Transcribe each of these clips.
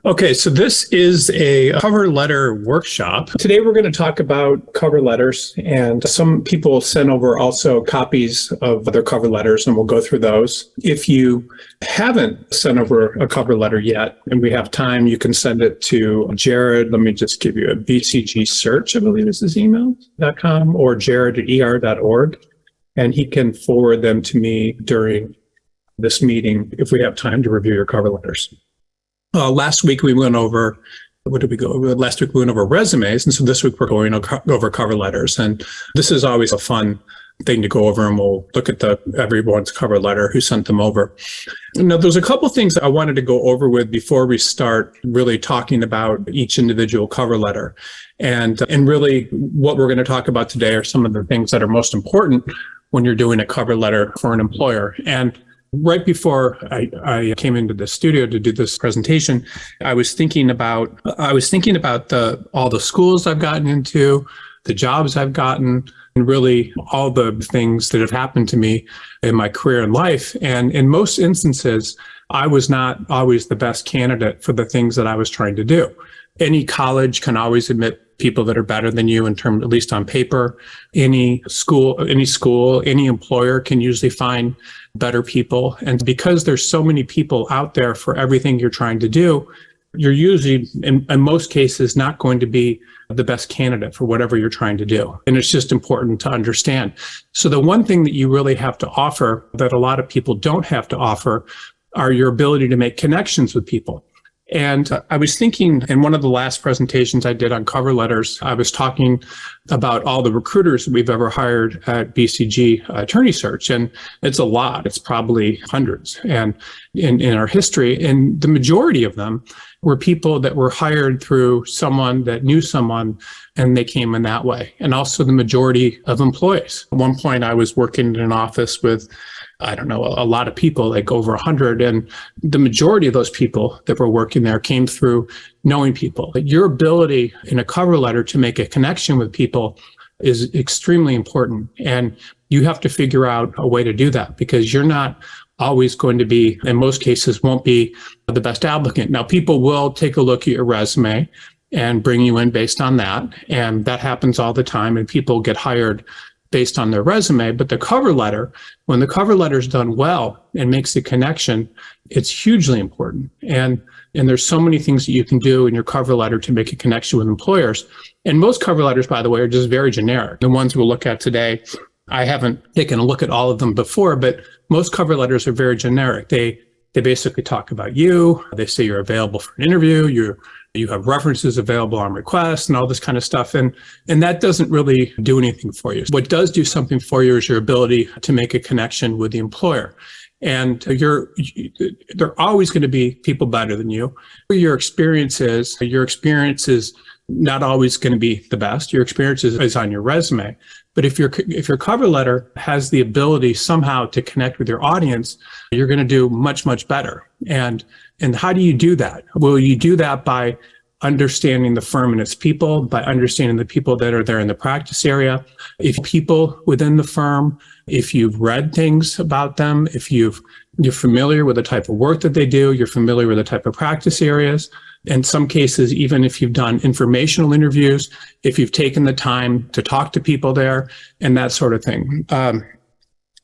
Okay, so this is a cover letter workshop. Today we're going to talk about cover letters, and some people sent over also copies of their cover letters, and we'll go through those. If you haven't sent over a cover letter yet, and we have time, you can send it to Jared. Let me just give you a BCG search, I believe is his email.com, or jared@er.org, and he can forward them to me during this meeting if we have time to review your cover letters. Last week we went over, what did we go over? Last week we went over resumes, and so this week we're going over cover letters. And this is always a fun thing to go over, and we'll look at everyone's cover letter who sent them over. Now, there's a couple things I wanted to go over with before we start really talking about each individual cover letter. And really what we're going to talk about today are some of the things that are most important when you're doing a cover letter for an employer. And right before I came into the studio to do this presentation, I was thinking about all the schools I've gotten into, the jobs I've gotten, and really all the things that have happened to me in my career and life. And in most instances, I was not always the best candidate for the things that I was trying to do. Any college can always admit people that are better than you in terms, at least on paper. Any school, any employer can usually find better people. And because there's so many people out there for everything you're trying to do, you're usually, in most cases, not going to be the best candidate for whatever you're trying to do. And it's just important to understand. So the one thing that you really have to offer that a lot of people don't have to offer are your ability to make connections with people. And I was thinking in one of the last presentations I did on cover letters, I was talking about all the recruiters that we've ever hired at BCG Attorney Search. And it's a lot. It's probably hundreds and in our history. And the majority of them were people that were hired through someone that knew someone, and they came in that way. And also the majority of employees. At one point, I was working in an office with a lot of people, like over 100. And the majority of those people that were working there came through knowing people. Your ability in a cover letter to make a connection with people is extremely important. And you have to figure out a way to do that, because you're not always going to be, in most cases, won't be the best applicant. Now, people will take a look at your resume and bring you in based on that. And that happens all the time. And people get hired based on their resume, but the cover letter, when the cover letter is done well and makes a connection, it's hugely important. And there's so many things that you can do in your cover letter to make a connection with employers. And most cover letters, by the way, are just very generic. The ones we'll look at today, I haven't taken a look at all of them before, but most cover letters are very generic. They basically talk about you. They say you're available for an interview. You have references available on request and all this kind of stuff. And that doesn't really do anything for you. What does do something for you is your ability to make a connection with the employer. And there are always going to be people better than you. Your experience is not always going to be the best. Your experience is on your resume. But if your cover letter has the ability somehow to connect with your audience, you're going to do much, much better. And how do you do that? Well, you do that by understanding the firm and its people, by understanding the people that are there in the practice area. If people within the firm, if you've read things about them, if you're familiar with the type of work that they do, you're familiar with the type of practice areas. In some cases, even if you've done informational interviews, if you've taken the time to talk to people there and that sort of thing.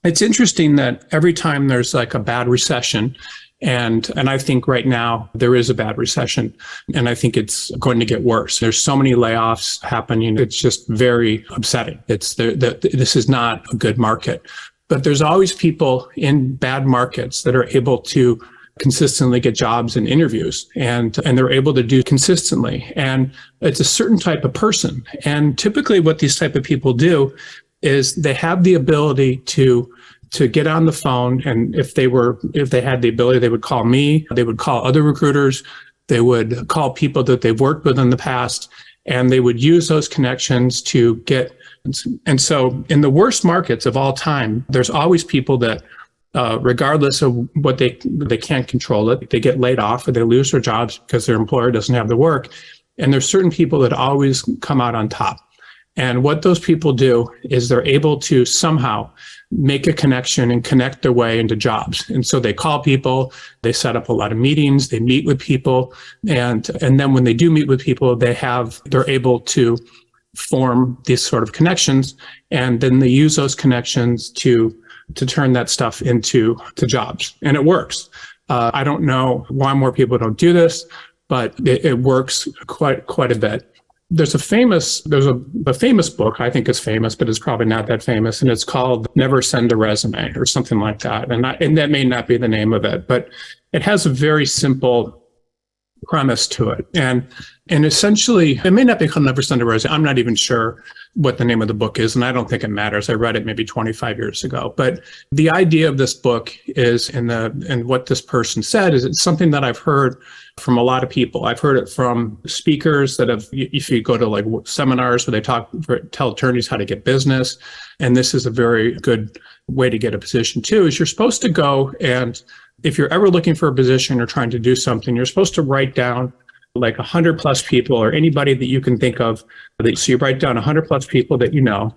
It's interesting that every time there's like a bad recession, and I think right now there is a bad recession, and I think it's going to get worse. There's so many layoffs happening. It's just very upsetting. This is not a good market, but there's always people in bad markets that are able to consistently get jobs and interviews, and they're able to do consistently. And it's a certain type of person. And typically what these type of people do is they have the ability to get on the phone. And if they had the ability, they would call me, they would call other recruiters, they would call people that they've worked with in the past, and they would use those connections to get. And so in the worst markets of all time, there's always people that regardless of what they can't control it, they get laid off or they lose their jobs because their employer doesn't have the work. And there's certain people that always come out on top. And what those people do is they're able to somehow make a connection and connect their way into jobs. And so they call people, they set up a lot of meetings, they meet with people, and then when they do meet with people, they're able to form these sort of connections, and then they use those connections to turn that stuff into jobs, and it works. I don't know why more people don't do this, but it works quite a bit. There's a famous book, I think it's famous, but it's probably not that famous, and it's called Never Send a Resume or something like that. And that may not be the name of it, but it has a very simple premise to it. And essentially, it may not be called Never Send a Resume. I'm not even sure what the name of the book is, and I don't think it matters. I read it maybe 25 years ago. But the idea of this book is, and what this person said is, it's something that I've heard from a lot of people. I've heard it from speakers that have, if you go to like seminars where they tell attorneys how to get business, and this is a very good way to get a position too, is you're supposed to go, and if you're ever looking for a position or trying to do something, you're supposed to write down like 100 plus people or anybody that you can think of. So you write down 100 plus people that you know,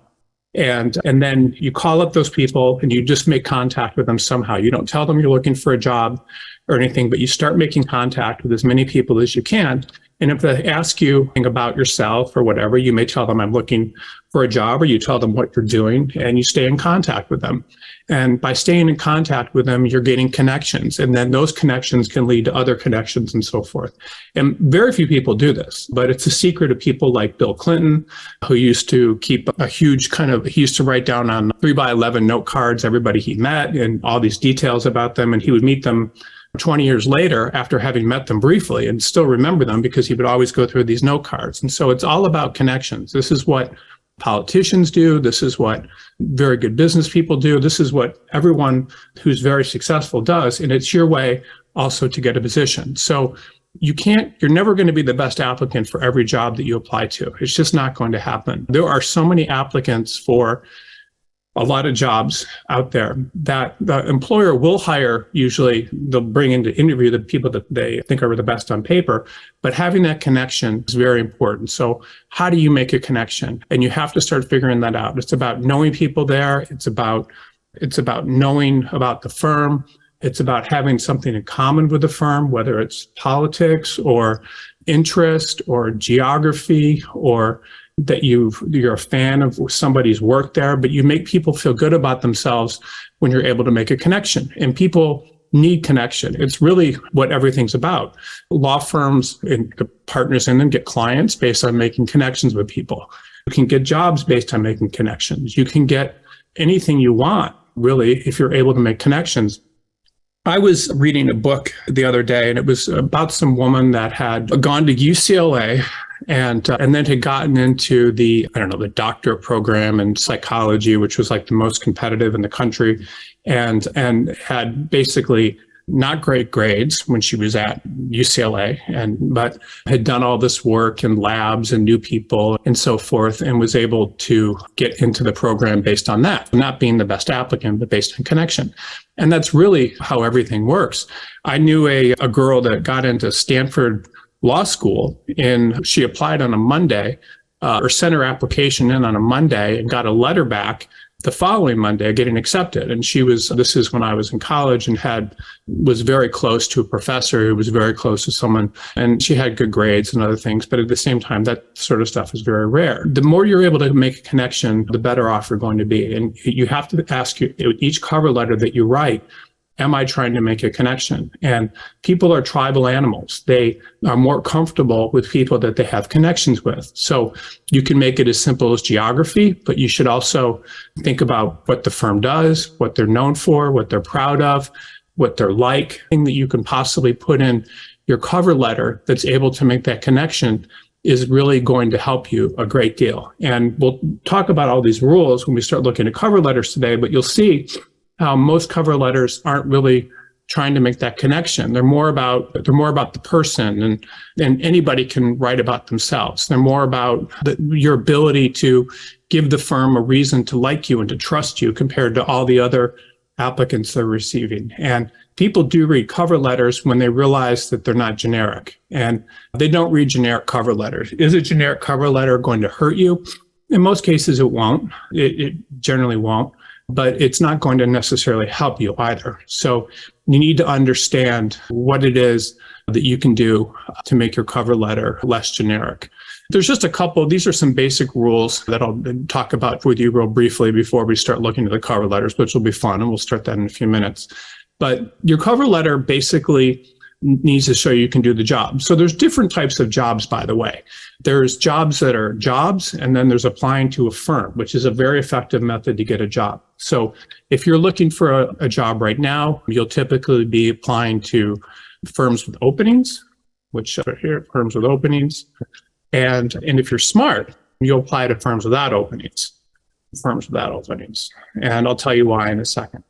and then you call up those people and you just make contact with them somehow. You don't tell them you're looking for a job or anything, but you start making contact with as many people as you can. And if they ask you about yourself or whatever, you may tell them, I'm looking for a job, or you tell them what you're doing, and you stay in contact with them. And by staying in contact with them, you're getting connections. And then those connections can lead to other connections and so forth. And very few people do this, but it's a secret of people like Bill Clinton, who used to keep a huge he used to write down on 3x11 note cards everybody he met and all these details about them. And he would meet them 20 years later after having met them briefly and still remember them because he would always go through these note cards. And so it's all about connections. This is what politicians do. This is what very good business people do. This is what everyone who's very successful does. And it's your way also to get a position. So you're never going to be the best applicant for every job that you apply to. It's just not going to happen. There are so many applicants for a lot of jobs out there that the employer will hire. Usually they'll bring in to interview the people that they think are the best on paper, but having that connection is very important. So how do you make a connection? And you have to start figuring that out. It's about knowing people there. It's about knowing about the firm. It's about having something in common with the firm, whether it's politics or interest or geography, or that you're a fan of somebody's work there, but you make people feel good about themselves when you're able to make a connection. And people need connection. It's really what everything's about. Law firms and the partners in them get clients based on making connections with people. You can get jobs based on making connections. You can get anything you want, really, if you're able to make connections. I was reading a book the other day, and it was about some woman that had gone to UCLA and then had gotten into the doctorate program in psychology, which was like the most competitive in the country, and had basically not great grades when she was at UCLA, but had done all this work in labs and knew people and so forth, and was able to get into the program based on that, not being the best applicant, but based on connection. And that's really how everything works. I knew a girl that got into Stanford Law School, and she applied on a Monday, or sent her application in on a Monday and got a letter back the following Monday getting accepted. And this is when I was in college, and was very close to a professor who was very close to someone, and she had good grades and other things. But at the same time, that sort of stuff is very rare. The more you're able to make a connection, the better off you're going to be. And you have to ask each cover letter that you write, am I trying to make a connection? And people are tribal animals. They are more comfortable with people that they have connections with. So you can make it as simple as geography, but you should also think about what the firm does, what they're known for, what they're proud of, what they're like. Anything that you can possibly put in your cover letter that's able to make that connection is really going to help you a great deal. And we'll talk about all these rules when we start looking at cover letters today, but you'll see how most cover letters aren't really trying to make that connection. They're more about the person, and anybody can write about themselves. They're more about your ability to give the firm a reason to like you and to trust you compared to all the other applicants they're receiving. And people do read cover letters when they realize that they're not generic, and they don't read generic cover letters. Is a generic cover letter going to hurt you? In most cases, it won't. It generally won't. but it's not going to necessarily help you either. So you need to understand what it is that you can do to make your cover letter less generic. There's just a couple. These are some basic rules that I'll talk about with you real briefly before we start looking at the cover letters, which will be fun, and we'll start that in a few minutes. But your cover letter basically needs to show you can do the job. So there's different types of jobs, by the way. There's jobs that are jobs, and then there's applying to a firm, which is a very effective method to get a job. So if you're looking for a job right now, you'll typically be applying to firms with openings, which are here, firms with openings. And if you're smart, you'll apply to firms without openings, And I'll tell you why in a second.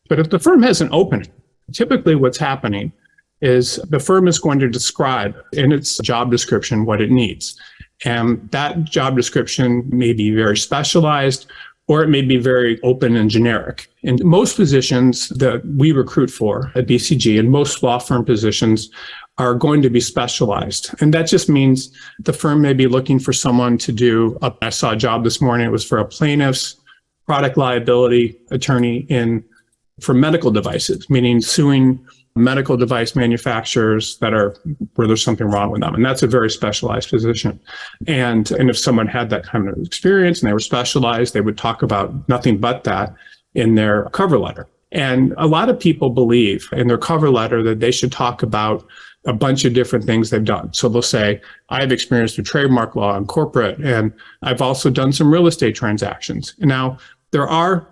But if the firm has an opening, typically what's happening is the firm is going to describe in its job description what it needs. And that job description may be very specialized, or it may be very open and generic. In most positions that we recruit for at BCG, and most law firm positions, are going to be specialized. And that just means the firm may be looking for someone to do, I saw a job this morning, it was for a plaintiff's product liability attorney for medical devices, meaning suing medical device manufacturers where there's something wrong with them. And that's a very specialized position. And if someone had that kind of experience and they were specialized, they would talk about nothing but that in their cover letter. And a lot of people believe in their cover letter that they should talk about a bunch of different things they've done. So they'll say, I have experience with trademark law and corporate, and I've also done some real estate transactions. Now, there are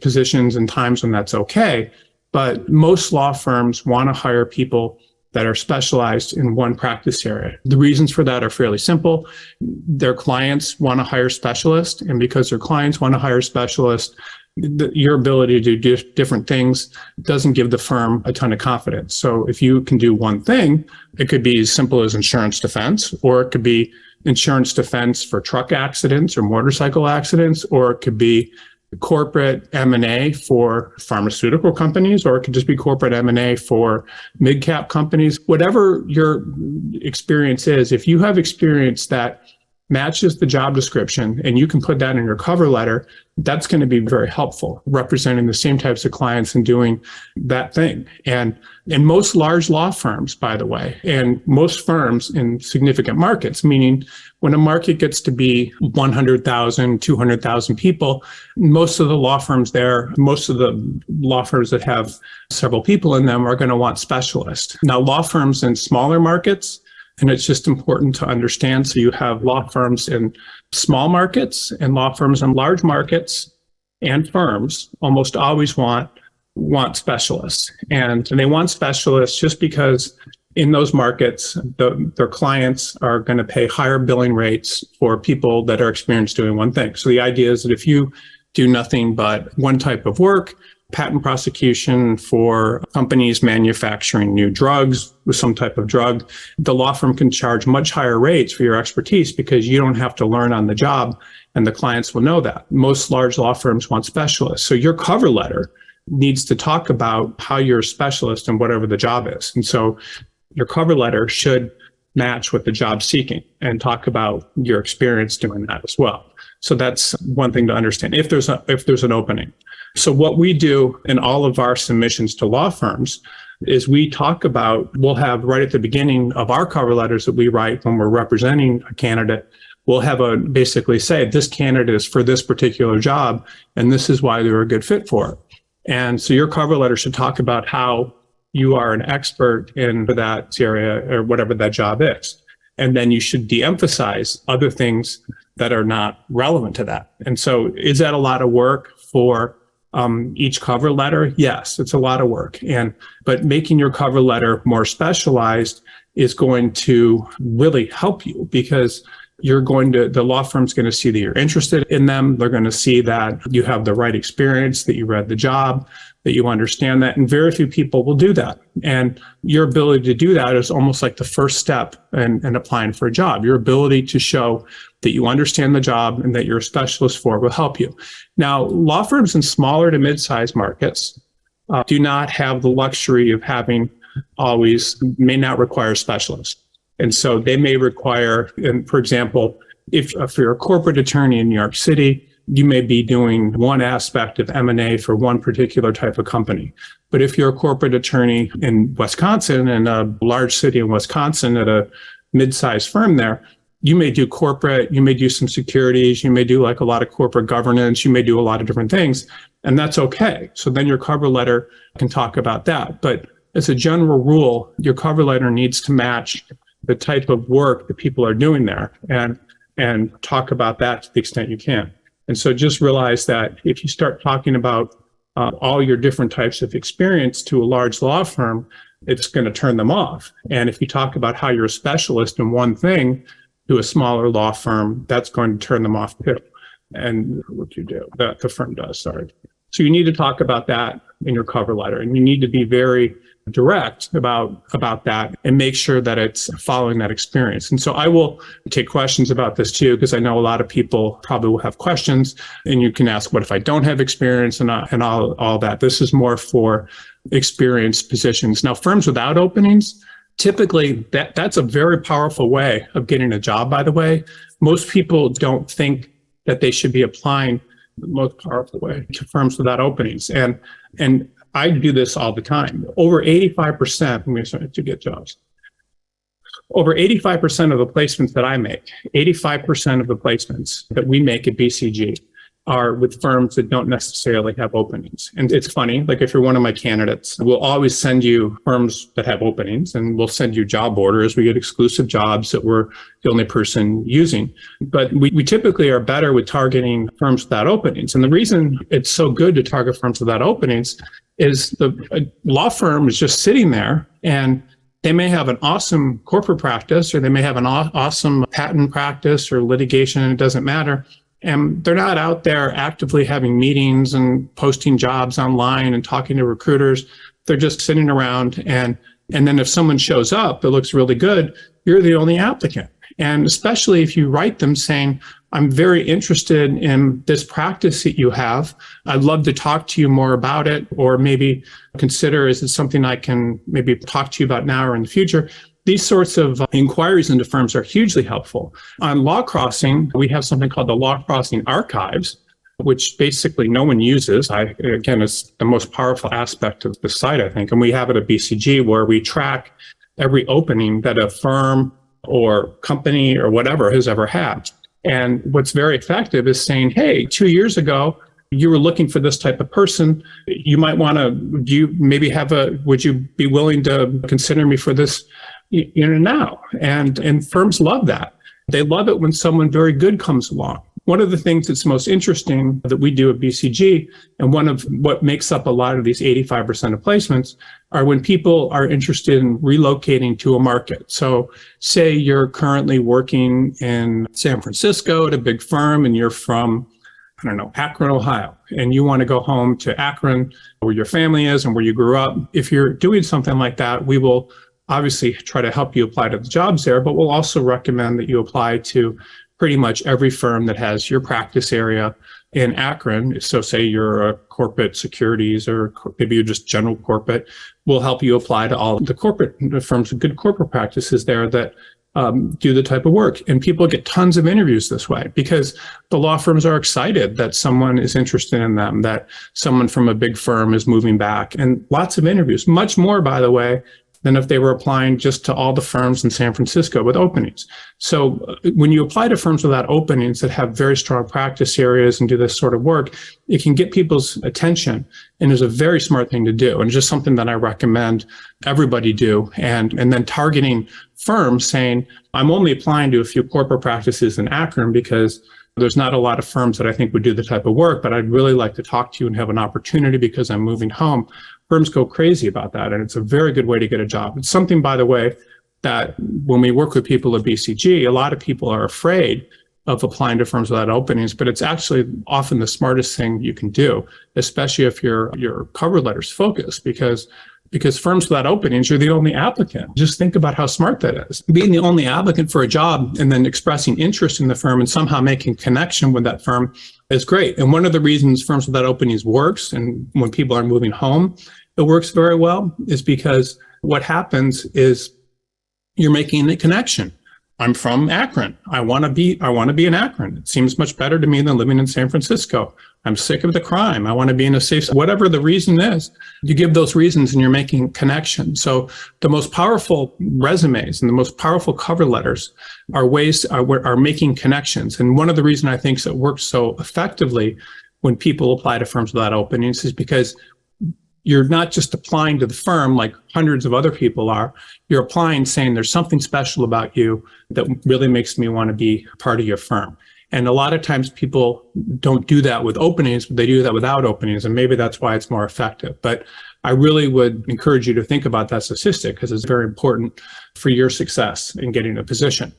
positions and times when that's okay, but most law firms want to hire people that are specialized in one practice area. The reasons for that are fairly simple. Their clients want to hire specialists, and because their clients want to hire specialists, your ability to do different things doesn't give the firm a ton of confidence. So if you can do one thing, it could be as simple as insurance defense, or it could be insurance defense for truck accidents or motorcycle accidents, or it could be corporate M&A for pharmaceutical companies, or it could just be corporate M&A for mid-cap companies. Whatever your experience is, if you have experience that matches the job description and you can put that in your cover letter, that's going to be very helpful, representing the same types of clients and doing that thing. And in most large law firms, by the way, and most firms in significant markets, meaning when a market gets to be 100,000, 200,000 people, most of the law firms that have several people in them are going to want specialists. Now, law firms in smaller markets, and it's just important to understand. So you have law firms in small markets and law firms in large markets, and firms almost always want specialists. And they want specialists just because in those markets, their clients are going to pay higher billing rates for people that are experienced doing one thing. So the idea is that if you do nothing but one type of work, patent prosecution for companies manufacturing new drugs with some type of drug, the law firm can charge much higher rates for your expertise because you don't have to learn on the job, and the clients will know that. Most large law firms want specialists. So your cover letter needs to talk about how you're a specialist in whatever the job is. And so your cover letter should match what the job's seeking and talk about your experience doing that as well. So that's one thing to understand if there's an opening. So what we do in all of our submissions to law firms is we'll have right at the beginning of our cover letters that we write when we're representing a candidate, we'll have basically say, this candidate is for this particular job, and this is why they're a good fit for it. And so your cover letter should talk about how you are an expert in that area or whatever that job is. And then you should de-emphasize other things that are not relevant to that. And so is that a lot of work for each cover letter? Yes, it's a lot of work. But making your cover letter more specialized is going to really help you because the law firm's going to see that you're interested in them. They're going to see that you have the right experience, that you read the job, that you understand that. And very few people will do that. And your ability to do that is almost like the first step in applying for a job. Your ability to show that you understand the job and that you're a specialist for will help you. Now, law firms in smaller to mid-sized markets do not have the luxury of may not require specialists. And so they may require, and for example, if you're a corporate attorney in New York City, you may be doing one aspect of M&A for one particular type of company. But if you're a corporate attorney in Wisconsin, in a large city in Wisconsin at a mid-sized firm there, you may do corporate, you may do some securities, you may do like a lot of corporate governance, you may do a lot of different things, and that's okay. So then your cover letter can talk about that. But as a general rule, your cover letter needs to match the type of work that people are doing there and talk about that to the extent you can. And so just realize that if you start talking about all your different types of experience to a large law firm, it's going to turn them off. And if you talk about how you're a specialist in one thing to a smaller law firm, that's going to turn them off too. And what you do, that the firm does, sorry. So you need to talk about that in your cover letter, and you need to be very direct about that and make sure that it's following that experience. And so I will take questions about this too, because I know a lot of people probably will have questions, and you can ask, what if I don't have experience and all that. This is more for experienced positions. Now, firms without openings, typically that's a very powerful way of getting a job, by the way. Most people don't think that they should be applying the most powerful way to firms without openings. And I do this all the time. Over 85%, to get jobs. Over 85% of the placements that I make, 85% of the placements that we make at BCG are with firms that don't necessarily have openings. And it's funny, like if you're one of my candidates, we'll always send you firms that have openings, and we'll send you job orders. We get exclusive jobs that we're the only person using. But we typically are better with targeting firms without openings. And the reason it's so good to target firms without openings is the law firm is just sitting there, and they may have an awesome corporate practice, or they may have an awesome patent practice or litigation, and it doesn't matter. And they're not out there actively having meetings and posting jobs online and talking to recruiters. They're just sitting around. And then if someone shows up that looks really good, you're the only applicant. And especially if you write them saying, I'm very interested in this practice that you have. I'd love to talk to you more about it, or maybe consider, is it something I can maybe talk to you about now or in the future? These sorts of inquiries into firms are hugely helpful. On Law Crossing, we have something called the Law Crossing Archives, which basically no one uses. Again, it's the most powerful aspect of the site, I think. And we have it at BCG, where we track every opening that a firm or company or whatever has ever had. And what's very effective is saying, hey, 2 years ago, you were looking for this type of person. You might want to, would you be willing to consider me for this, now? And firms love that. They love it when someone very good comes along. One of the things that's most interesting that we do at BCG, and one of what makes up a lot of these 85% of placements, are when people are interested in relocating to a market. So say you're currently working in San Francisco at a big firm, and you're from, Akron, Ohio, and you want to go home to Akron, where your family is and where you grew up. If you're doing something like that, we will obviously try to help you apply to the jobs there, but we'll also recommend that you apply to pretty much every firm that has your practice area in Akron. So say you're a corporate securities, or maybe you're just general corporate, we'll help you apply to all the firms with good corporate practices there that do the type of work. And people get tons of interviews this way, because the law firms are excited that someone is interested in them, that someone from a big firm is moving back, and lots of interviews, much more, by the way, than if they were applying just to all the firms in San Francisco with openings. So when you apply to firms without openings that have very strong practice areas and do this sort of work, it can get people's attention, and is a very smart thing to do, and just something that I recommend everybody do. And then targeting firms saying, I'm only applying to a few corporate practices in Akron because there's not a lot of firms that I think would do the type of work, but I'd really like to talk to you and have an opportunity because I'm moving home. Firms go crazy about that, and it's a very good way to get a job. It's something, by the way, that when we work with people at BCG, a lot of people are afraid of applying to firms without openings, but it's actually often the smartest thing you can do, especially if your cover letter's focused, because firms without openings, you're the only applicant. Just think about how smart that is. Being the only applicant for a job and then expressing interest in the firm and somehow making connection with that firm is great. And one of the reasons firms without openings works, and when people are moving home, it works very well, is because what happens is you're making a connection. I'm from Akron. I want to be in Akron. It seems much better to me than living in San Francisco. I'm sick of the crime. I want to be in a safe, whatever the reason is. You give those reasons and you're making connections. So the most powerful resumes and the most powerful cover letters are making connections. And one of the reasons I think it works so effectively when people apply to firms without openings is because you're not just applying to the firm like hundreds of other people are. You're applying saying there's something special about you that really makes me want to be part of your firm. And a lot of times people don't do that with openings, but they do that without openings. And maybe that's why it's more effective. But I really would encourage you to think about that statistic because it's very important for your success in getting a position.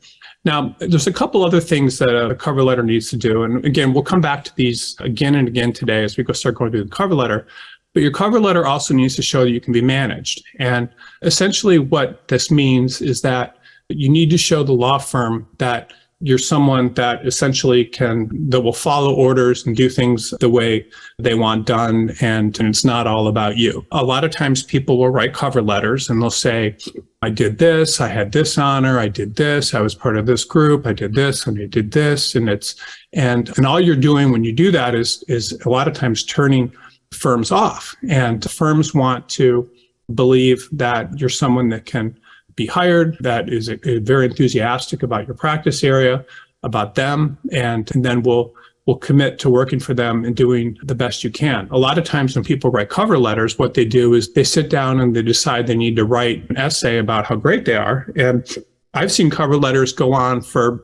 Now, there's a couple other things that a cover letter needs to do. And again, we'll come back to these again and again today as we start going through the cover letter. But your cover letter also needs to show that you can be managed. And essentially what this means is that you need to show the law firm that you're someone that essentially that will follow orders and do things the way they want done, and it's not all about you. A lot of times people will write cover letters and they'll say, I did this, I had this honor, I did this, I was part of this group, I did this, and I did this, and all you're doing when you do that is a lot of times turning firms off. And firms want to believe that you're someone that can be hired, that is very enthusiastic about your practice area, about them, and then will commit to working for them and doing the best you can. A lot of times when people write cover letters, what they do is they sit down and they decide they need to write an essay about how great they are. And I've seen cover letters go on for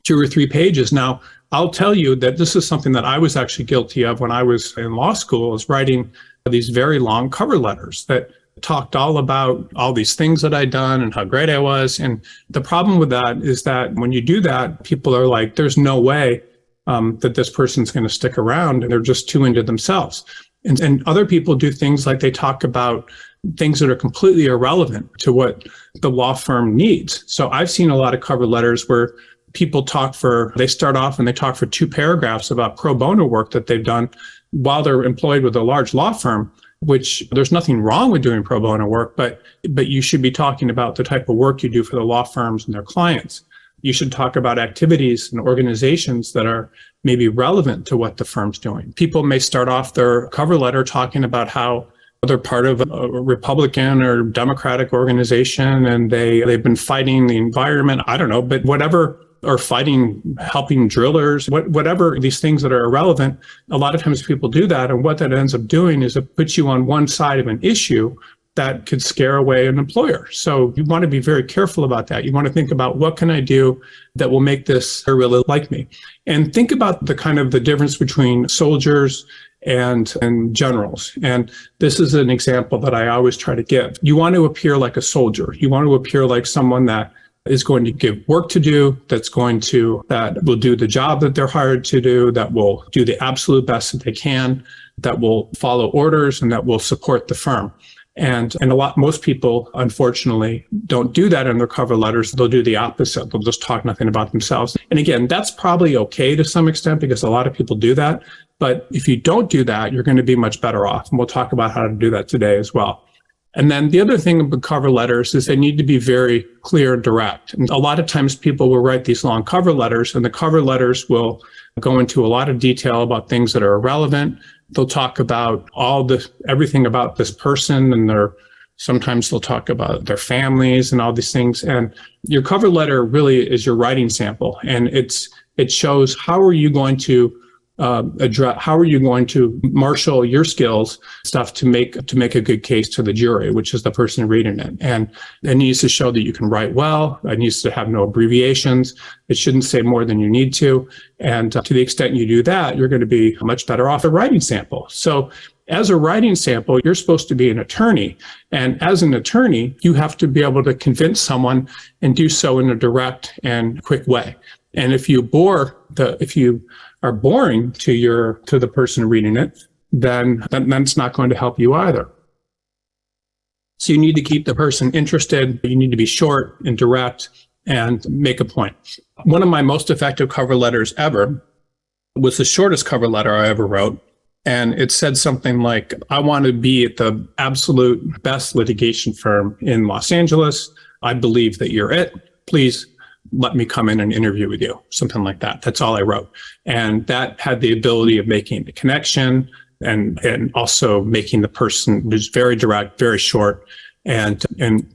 2 or 3 pages. Now, I'll tell you that this is something that I was actually guilty of when I was in law school, is writing these very long cover letters that talked all about all these things that I'd done and how great I was. And the problem with that is that when you do that, people are like, there's no way that this person's going to stick around, and they're just too into themselves. And other people do things like they talk about things that are completely irrelevant to what the law firm needs. So I've seen a lot of cover letters where people they start off and they talk for 2 paragraphs about pro bono work that they've done while they're employed with a large law firm, which there's nothing wrong with doing pro bono work, but you should be talking about the type of work you do for the law firms and their clients. You should talk about activities and organizations that are maybe relevant to what the firm's doing. People may start off their cover letter talking about how they're part of a Republican or Democratic organization and they've been fighting the environment. I don't know, but whatever, or helping drillers, whatever these things that are irrelevant. A lot of times people do that. And what that ends up doing is it puts you on one side of an issue that could scare away an employer. So you want to be very careful about that. You want to think about, what can I do that will make this really like me? And think about the difference between soldiers and generals. And this is an example that I always try to give. You want to appear like a soldier. You want to appear like someone that is going to give work to do, that will do the job that they're hired to do, that will do the absolute best that they can, that will follow orders, and that will support the firm. And most people, unfortunately, don't do that in their cover letters. They'll do the opposite. They'll just talk nothing about themselves. And again, that's probably okay to some extent because a lot of people do that. But if you don't do that, you're going to be much better off. And we'll talk about how to do that today as well. And then the other thing with cover letters is they need to be very clear and direct. And a lot of times people will write these long cover letters, and the cover letters will go into a lot of detail about things that are irrelevant. They'll talk about everything about this person, and sometimes they'll talk about their families and all these things. And your cover letter really is your writing sample, and it shows how are you going to marshal your skills stuff to make a good case to the jury, which is the person reading it. And it needs to show that you can write well. It needs to have no abbreviations. It shouldn't say more than you need to. And to the extent you do that, you're going to be much better off a writing sample. So as a writing sample, you're supposed to be an attorney. And as an attorney, you have to be able to convince someone and do so in a direct and quick way. And if you are boring to the person reading it, then it's not going to help you either. So you need to keep the person interested. You need to be short and direct and make a point. One of my most effective cover letters ever was the shortest cover letter I ever wrote. And it said something like, I want to be at the absolute best litigation firm in Los Angeles. I believe that you're it. Please let me come in and interview with you, something like that. That's all I wrote. And that had the ability of making the connection and also making the person who's very direct, very short. And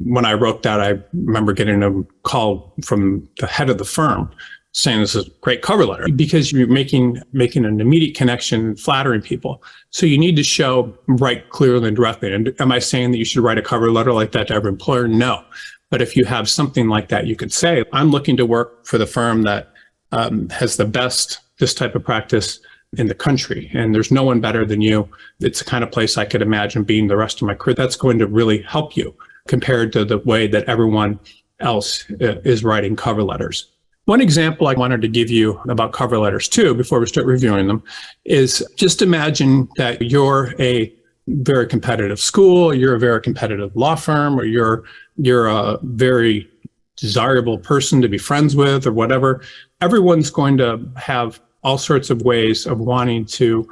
when I wrote that, I remember getting a call from the head of the firm saying this is a great cover letter because you're making an immediate connection, flattering people. So you need to write clearly and directly. And am I saying that you should write a cover letter like that to every employer? No. But if you have something like that, you could say, I'm looking to work for the firm that has the best, this type of practice in the country. And there's no one better than you. It's the kind of place I could imagine being the rest of my career. That's going to really help you compared to the way that everyone else is writing cover letters. One example I wanted to give you about cover letters too, before we start reviewing them, is just imagine that you're a very competitive school, you're a very competitive law firm, or you're a very desirable person to be friends with or whatever. Everyone's going to have all sorts of ways of wanting to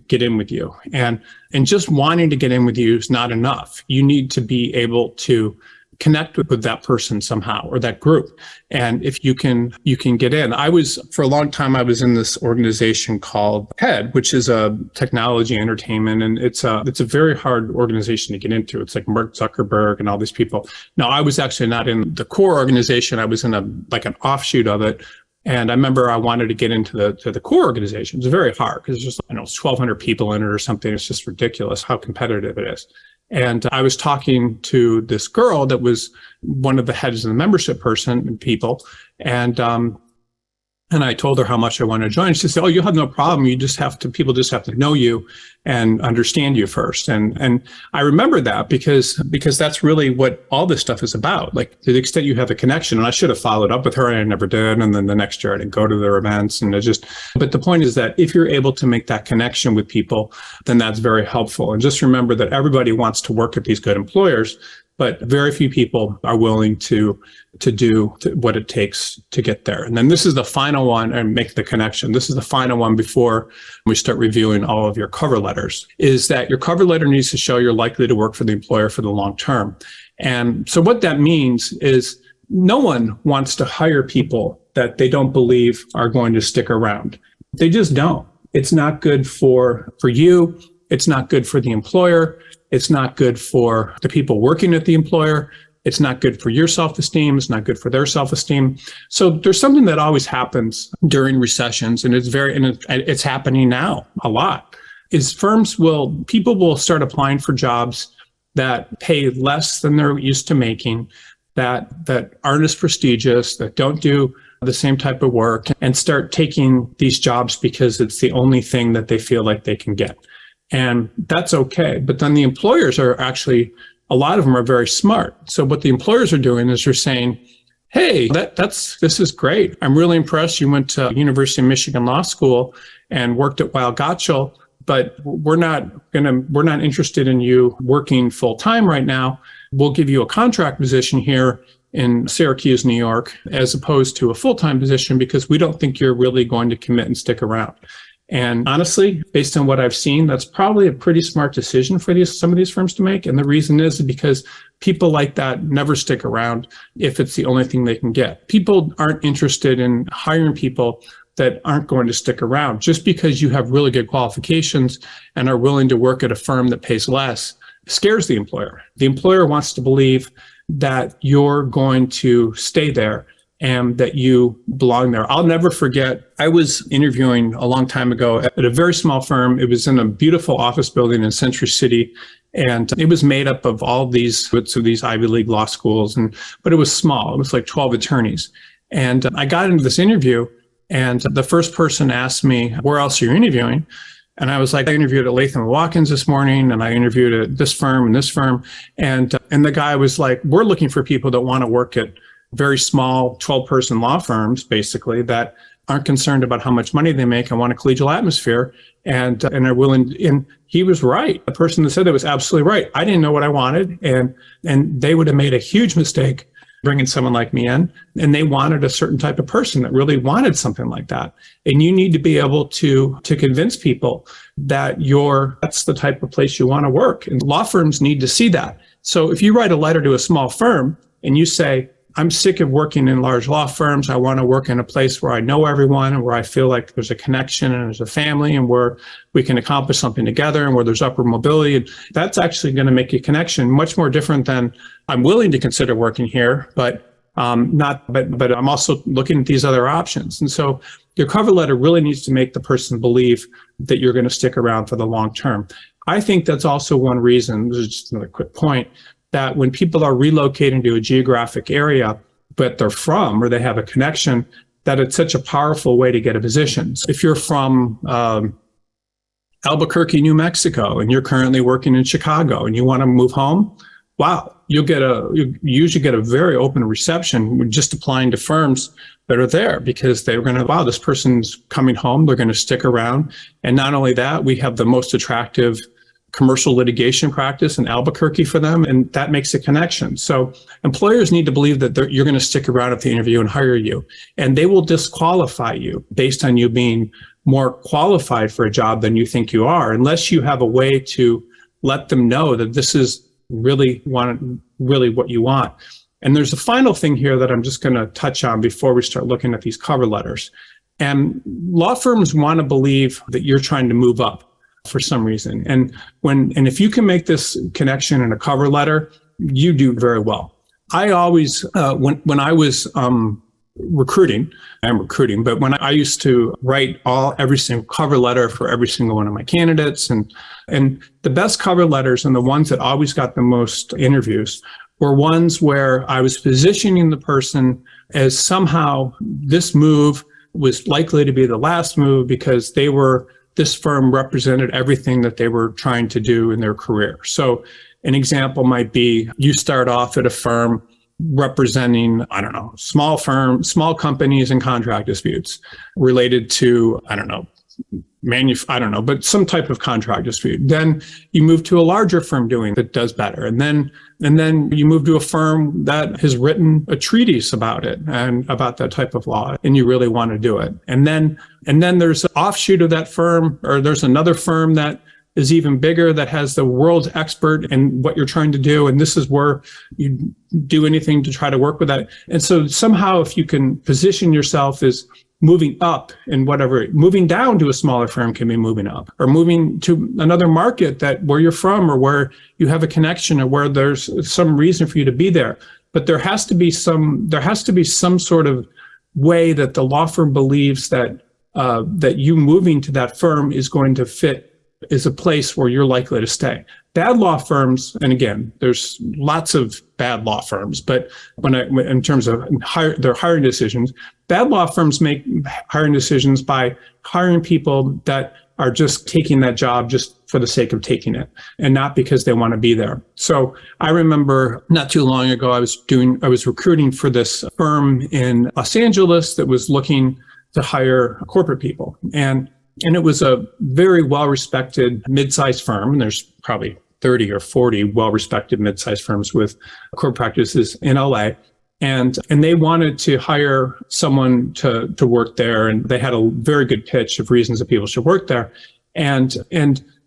get in with you. And just wanting to get in with you is not enough. You need to be able to connect with that person somehow or that group. And if you can get in. For a long time, I was in this organization called HEAD, which is a technology entertainment. And it's a very hard organization to get into. It's like Mark Zuckerberg and all these people. Now, I was actually not in the core organization. I was in an offshoot of it. And I remember I wanted to get into the core organization. It's very hard because there's just, 1,200 people in it or something. It's just ridiculous how competitive it is. And I was talking to this girl that was one of the heads of the membership people. And I told her how much I wanted to join. She said, "Oh, you'll have no problem. People just have to know you and understand you first." And I remember that because that's really what all this stuff is about. Like, to the extent you have a connection, and I should have followed up with her, and I never did. And then the next year I didn't go to their events, but the point is that if you're able to make that connection with people, then that's very helpful. And just remember that everybody wants to work at these good employers, but very few people are willing to do what it takes to get there. And then this is the final one, and make the connection. This is the final one before we start reviewing all of your cover letters, is that your cover letter needs to show you're likely to work for the employer for the long term. And so what that means is no one wants to hire people that they don't believe are going to stick around. They just don't. It's not good for you. It's not good for the employer. It's not good for the people working at the employer. It's not good for your self-esteem. It's not good for their self-esteem. So there's something that always happens during recessions, and it's happening now a lot, is people will start applying for jobs that pay less than they're used to making, that aren't as prestigious, that don't do the same type of work, and start taking these jobs because it's the only thing that they feel like they can get. And that's okay. But then the employers are actually, a lot of them are very smart. So what the employers are doing is they're saying, "Hey, this is great. I'm really impressed. You went to University of Michigan Law School and worked at Weil Gotshal, but we're not interested in you working full time right now. We'll give you a contract position here in Syracuse, New York, as opposed to a full-time position because we don't think you're really going to commit and stick around." And honestly, based on what I've seen, that's probably a pretty smart decision for some of these firms to make. And the reason is because people like that never stick around if it's the only thing they can get. People aren't interested in hiring people that aren't going to stick around. Just because you have really good qualifications and are willing to work at a firm that pays less scares the employer. The employer wants to believe that you're going to stay there and that you belong there. I'll never forget, I was interviewing a long time ago at a very small firm. It was in a beautiful office building in Century City, and it was made up of all these Ivy League law schools, but it was small. It was like 12 attorneys. And I got into this interview, and the first person asked me, "Where else are you interviewing?" And I was like, "I interviewed at Latham & Watkins this morning, and I interviewed at this firm and this firm." And the guy was like, "We're looking for people that want to work at very small 12-person law firms, basically, that aren't concerned about how much money they make and want a collegial atmosphere and are willing." And he was right. The person that said that was absolutely right. I didn't know what I wanted, and they would have made a huge mistake bringing someone like me in. And they wanted a certain type of person that really wanted something like that. And you need to be able to convince people that that's the type of place you want to work. And law firms need to see that. So if you write a letter to a small firm and you say, I'm sick of working in large law firms. I want to work in a place where I know everyone and where I feel like there's a connection and there's a family and where we can accomplish something together and where there's upward mobility. And that's actually going to make a connection much more different than I'm willing to consider working here, but I'm also looking at these other options. And so your cover letter really needs to make the person believe that you're going to stick around for the long term. I think that's also one reason, this is just another quick point, that when people are relocating to a geographic area, but they're from or they have a connection, that it's such a powerful way to get a position. So if you're from Albuquerque, New Mexico, and you're currently working in Chicago and you want to move home, wow, you usually get a very open reception when just applying to firms that are there, because they're going to, wow, this person's coming home, they're going to stick around. And not only that, we have the most attractive commercial litigation practice in Albuquerque for them, and that makes a connection. So employers need to believe that you're going to stick around at the interview and hire you, and they will disqualify you based on you being more qualified for a job than you think you are, unless you have a way to let them know that this is really what you want. And there's a final thing here that I'm just going to touch on before we start looking at these cover letters. And law firms want to believe that you're trying to move up for some reason. And if you can make this connection in a cover letter, you do very well. I always, when I was recruiting, but when I used to write every single cover letter for every single one of my candidates, and the best cover letters and the ones that always got the most interviews were ones where I was positioning the person as somehow this move was likely to be the last move because this firm represented everything that they were trying to do in their career. So an example might be you start off at a firm representing, I don't know, small companies and contract disputes related to, but some type of contract dispute. Then you move to a larger firm that does better. And then you move to a firm that has written a treatise about it and about that type of law, and you really want to do it. And then there's an offshoot of that firm, or there's another firm that is even bigger that has the world's expert in what you're trying to do. And this is where you do anything to try to work with that. And so somehow if you can position yourself as moving up in whatever, moving down to a smaller firm can be moving up, or moving to another market where you're from, or where you have a connection, or where there's some reason for you to be there. But there has to be some sort of way that the law firm believes that you moving to that firm is going to fit, is a place where you're likely to stay. Bad law firms, and again, there's lots of bad law firms, but in terms of their hiring decisions, bad law firms make hiring decisions by hiring people that are just taking that job just for the sake of taking it, and not because they want to be there. So I remember not too long ago, I was recruiting for this firm in Los Angeles that was looking to hire corporate people. And it was a very well-respected mid-sized firm, and there's probably 30 or 40 well-respected mid-sized firms with corporate practices in LA. And they wanted to hire someone to work there, and they had a very good pitch of reasons that people should work there. And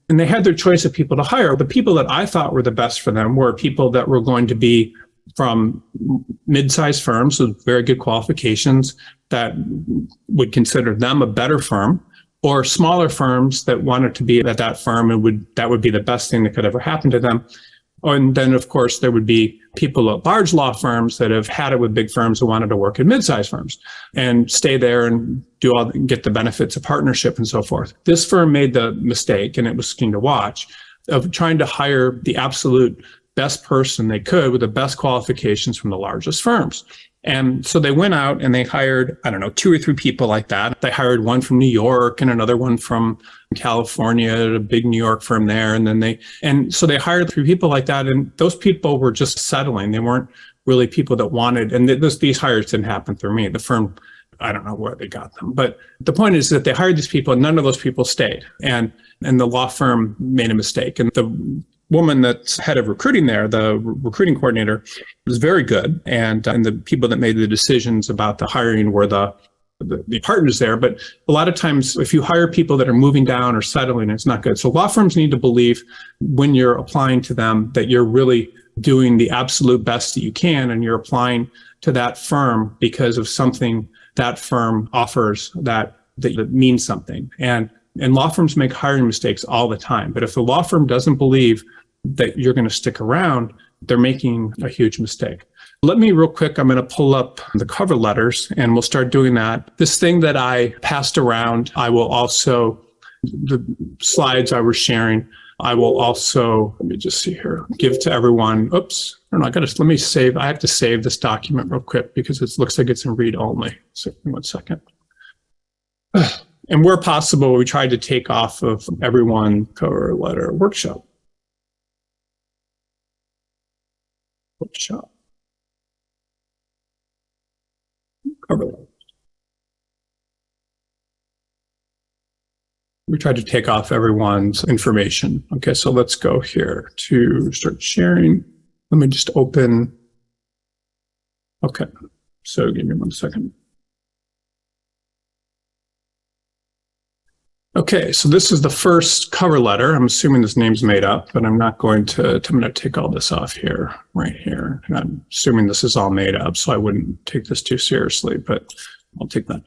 they had their choice of people to hire. The people that I thought were the best for them were people that were going to be from mid-sized firms with very good qualifications that would consider them a better firm, or smaller firms that wanted to be at that firm, and that would be the best thing that could ever happen to them. And then, of course, there would be people at large law firms that have had it with big firms who wanted to work at mid-sized firms and stay there and get the benefits of partnership and so forth. This firm made the mistake, and it was interesting to watch, of trying to hire the absolute best person they could with the best qualifications from the largest firms. And so they went out and they hired, 2 or 3 people like that. They hired one from New York and another one from California, a big New York firm there. And so they hired 3 people like that. And those people were just settling. They weren't really people that wanted, and these hires didn't happen through me. The firm, I don't know where they got them. But the point is that they hired these people and none of those people stayed. And the law firm made a mistake. And the woman that's head of recruiting there, the recruiting coordinator, was very good. And the people that made the decisions about the hiring were the partners there. But a lot of times, if you hire people that are moving down or settling, it's not good. So law firms need to believe when you're applying to them that you're really doing the absolute best that you can, and you're applying to that firm because of something that firm offers that means something. And law firms make hiring mistakes all the time. But if the law firm doesn't believe that you're going to stick around, they're making a huge mistake. Let me real quick, I'm going to pull up the cover letters and we'll start doing that. This thing that I passed around, I will also, the slides I was sharing, I will also, let me just see here, give to everyone. Oops, I don't know, let me save, I have to save this document real quick because it looks like it's in read only. So 1 second. And where possible, we tried to take off of everyone cover letter workshop. Cover letter. We tried to take off everyone's information. Okay, so let's go here to start sharing. Let me just open. Okay, so give me 1 second. Okay, so this is the first cover letter. I'm assuming this name's made up, but I'm going to take all this off here, right here. And I'm assuming this is all made up, so I wouldn't take this too seriously, but I'll take that.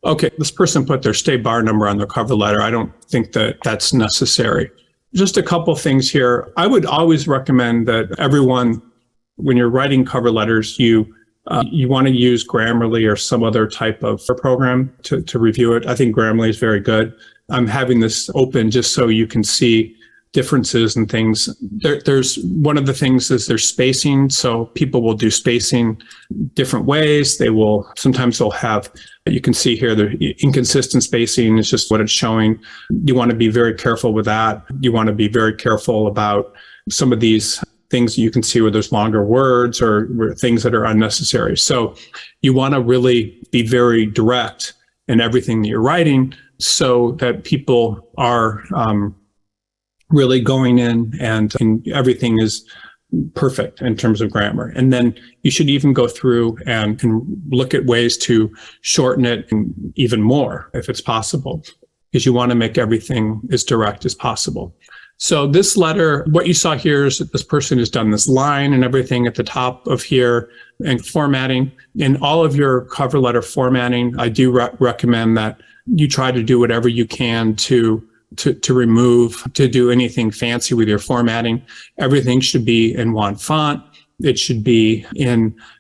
Okay, this person put their state bar number on their cover letter. I don't think that that's necessary. Just a couple things here. I would always recommend that everyone, when you're writing cover letters, you want to use Grammarly or some other type of program to review it. I think Grammarly is very good. I'm having this open just so you can see differences and things. There's one of the things is there's spacing. So people will do spacing different ways. Sometimes they'll have, you can see here, the inconsistent spacing is just what it's showing. You want to be very careful with that. You want to be very careful about some of these things you can see where there's longer words or things that are unnecessary. So you want to really be very direct in everything that you're writing so that people are really going in and everything is perfect in terms of grammar. And then you should even go through and look at ways to shorten it even more if it's possible, because you want to make everything as direct as possible. So this letter, what you saw here is that this person has done this line and everything at the top of here and formatting. In all of your cover letter formatting, I do recommend that you try to do whatever you can to remove, to do anything fancy with your formatting. Everything should be in one font. It should be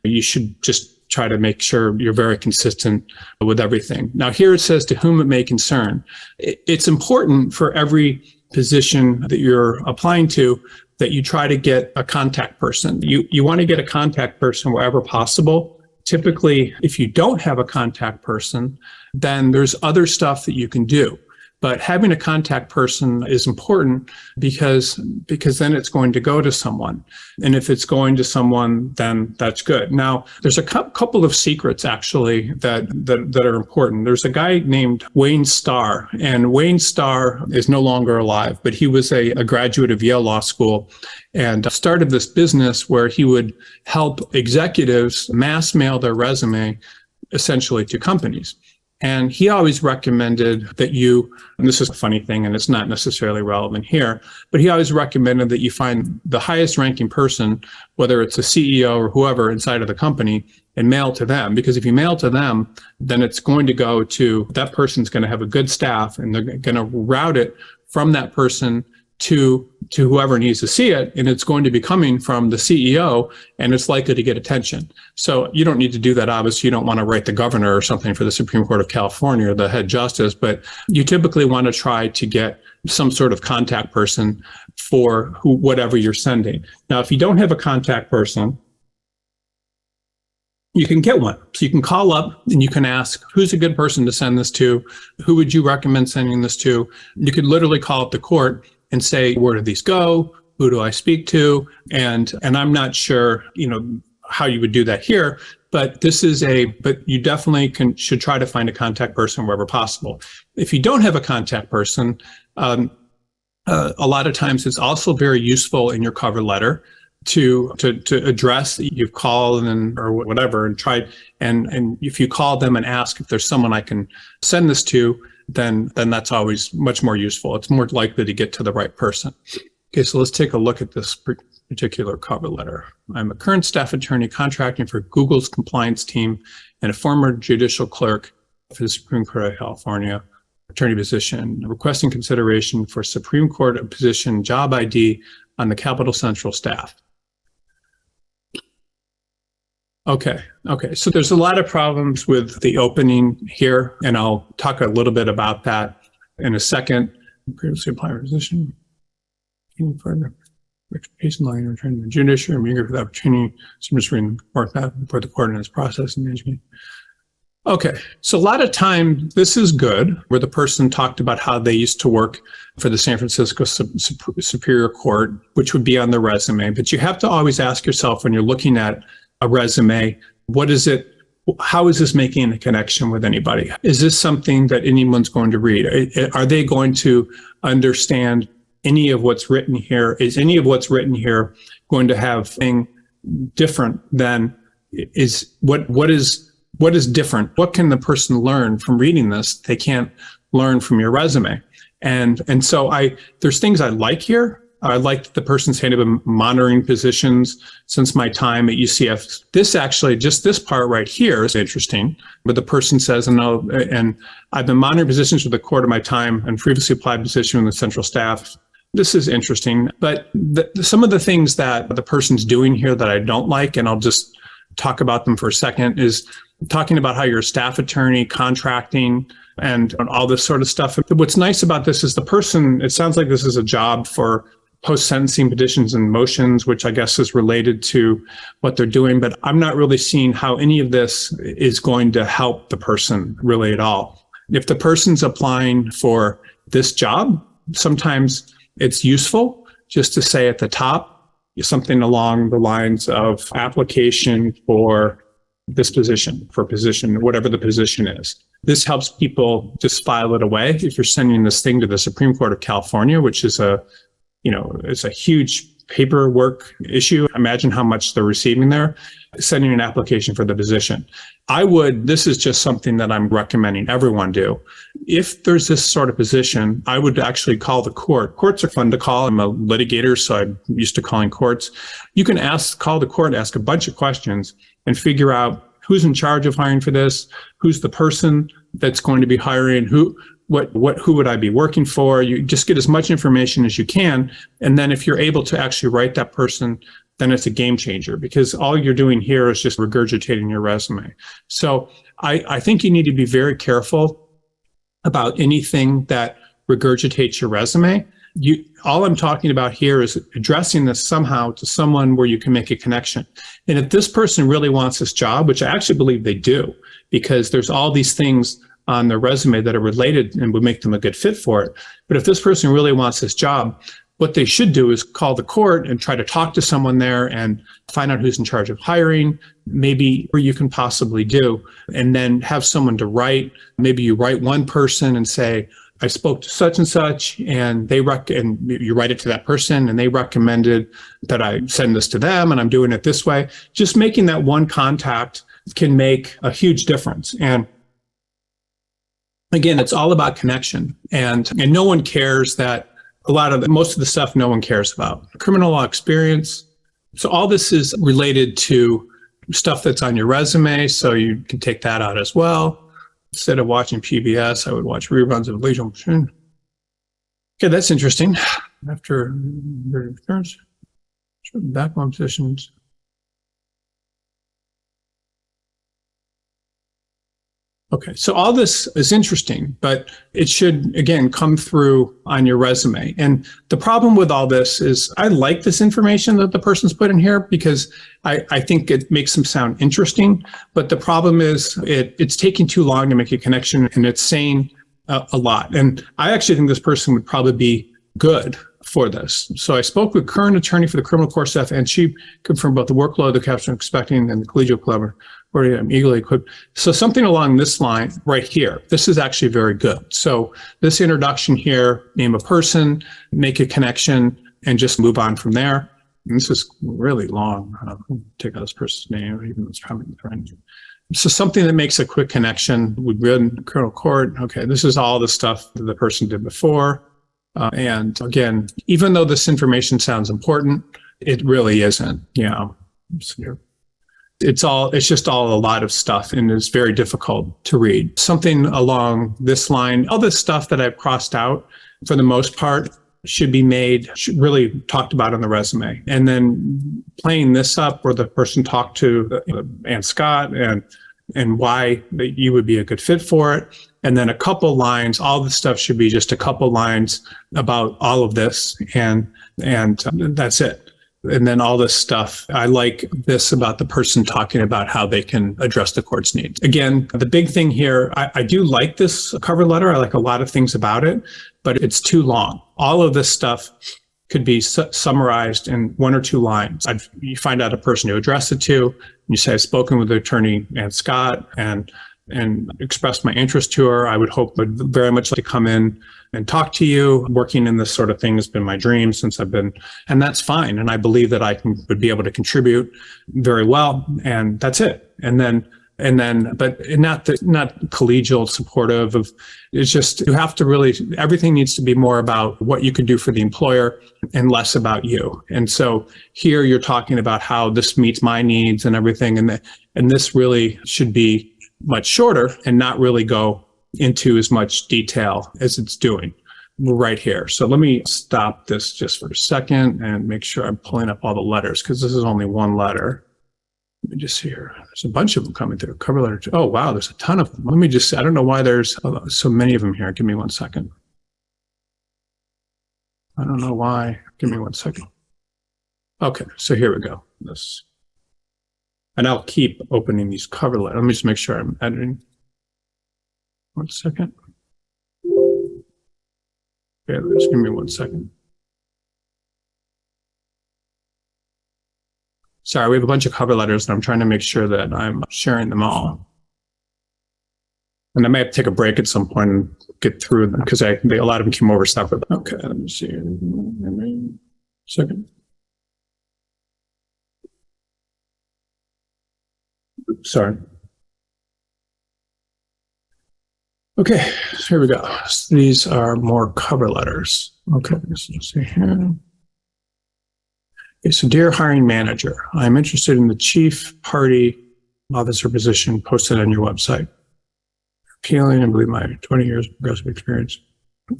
you should just try to make sure you're very consistent with everything. Now here it says to whom it may concern. It's important for every position that you're applying to that you try to get a contact person. You want to get a contact person wherever possible. Typically, if you don't have a contact person, then there's other stuff that you can do. But having a contact person is important because then it's going to go to someone. And if it's going to someone, then that's good. Now, there's a couple of secrets, actually, that are important. There's a guy named Wayne Starr, and Wayne Starr is no longer alive, but he was a graduate of Yale Law School and started this business where he would help executives mass mail their resume essentially to companies. And he always recommended that and this is a funny thing, and it's not necessarily relevant here, but he always recommended that you find the highest ranking person, whether it's a CEO or whoever inside of the company, and mail to them. Because if you mail to them, then it's going to go to, that person's going to have a good staff, and they're going to route it from that person to whoever needs to see it, and it's going to be coming from the CEO, and it's likely to get attention. So you don't need to do that. Obviously, you don't want to write the governor or something for the Supreme Court of California or the head justice, but you typically want to try to get some sort of contact person for whatever you're sending. Now, if you don't have a contact person, you can get one. So you can call up and you can ask, who's a good person to send this to? Who would you recommend sending this to? You could literally call up the court and say, where do these go? Who do I speak to? And I'm not sure, how you would do that here, but but you definitely should try to find a contact person wherever possible. If you don't have a contact person, a lot of times it's also very useful in your cover letter to address that you've called or whatever and tried. And if you call them and ask if there's someone I can send this to, then that's always much more useful. It's more likely to get to the right person. Okay, so let's take a look at this particular cover letter. I'm a current staff attorney contracting for Google's compliance team and a former judicial clerk for the Supreme Court of California attorney position, requesting consideration for Supreme Court position job ID on the Capitol Central staff. Okay. So there's a lot of problems with the opening here, and I'll talk a little bit about that in a second. Previously applied position. Further expertise in line return to the judiciary and eager for the opportunity to report that before the court in its process and management. Okay, so a lot of time this is good, where the person talked about how they used to work for the San Francisco Superior Court, which would be on the resume. But you have to always ask yourself when you're looking at a resume, what is it? How is this making a connection with anybody? Is this something that anyone's going to read? Are they going to understand any of what's written here? Is any of what's written here going to have something different than what is different? What can the person learn from reading this they can't learn from your resume? And so there's things I like here. I like that the person's saying about monitoring positions since my time at UCF. This actually, just this part right here is interesting, but the person says, and I've been monitoring positions with the court of my time and previously applied position in the central staff. This is interesting, but some of the things that the person's doing here that I don't like, and I'll just talk about them for a second, is talking about how you're a staff attorney, contracting, and all this sort of stuff. What's nice about this is the person, it sounds like this is a job for post-sentencing petitions and motions, which I guess is related to what they're doing, but I'm not really seeing how any of this is going to help the person really at all. If the person's applying for this job, sometimes it's useful just to say at the top something along the lines of application for this position, for position, whatever the position is. This helps people just file it away. If you're sending this thing to the Supreme Court of California, which is it's a huge paperwork issue. Imagine how much they're receiving there, sending an application for the position. This is just something that I'm recommending everyone do. If there's this sort of position, I would actually call the court. Courts are fun to call. I'm a litigator, so I'm used to calling courts. You can call the court, ask a bunch of questions, and figure out who's in charge of hiring for this, who's the person that's going to be hiring, who would I be working for? You just get as much information as you can. And then if you're able to actually write that person, then it's a game changer, because all you're doing here is just regurgitating your resume. So I think you need to be very careful about anything that regurgitates your resume. All I'm talking about here is addressing this somehow to someone where you can make a connection. And if this person really wants this job, which I actually believe they do, because there's all these things on their resume that are related and would make them a good fit for it. But if this person really wants this job, what they should do is call the court and try to talk to someone there and find out who's in charge of hiring, maybe what you can possibly do, and then have someone to write. Maybe you write one person and say, I spoke to such and such, and and you write it to that person, and they recommended that I send this to them, and I'm doing it this way. Just making that one contact can make a huge difference. And again, it's all about connection, and no one cares that most of the stuff no one cares about. Criminal law experience. So all this is related to stuff that's on your resume, so you can take that out as well. Instead of watching PBS, I would watch reruns of Legal Machine. Okay, that's interesting. After returns, backbone positions. Okay, so all this is interesting, but it should, again, come through on your resume. And the problem with all this is I like this information that the person's put in here because I think it makes them sound interesting. But the problem is it's taking too long to make a connection, and it's saying a lot. And I actually think this person would probably be good for this. So I spoke with current attorney for the criminal court staff, and she confirmed both the workload the captain expecting and the collegial club where I'm eagerly equipped. So something along this line right here, this is actually very good. So this introduction here, name a person, make a connection, and just move on from there. And this is really long. Take out this person's name, even though it's probably a friend. So something that makes a quick connection. We've read criminal court. Okay, this is all the stuff that the person did before. And again, even though this information sounds important, It really isn't. Yeah. It's just all a lot of stuff, and it's very difficult to read. Something along this line, all this stuff that I've crossed out for the most part should really talked about on the resume. And then playing this up where the person talked to Ann Scott and why you would be a good fit for it. And then a couple lines, all the stuff should be just a couple lines about all of this. And that's it. And then all this stuff, I like this about the person talking about how they can address the court's needs. Again, the big thing here, I do like this cover letter. I like a lot of things about it, but it's too long. All of this stuff could be summarized in 1 or 2 lines. You find out a person to address it to. You say, I've spoken with the attorney Ann Scott and expressed my interest to her. I would very much like to come in and talk to you. Working in this sort of thing has been my dream since and that's fine. And I believe that would be able to contribute very well. And that's it. But not collegial, supportive of, it's just, you have to really, everything needs to be more about what you can do for the employer and less about you. And so here you're talking about how this meets my needs and everything. And this really should be much shorter and not really go into as much detail as it's doing right here. So let me stop this just for a second and make sure I'm pulling up all the letters, because this is only one letter. Let me just see here. There's a bunch of them coming through. Cover letter. Oh, wow. There's a ton of them. Let me just, I don't know why there's so many of them here. Give me 1 second. I don't know why. Give me 1 second. Okay. So here we go. And I'll keep opening these cover letters. Let me just make sure I'm editing. 1 second. Okay, just give me 1 second. Sorry, we have a bunch of cover letters, and I'm trying to make sure that I'm sharing them all. And I may have to take a break at some point and get through them, because a lot of them came over separately. Okay, let me see. Second. Sorry. Okay, so here we go. So these are more cover letters. Okay, let's see here. Okay, so dear hiring manager, I'm interested in the chief party officer position posted on your website. Appealing, I believe my 20 years of progressive experience.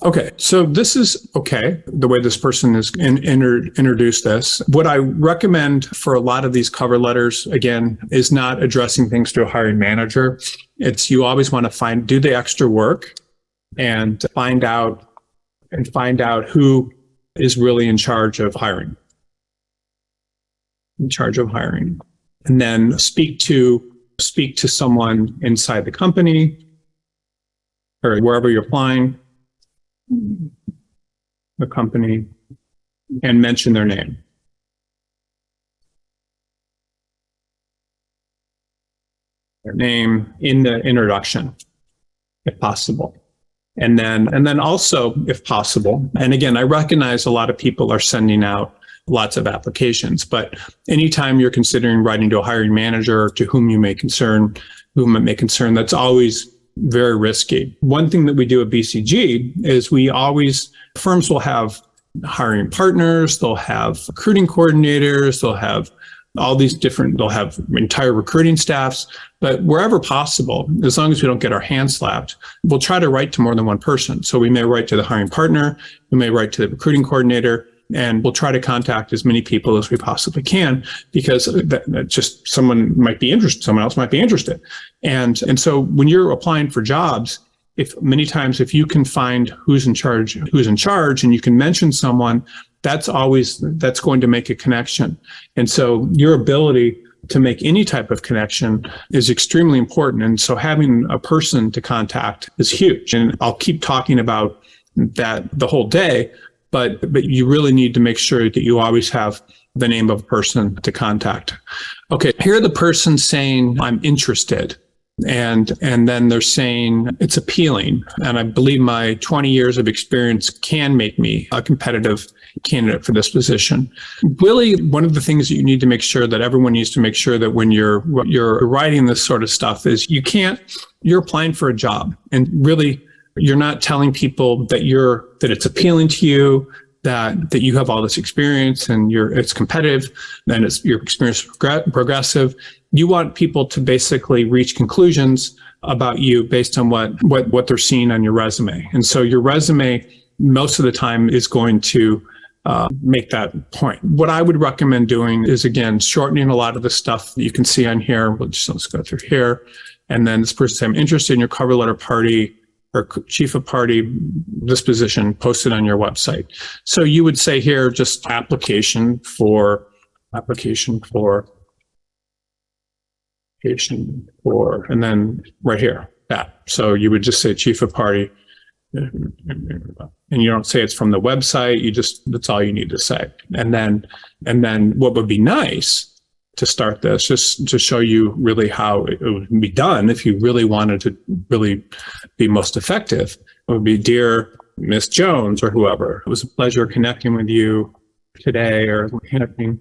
Okay, so this is okay, the way this person is introduced this. What I recommend for a lot of these cover letters, again, is not addressing things to a hiring manager. It's, you always want to do the extra work and find out who is really in charge of hiring. And then speak to someone inside the company or wherever you're applying, the company, and mention their name. Their name in the introduction, if possible. And then also, if possible, and again, I recognize a lot of people are sending out lots of applications, but anytime you're considering writing to a hiring manager to whom it may concern, that's always very risky. One thing that we do at BCG is firms will have hiring partners, they'll have recruiting coordinators, they'll have they'll have entire recruiting staffs, but wherever possible, as long as we don't get our hands slapped, we'll try to write to more than one person. So we may write to the hiring partner, we may write to the recruiting coordinator, and we'll try to contact as many people as we possibly can, because that just someone else might be interested. And so when you're applying for jobs, if you can find who's in charge and you can mention someone, that's going to make a connection. And so your ability to make any type of connection is extremely important. And so having a person to contact is huge. And I'll keep talking about that the whole day, but you really need to make sure that you always have the name of a person to contact. Okay, here the person saying, I'm interested. And then they're saying it's appealing. And I believe my 20 years of experience can make me a competitive candidate for this position. Really, one of the things that you need to make sure that everyone needs to make sure that when you're writing this sort of stuff is you're applying for a job, and really you're not telling people that it's appealing to you, that you have all this experience and it's competitive, then your experience is progressive. You want people to basically reach conclusions about you based on what they're seeing on your resume. And so your resume, most of the time, is going to make that point. What I would recommend doing is, again, shortening a lot of the stuff that you can see on here. Let's go through here. And then this person, I'm interested in your cover letter party or chief of party disposition posted on your website. So you would say here, just application for, and then right here, that. So you would just say chief of party, and you don't say it's from the website. That's all you need to say. And then what would be nice to start this, just to show you really how it would be done if you really wanted to really be most effective, it would be, dear Miss Jones or whoever, it was a pleasure connecting with you today, or connecting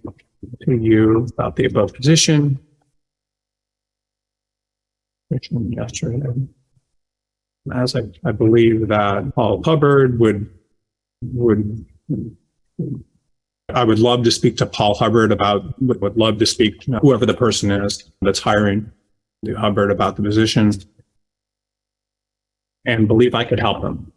to you about the above position yesterday. As I believe that Paul Hubbard would I would love to speak to Paul Hubbard would love to speak to whoever the person is that's hiring Hubbard about the position, and believe I could help him.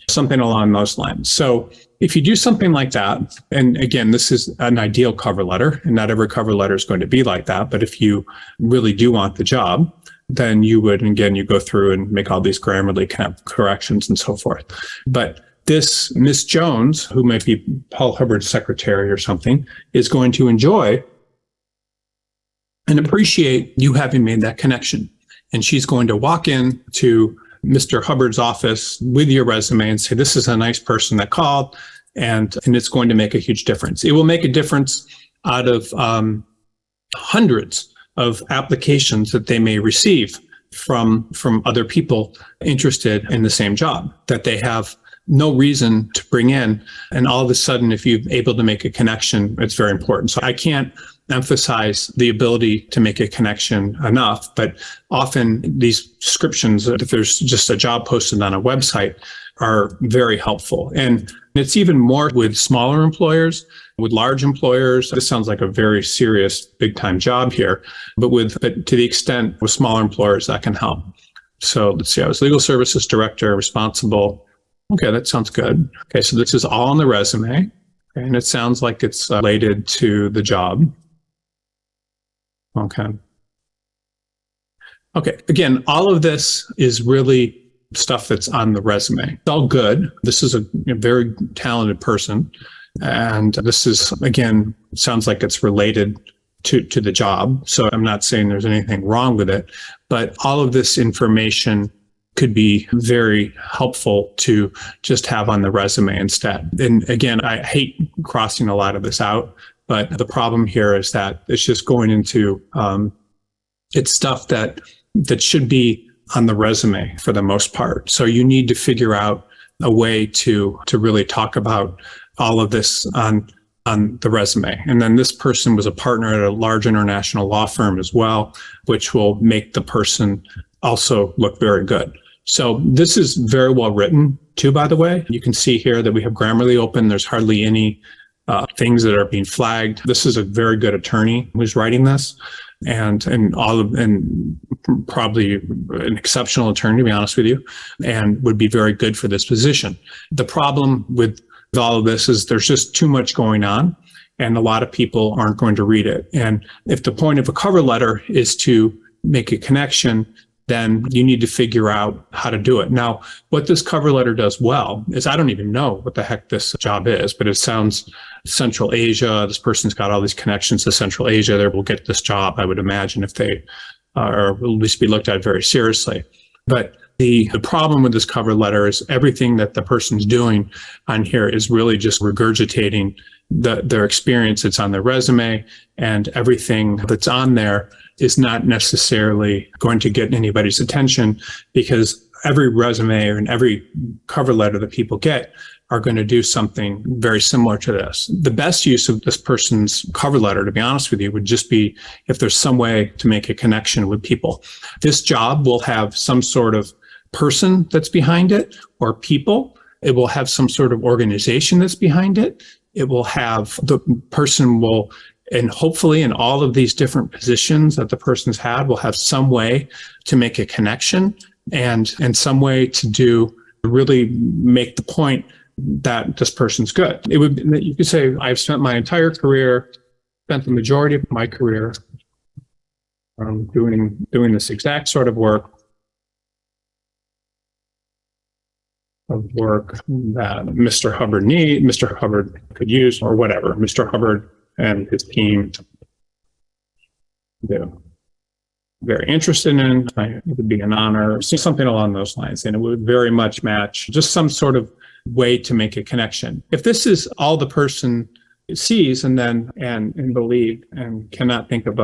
Something along those lines. So if you do something like that, and again, this is an ideal cover letter, and not every cover letter is going to be like that, but if you really do want the job, then you would, and again, you go through and make all these grammarly corrections and so forth. But this Miss Jones, who might be Paul Hubbard's secretary or something, is going to enjoy and appreciate you having made that connection. And she's going to walk in to Mr. Hubbard's office with your resume and say, this is a nice person that called, and it's going to make a huge difference. It will make a difference out of hundreds of applications that they may receive from other people interested in the same job that they have no reason to bring in. And all of a sudden, if you're able to make a connection, it's very important. So I can't emphasize the ability to make a connection enough, but often these descriptions, if there's just a job posted on a website, are very helpful. And it's even more with smaller employers. With large employers, this sounds like a very serious, big-time job here, but to the extent with smaller employers, that can help. So let's see, I was legal services director, responsible. Okay, that sounds good. Okay, so this is all on the resume, and it sounds like it's related to the job. Okay. Okay, again, all of this is really stuff that's on the resume. It's all good. This is a very talented person. And this is, again, sounds like it's related to the job. So I'm not saying there's anything wrong with it, but all of this information could be very helpful to just have on the resume instead. And again, I hate crossing a lot of this out, but the problem here is that it's just going into, it's stuff that should be on the resume for the most part. So you need to figure out a way to really talk about all of this on the resume. And then this person was a partner at a large international law firm as well, which will make the person also look very good. So this is very well written too, by the way. You can see here that we have Grammarly open. There's hardly any things that are being flagged. This is a very good attorney who's writing this, and probably an exceptional attorney, to be honest with you, and would be very good for this position. The problem with all of this is there's just too much going on, and a lot of people aren't going to read it. And if the point of a cover letter is to make a connection, then you need to figure out how to do it. Now, what this cover letter does well is, I don't even know what the heck this job is, but it sounds Central Asia. This person's got all these connections to Central Asia. They will get this job, I would imagine, if they or at least be looked at very seriously. But the problem with this cover letter is everything that the person's doing on here is really just regurgitating their experience that's on their resume, and everything that's on there is not necessarily going to get anybody's attention, because every resume and every cover letter that people get are going to do something very similar to this. The best use of this person's cover letter, to be honest with you, would just be if there's some way to make a connection with people. This job will have some sort of person that's behind it or people. It will have some sort of organization that's behind it. It will have the person will, and hopefully in all of these different positions that the person's had, will have some way to make a connection and some way to really make the point that this person's good. It would, you could say, I've spent my entire career, spent the majority of my career doing this exact sort of work that Mr. Hubbard could use, or whatever, Mr. Hubbard and his team do. Very interested in. It would be an honor, something along those lines, and it would very much match just some sort of way to make a connection. If this is all the person sees and believe and cannot think of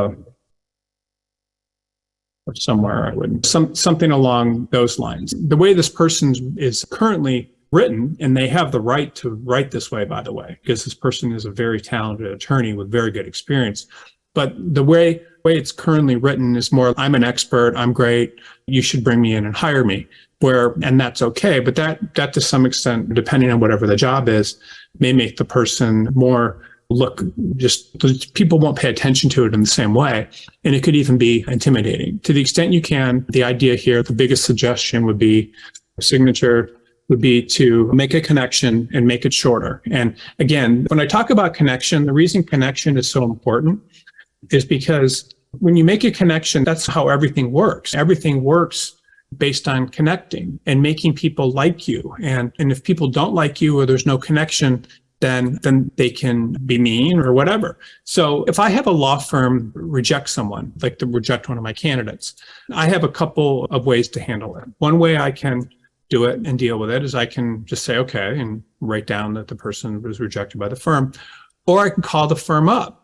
somewhere, I would something along those lines. The way this person is currently written, and they have the right to write this way, by the way, because this person is a very talented attorney with very good experience. But the way it's currently written is more, I'm an expert, I'm great, you should bring me in and hire me. And that's okay. But that to some extent, depending on whatever the job is, may make the person more just people won't pay attention to it in the same way. And it could even be intimidating. To the extent you can, the idea here, the biggest suggestion would be signature would be to make a connection and make it shorter. And again, when I talk about connection, the reason connection is so important is because when you make a connection, that's how everything works. Everything works based on connecting and making people like you. And if people don't like you or there's no connection, then they can be mean or whatever. So if I have a law firm reject someone, like to reject one of my candidates, I have a couple of ways to handle it. One way I can do it and deal with it is I can just say, okay, and write down that the person was rejected by the firm, or I can call the firm up.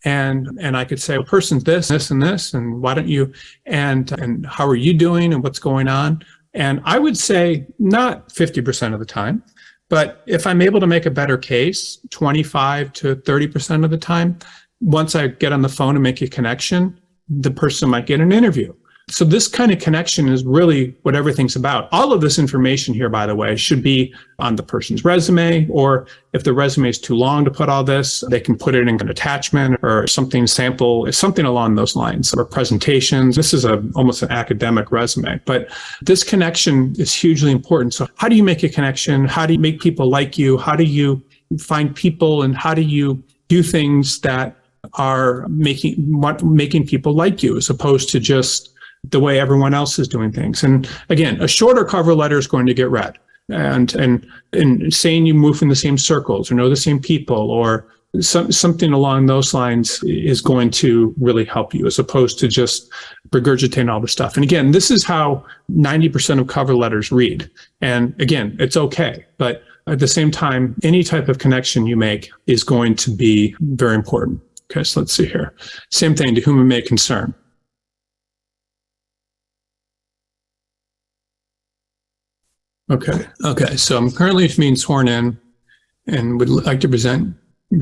And I could say, well, person's this, and this, and why don't you, and how are you doing and what's going on? And I would say not 50% of the time, but if I'm able to make a better case, 25 to 30% of the time, once I get on the phone and make a connection, the person might get an interview. So this kind of connection is really what everything's about. All of this information here, by the way, should be on the person's resume, or if the resume is too long to put all this, they can put it in an attachment or something along those lines, or presentations. This is almost an academic resume, but this connection is hugely important. So how do you make a connection? How do you make people like you? How do you find people, and how do you do things that are making people like you, as opposed to just the way everyone else is doing things? And again, a shorter cover letter is going to get read, and saying you move in the same circles or know the same people or something along those lines is going to really help you, as opposed to just regurgitating all the stuff. And again, this is how 90% of cover letters read. And again, it's okay. But at the same time, any type of connection you make is going to be very important. Okay, so let's see here. Same thing, to whom it may concern. Okay. So I'm currently being sworn in and would like to present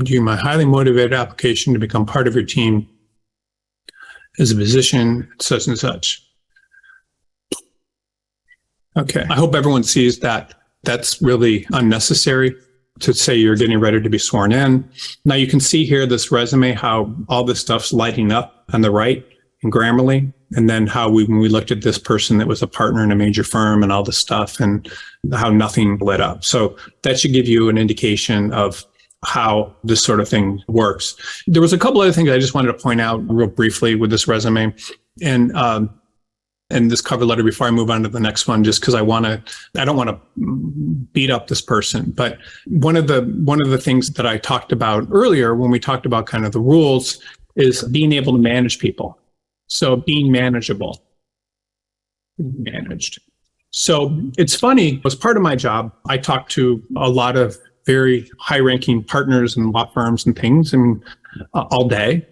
you my highly motivated application to become part of your team as a position such and such. Okay. I hope everyone sees that that's really unnecessary to say you're getting ready to be sworn in. Now you can see here this resume, how all this stuff's lighting up on the right in Grammarly. And then how when we looked at this person that was a partner in a major firm and all this stuff, and how nothing lit up. So that should give you an indication of how this sort of thing works. There was a couple other things I just wanted to point out real briefly with this resume and this cover letter before I move on to the next one, just because I don't want to beat up this person. But one of the things that I talked about earlier when we talked about kind of the rules is being able to manage people. So being manageable, managed. So it's funny, as part of my job, I talk to a lot of very high-ranking partners and law firms and things, and all day.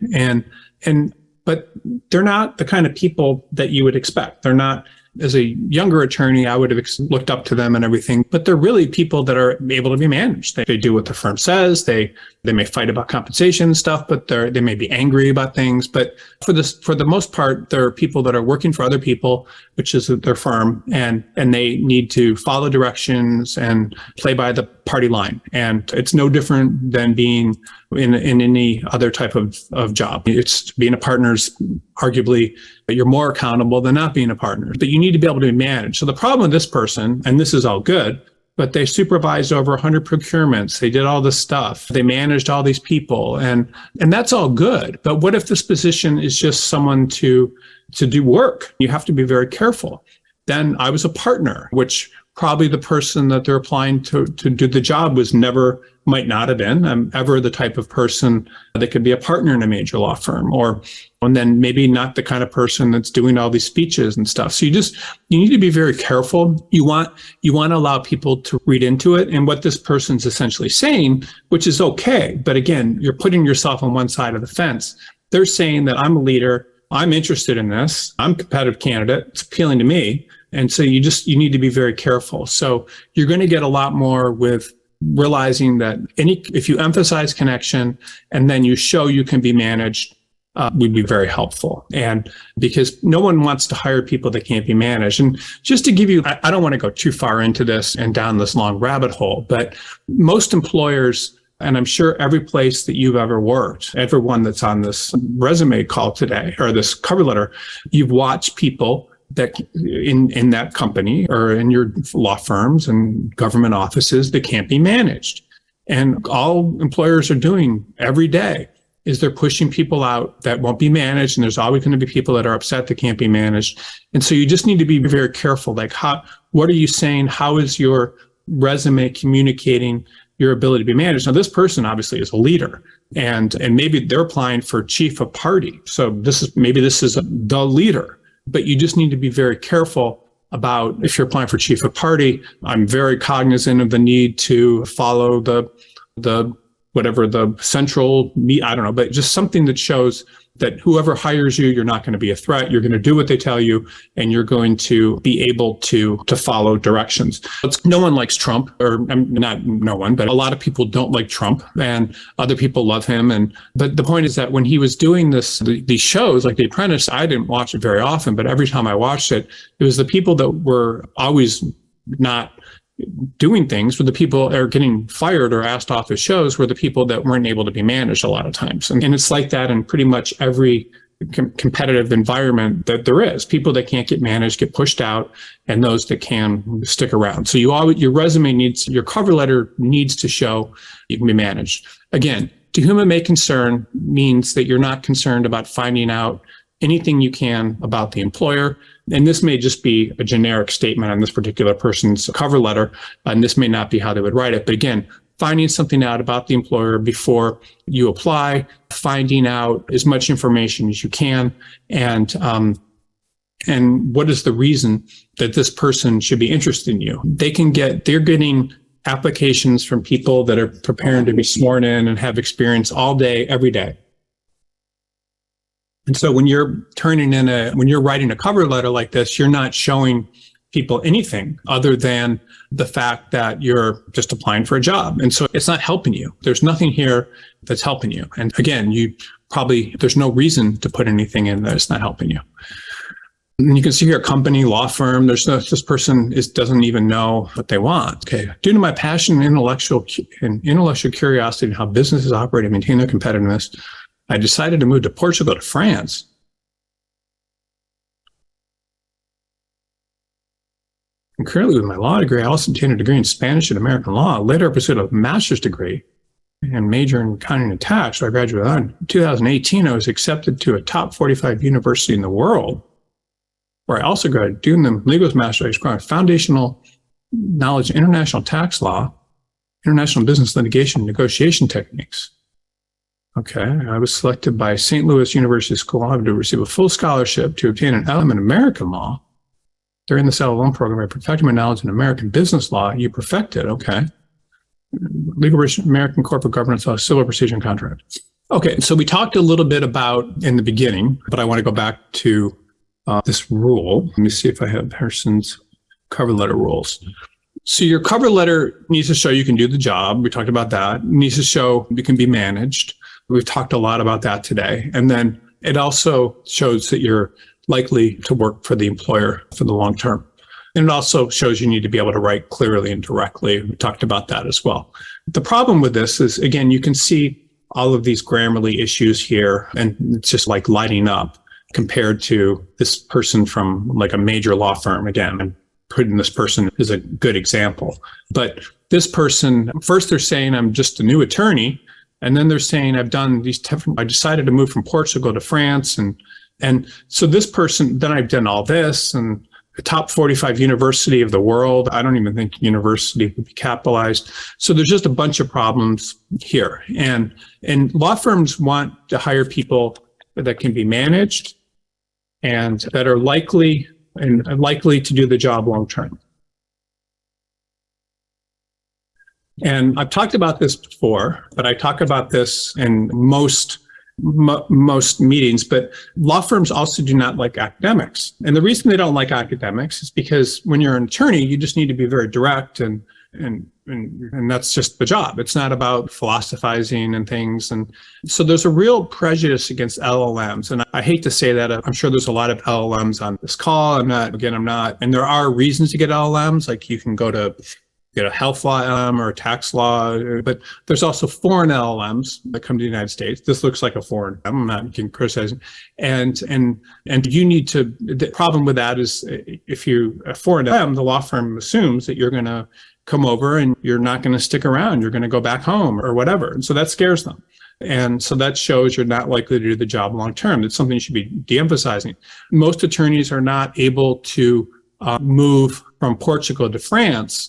But they're not the kind of people that you would expect. They're not as a younger attorney, I would have looked up to them and everything, but they're really people that are able to be managed. They do what the firm says. They may fight about compensation and stuff, but they may be angry about things. But for the most part, they're people that are working for other people, which is their firm, and they need to follow directions and play by the party line. And it's no different than being in any other type of job. It's being a partner's arguably you're more accountable than not being a partner, but you need to be able to be managed. So the problem with this person, and this is all good, but they supervised over 100 procurements. They did all this stuff. They managed all these people, and that's all good. But what if this position is just someone to do work? You have to be very careful. Then I was a partner, which probably the person that they're applying to do the job might not have been ever the type of person that could be a partner in a major law firm, and then maybe not the kind of person that's doing all these speeches and stuff. So you need to be very careful. You want to allow people to read into it and what this person's essentially saying, which is okay. But again, you're putting yourself on one side of the fence. They're saying that I'm a leader. I'm interested in this. I'm a competitive candidate. It's appealing to me. And so you need to be very careful. So you're going to get a lot more with realizing that if you emphasize connection and then you show you can be managed, would be very helpful. And because no one wants to hire people that can't be managed. And just to give you, I don't want to go too far into this and down this long rabbit hole, but most employers, and I'm sure every place that you've ever worked, everyone that's on this resume call today or this cover letter, you've watched people that in that company or in your law firms and government offices that can't be managed. And all employers are doing every day is they're pushing people out that won't be managed. And there's always going to be people that are upset that can't be managed. And so you just need to be very careful. Like, what are you saying? How is your resume communicating your ability to be managed? Now, this person obviously is a leader, and maybe they're applying for chief of party. So this is the leader. But you just need to be very careful about if you're applying for chief of party. I'm very cognizant of the need to follow the whatever the central I don't know, but just something that shows that whoever hires you, you're not going to be a threat. You're going to do what they tell you, and you're going to be able to follow directions. No one likes Trump, or not no one, but a lot of people don't like Trump, and other people love him. But the point is that when he was doing these shows like The Apprentice, I didn't watch it very often, but every time I watched it, it was the people that were always not doing things, were the people that are getting fired or asked off his shows, were the people that weren't able to be managed a lot of times. And it's like that in pretty much every competitive environment that there is. People that can't get managed get pushed out, and those that can stick around. So your resume your cover letter needs to show you can be managed. Again, to whom it may concern means that you're not concerned about finding out anything you can about the employer. And this may just be a generic statement on this particular person's cover letter, and this may not be how they would write it. But again, finding something out about the employer before you apply, finding out as much information as you can, and what is the reason that this person should be interested in you. They're getting applications from people that are preparing to be sworn in and have experience all day, every day. And so when you're writing a cover letter like this, you're not showing people anything other than the fact that you're just applying for a job. And so it's not helping you. There's nothing here that's helping you. And again, there's no reason to put anything in that's not helping you. And you can see here, company, law firm, this person doesn't even know what they want. Okay. Due to my passion and intellectual curiosity in how businesses operate and maintain their competitiveness, I decided to move to Portugal to France. And currently with my law degree, I also obtained a degree in Spanish and American law. Later, I pursued a master's degree and major in accounting and tax. So I graduated in 2018. I was accepted to a top 45 university in the world, where I also graduated doing the legal master's degree, foundational knowledge in international tax law, international business litigation, negotiation techniques. Okay, I was selected by St. Louis University School of Law to receive a full scholarship to obtain an LLM in American law. During the LLM program, I perfected my knowledge in American business law. You perfected, okay. Legal American corporate governance law, civil procedure and contract. Okay, so we talked a little bit about in the beginning, but I want to go back to this rule. Let me see if I have person's cover letter rules. So your cover letter needs to show you can do the job. We talked about that. It needs to show you can be managed. We've talked a lot about that today. And then it also shows that you're likely to work for the employer for the long term. And it also shows you need to be able to write clearly and directly. We talked about that as well. The problem with this is, again, you can see all of these Grammarly issues here, and it's just like lighting up compared to this person from like a major law firm. Again, I'm putting this person as a good example. But this person, first they're saying, I'm just a new attorney. And then they're saying, I decided to move from Portugal to France. And so this person, then I've done all this, and the top 45 university of the world. I don't even think university would be capitalized. So there's just a bunch of problems here. And law firms want to hire people that can be managed and that are likely to do the job long term. And I've talked about this before, but I talk about this in most meetings, but law firms also do not like academics. And the reason they don't like academics is because when you're an attorney, you just need to be very direct and that's just the job. It's not about philosophizing and things. And so there's a real prejudice against LLMs. And I hate to say that. I'm sure there's a lot of LLMs on this call. I'm not, and there are reasons to get LLMs. Like you can go to get a health law LLM or a tax law, but there's also foreign LLMs that come to the United States. This looks like a foreign. I'm not criticizing. And you need to, the problem with that is if you're a foreign LLM, the law firm assumes that you're going to come over and you're not going to stick around. You're going to go back home or whatever. And so that scares them. And so that shows you're not likely to do the job long term. It's something you should be de-emphasizing. Most attorneys are not able to move from Portugal to France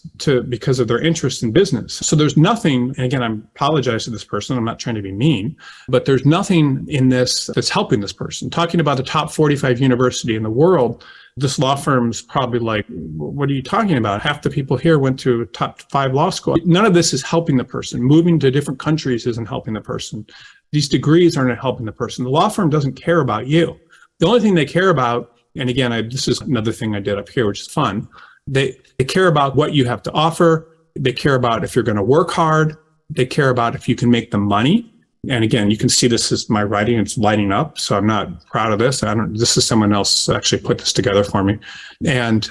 because of their interest in business. So there's nothing, and again, I apologize to this person, I'm not trying to be mean, but there's nothing in this that's helping this person. Talking about the top 45 university in the world, this law firm's probably like, what are you talking about? Half the people here went to top 5 law school. None of this is helping the person. Moving to different countries isn't helping the person. These degrees aren't helping the person. The law firm doesn't care about you. The only thing they care about, and again, this is another thing I did up here, which is fun. They care about what you have to offer. They care about if you're going to work hard. They care about if you can make them money. And again, you can see this is my writing. It's lighting up. So I'm not proud of this. This is someone else actually put this together for me. And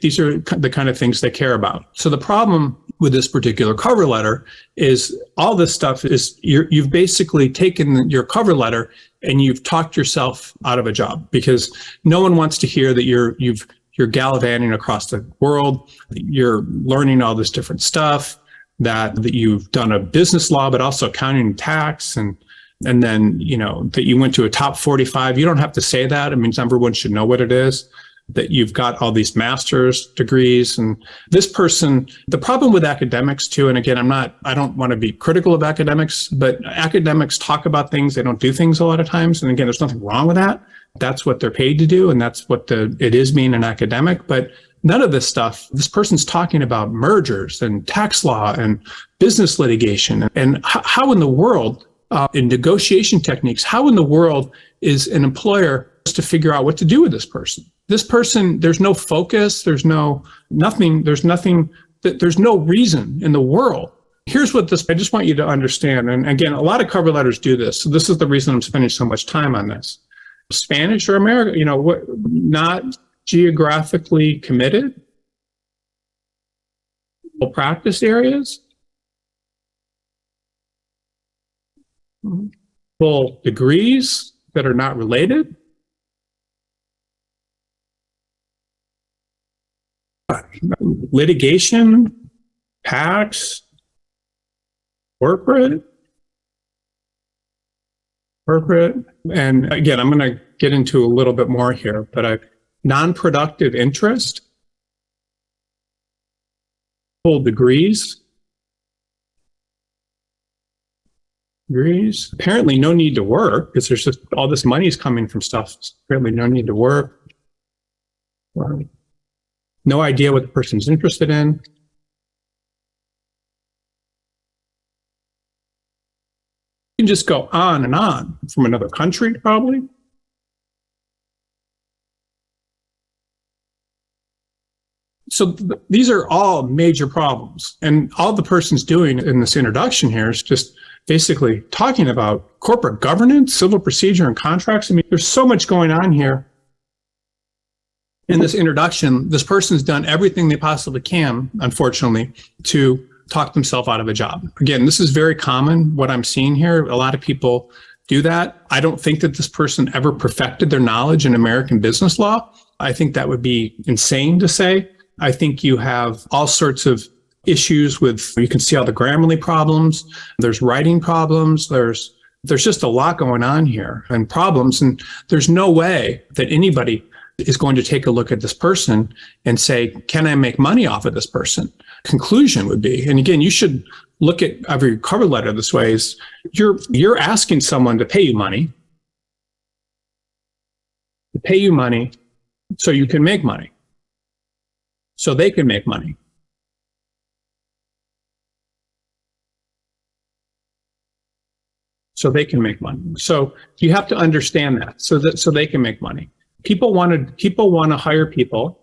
these are the kind of things they care about. So the problem with this particular cover letter is all this stuff is you've basically taken your cover letter and you've talked yourself out of a job, because no one wants to hear that you're gallivanting across the world, you're learning all this different stuff, that you've done a business law, but also accounting and tax, and then, that you went to a top 45. You don't have to say that. It means everyone should know what it is, that you've got all these master's degrees. And this person, the problem with academics too, and again, I don't want to be critical of academics, but academics talk about things, they don't do things a lot of times. And again, there's nothing wrong with that. That's what they're paid to do. And that's what it is being an academic. But none of this stuff, this person's talking about mergers and tax law and business litigation. And how in the world, in negotiation techniques, how in the world is an employer supposed to figure out what to do with this person? This person, there's no focus, there's no reason in the world. Here's what I just want you to understand. And again, a lot of cover letters do this. So this is the reason I'm spending so much time on this. Spanish or American, not geographically committed, practice areas, full degrees that are not related, litigation, tax, corporate. And again, I'm going to get into a little bit more here, but non-productive interest, full degrees. Apparently no need to work, because there's just all this money is coming from stuff. Apparently no need to work. No idea what the person's interested in. You can just go on and on. From another country, probably. So these are all major problems. And all the person's doing in this introduction here is just basically talking about corporate governance, civil procedure, and contracts. I mean, there's so much going on here. In this introduction, this person's done everything they possibly can, unfortunately, to talk themselves out of a job. Again, this is very common, what I'm seeing here. A lot of people do that. I don't think that this person ever perfected their knowledge in American business law. I think that would be insane to say. I think you have all sorts of issues with, you can see all the Grammarly problems, there's writing problems, there's just a lot going on here and problems. And there's no way that anybody is going to take a look at this person and say, can I make money off of this person? Conclusion would be, and again, you should look at every cover letter this way, is you're asking someone to pay you money so you can make money, so they can make money. So they can make money. So you have to understand that, so they can make money. People want to hire people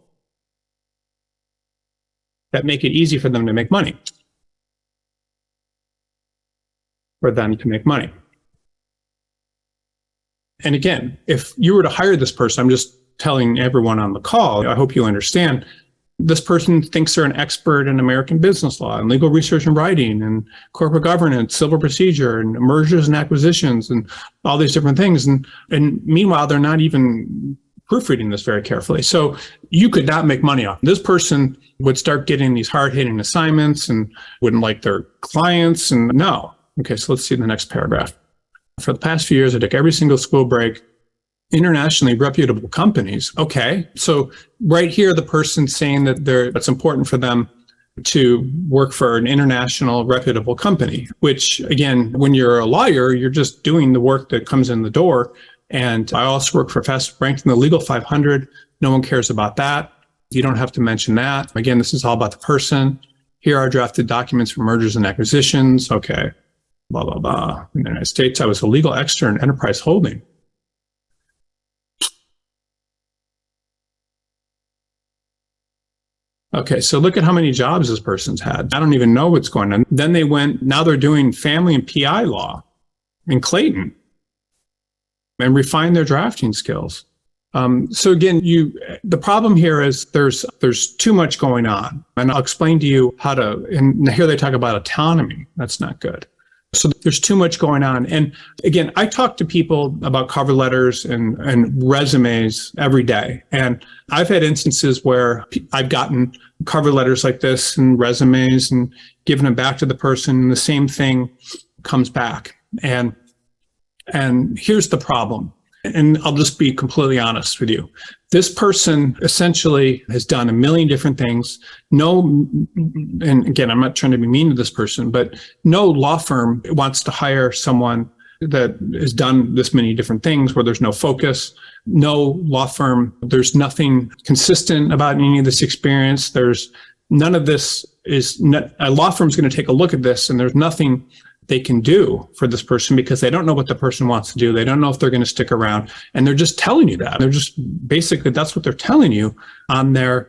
that make it easy for them to make money. For them to make money. And again, if you were to hire this person, I'm just telling everyone on the call, I hope you understand, this person thinks they're an expert in American business law and legal research and writing and corporate governance, civil procedure and mergers and acquisitions and all these different things. And meanwhile, they're not even proofreading this very carefully. So you could not make money off. This person would start getting these hard-hitting assignments and wouldn't like their clients. And no. Okay, so let's see the next paragraph. For the past few years, I took every single school break, internationally reputable companies. Okay, so right here, the person's saying that it's important for them to work for an international reputable company, which again, when you're a lawyer, you're just doing the work that comes in the door. And I also work for ranked in the Legal 500. No one cares about that. You don't have to mention that. Again, this is all about the person. Here are drafted documents for mergers and acquisitions. Okay, blah, blah, blah. In the United States, I was a legal expert in enterprise holding. Okay, so look at how many jobs this person's had. I don't even know what's going on. Then now they're doing family and PI law in Clayton and refine their drafting skills. So again, the problem here is there's too much going on. And I'll explain to you how to, and here they talk about autonomy. That's not good. So there's too much going on. And again, I talk to people about cover letters and resumes every day. And I've had instances where I've gotten cover letters like this and resumes and given them back to the person, and the same thing comes back. And here's the problem. And I'll just be completely honest with you. This person essentially has done a million different things. And again, I'm not trying to be mean to this person, but no law firm wants to hire someone that has done this many different things where there's no focus. No law firm, there's nothing consistent about any of this experience. There's none of this a law firm's going to take a look at this, and there's nothing they can do for this person because they don't know what the person wants to do. They don't know if they're going to stick around, and they're just telling you that. They're just basically, that's what they're telling you on the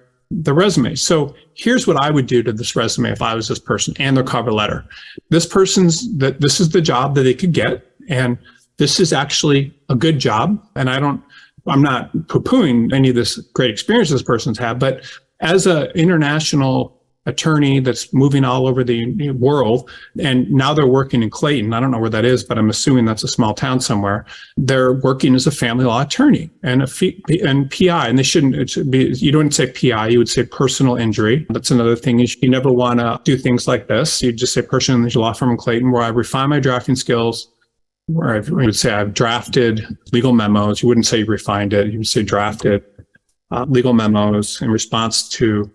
resume. So here's what I would do to this resume if I was this person and their cover letter. This is the job that they could get, and this is actually a good job. And I'm not poo-pooing any of this great experience this person's had, but as an international attorney that's moving all over the world, and now they're working in Clayton. I don't know where that is, but I'm assuming that's a small town somewhere. They're working as a family law attorney and PI, and it should be, you don't say PI, you would say personal injury. That's another thing, is you never want to do things like this. You just say personal injury law firm in Clayton, where I refine my drafting skills, where I would say I've drafted legal memos. You wouldn't say you refined it. You would say drafted legal memos in response to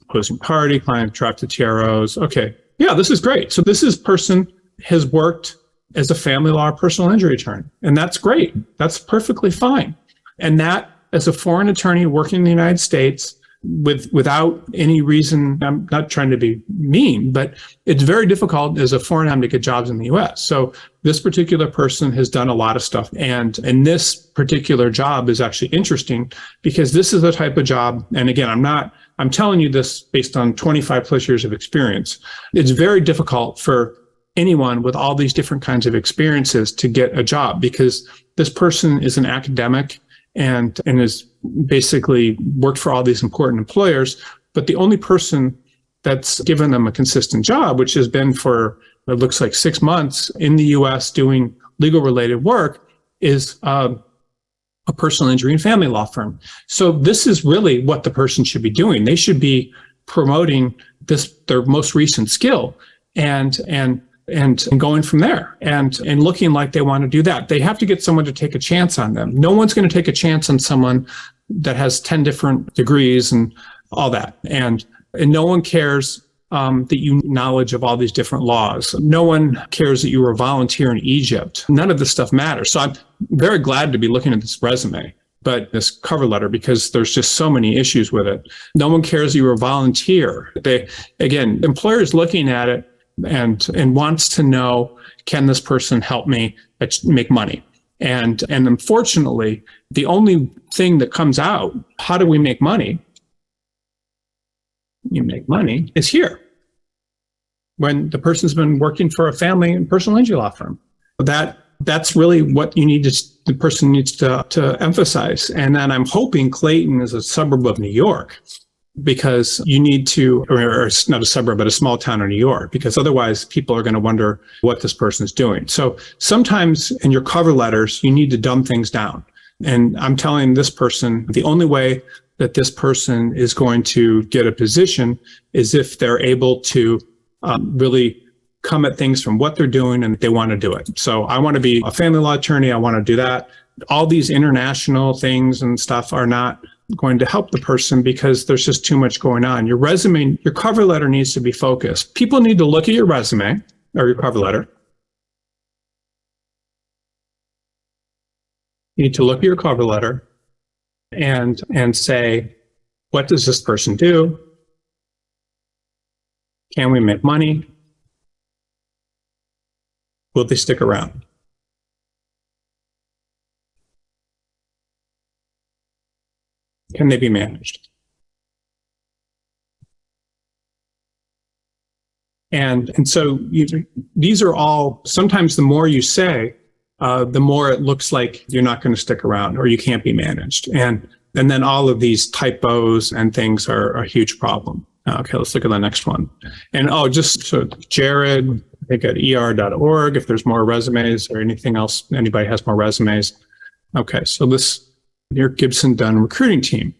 opposing party, client drafted TROs. Okay, yeah, this is great. So this person has worked as a family law personal injury attorney, and that's great. That's perfectly fine. And that, as a foreign attorney working in the United States without any reason, I'm not trying to be mean, but it's very difficult as a foreign attorney to get jobs in the US. So this particular person has done a lot of stuff. And this particular job is actually interesting because this is the type of job, and again, I'm I'm telling you this based on 25 plus years of experience. It's very difficult for anyone with all these different kinds of experiences to get a job because this person is an academic and has basically worked for all these important employers. But the only person that's given them a consistent job, which has been for, it looks like 6 months in the US doing legal related work, is a personal injury and family law firm. So this is really what the person should be doing. They should be promoting their most recent skill and going from there and looking like they want to do that. They have to get someone to take a chance on them. No one's going to take a chance on someone that has 10 different degrees and all that. And no one cares that you knowledge of all these different laws. No one cares that you were a volunteer in Egypt. None of this stuff matters. So I'm very glad to be looking at this resume, but this cover letter, because there's just so many issues with it. No one cares you were a volunteer. Employers looking at it and wants to know, can this person help me make money? And unfortunately, the only thing that comes out, how do we make money? You make money is here when the person's been working for a family and personal injury law firm. That's really what the person needs to emphasize. And then I'm hoping Clayton is a suburb of New York, because you need to, or it's not a suburb, but a small town in New York, because otherwise people are going to wonder what this person's doing. So sometimes in your cover letters, you need to dumb things down. And I'm telling this person, the only way that this person is going to get a position is if they're able to really come at things from what they're doing and they want to do it. So I want to be a family law attorney. I want to do that. All these international things and stuff are not going to help the person because there's just too much going on. Your resume, your cover letter needs to be focused. People need to look at your resume or your cover letter. You need to look at your cover letter and say, what does this person do? Can we make money? Will they stick around? Can they be managed? And so these are all, sometimes the more you say, the more it looks like you're not going to stick around or you can't be managed. And then all of these typos and things are a huge problem. Okay, let's look at the next one. And just so Jared, I think at er.org, if there's more resumes or anything else, anybody has more resumes. Okay, so your Gibson Dunn recruiting team.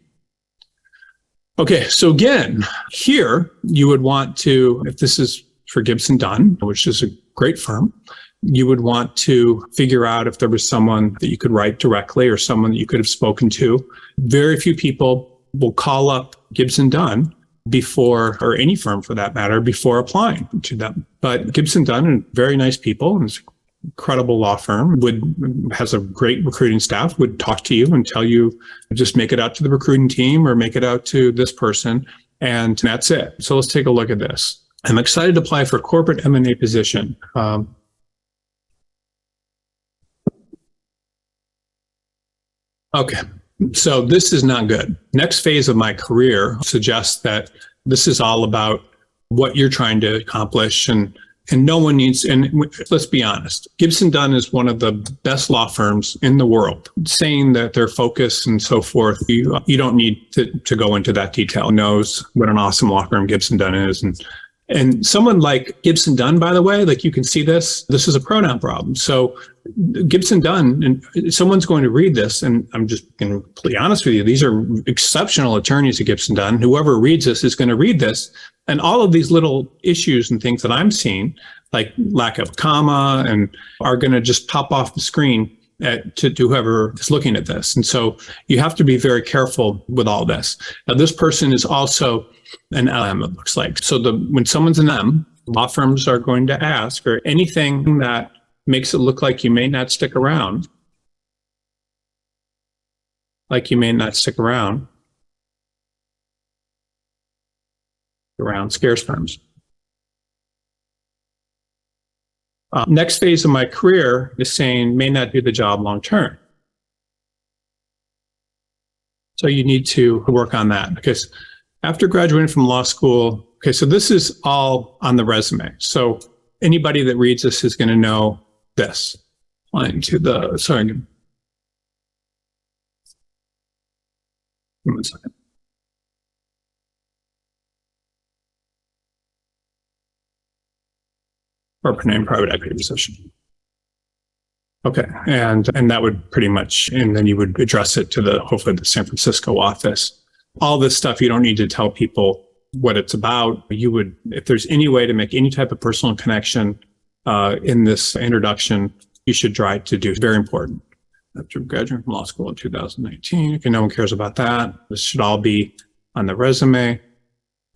Okay, so again, here you would want to, if this is for Gibson Dunn, which is a great firm, you would want to figure out if there was someone that you could write directly or someone that you could have spoken to. Very few people will call up Gibson Dunn before, or any firm for that matter, before applying to them. But Gibson Dunn, very nice people, and it's an incredible law firm, has a great recruiting staff, would talk to you and tell you, just make it out to the recruiting team or make it out to this person, and that's it. So let's take a look at this. I'm excited to apply for a corporate M&A position. Okay, so this is not good. Next phase of my career suggests that this is all about what you're trying to accomplish, and no one needs, and let's be honest, Gibson Dunn is one of the best law firms in the world. Saying that they're focused and so forth, you don't need to go into that detail. Knows what an awesome law firm Gibson Dunn is. And someone like Gibson Dunn, by the way, like you can see this is a pronoun problem. So Gibson Dunn, and someone's going to read this, and I'm just going to be completely honest with you, these are exceptional attorneys at Gibson Dunn. Whoever reads this is going to read this, and all of these little issues and things that I'm seeing, like lack of comma, and are going to just pop off the screen to whoever is looking at this. And so you have to be very careful with all this. Now, this person is also an LM, it looks like. So when someone's an M, law firms are going to ask for anything that makes it look like you may not stick around, around scarce firms. Next phase of my career is saying may not do the job long term. So you need to work on that, because After graduating from law school, okay, so this is all on the resume. So anybody that reads this is going to know this. Line to the, sorry. Give me 1 second. Corporate name, private equity position. Okay, and that would pretty much, and then you would address it to hopefully the San Francisco office. All this stuff, you don't need to tell people what it's about. You would, if there's any way to make any type of personal connection in this introduction, you should try to do. It's very important. After graduating from law school in 2019, okay, no one cares about that. This should all be on the resume.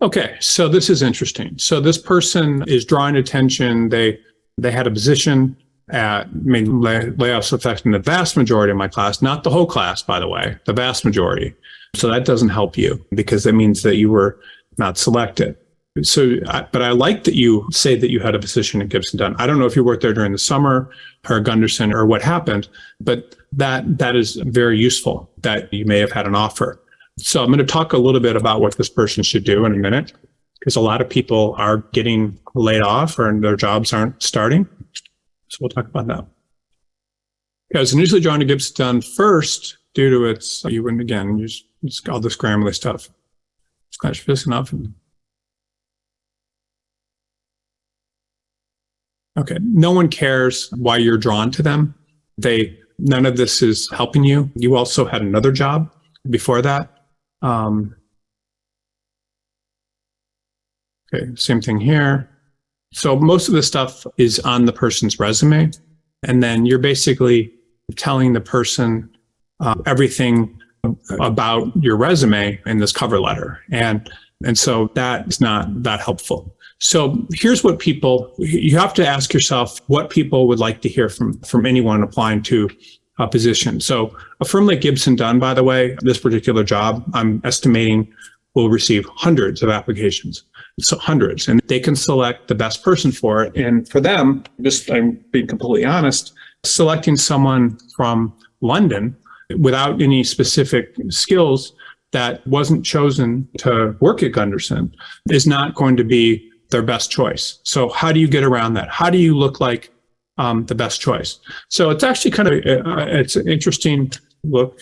Okay, so this is interesting. So this person is drawing attention. They had a position made layoffs affecting the vast majority of my class, not the whole class, by the way, the vast majority. So that doesn't help you because that means that you were not selected. So, but I like that you say that you had a position at Gibson Dunn. I don't know if you worked there during the summer or Gunderson or what happened, but that is very useful that you may have had an offer. So I'm going to talk a little bit about what this person should do in a minute, because a lot of people are getting laid off or their jobs aren't starting. So we'll talk about that. I was initially drawn to Gibson Dunn first due to its, you wouldn't again use all this grammarly stuff. Scratch this enough. Okay, no one cares why you're drawn to them. None of this is helping you. You also had another job before that. Okay, same thing here. So most of the stuff is on the person's resume, and then you're basically telling the person everything about your resume in this cover letter. And so that's not that helpful. So here's what you have to ask yourself what people would like to hear from anyone applying to a position. So a firm like Gibson Dunn, by the way, this particular job, I'm estimating will receive hundreds of applications. So hundreds, and they can select the best person for it. And for them, I'm being completely honest, selecting someone from London without any specific skills that wasn't chosen to work at Gunderson is not going to be their best choice. So how do you get around that? How do you look like the best choice? So it's actually kind of, it's an interesting look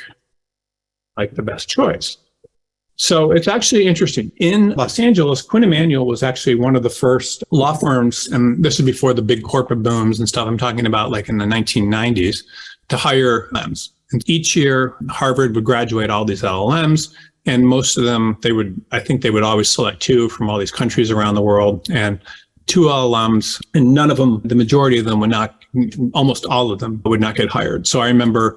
like the best choice. So it's actually interesting. In Los Angeles, Quinn Emanuel was actually one of the first law firms, and this is before the big corporate booms and stuff I'm talking about, like in the 1990s, to hire LLMs. And each year, Harvard would graduate all these LLMs, and most of them, I think they would always select 2 from all these countries around the world, and 2 LLMs, and none of them, the majority of them would not, almost all of them would not get hired. So I remember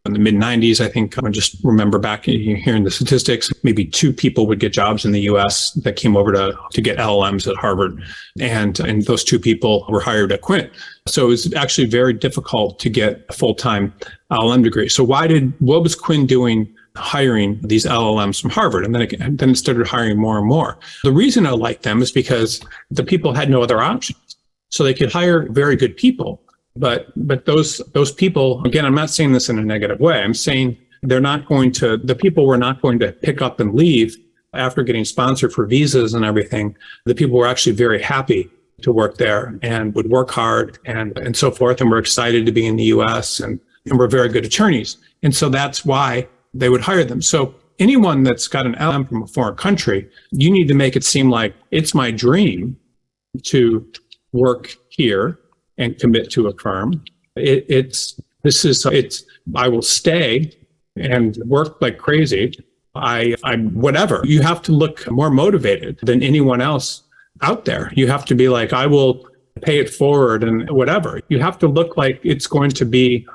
in the mid-90s, I think, I just remember back hearing the statistics, maybe 2 people would get jobs in the US that came over to get LLMs at Harvard. And those 2 people were hired at Quinn. So it was actually very difficult to get a full-time LLM degree. So what was Quinn doing hiring these LLMs from Harvard? And then it started hiring more and more. The reason I like them is because the people had no other options. So they could hire very good people. But those people, again, I'm not saying this in a negative way. I'm saying the people were not going to pick up and leave after getting sponsored for visas and everything. The people were actually very happy to work there and would work hard and so forth, and were excited to be in the US and were very good attorneys. And so that's why they would hire them. So anyone that's got an LLM from a foreign country, you need to make it seem like it's my dream to work here and commit to a firm. I will stay and work like crazy. Whatever. You have to look more motivated than anyone else out there. You have to be like, I will pay it forward and whatever. You have to look like it's going to be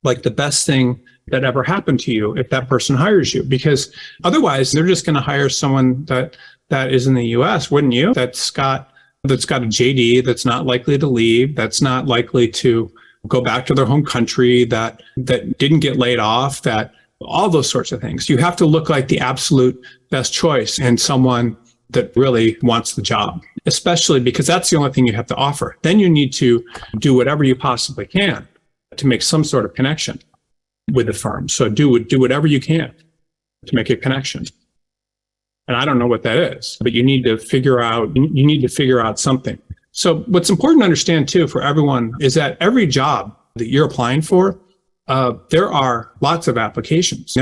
like the best thing that ever happened to you if that person hires you, because otherwise they're just going to hire someone that is in the US, wouldn't you? That's got a JD, that's not likely to leave, that's not likely to go back to their home country, that didn't get laid off, that all those sorts of things. You have to look like the absolute best choice and someone that really wants the job, especially because that's the only thing you have to offer. Then you need to do whatever you possibly can to make some sort of connection with the firm. So do whatever you can to make a connection. And I don't know what that is, but you need to figure out something. So what's important to understand too for everyone is that every job that you're applying for, there are lots of applications.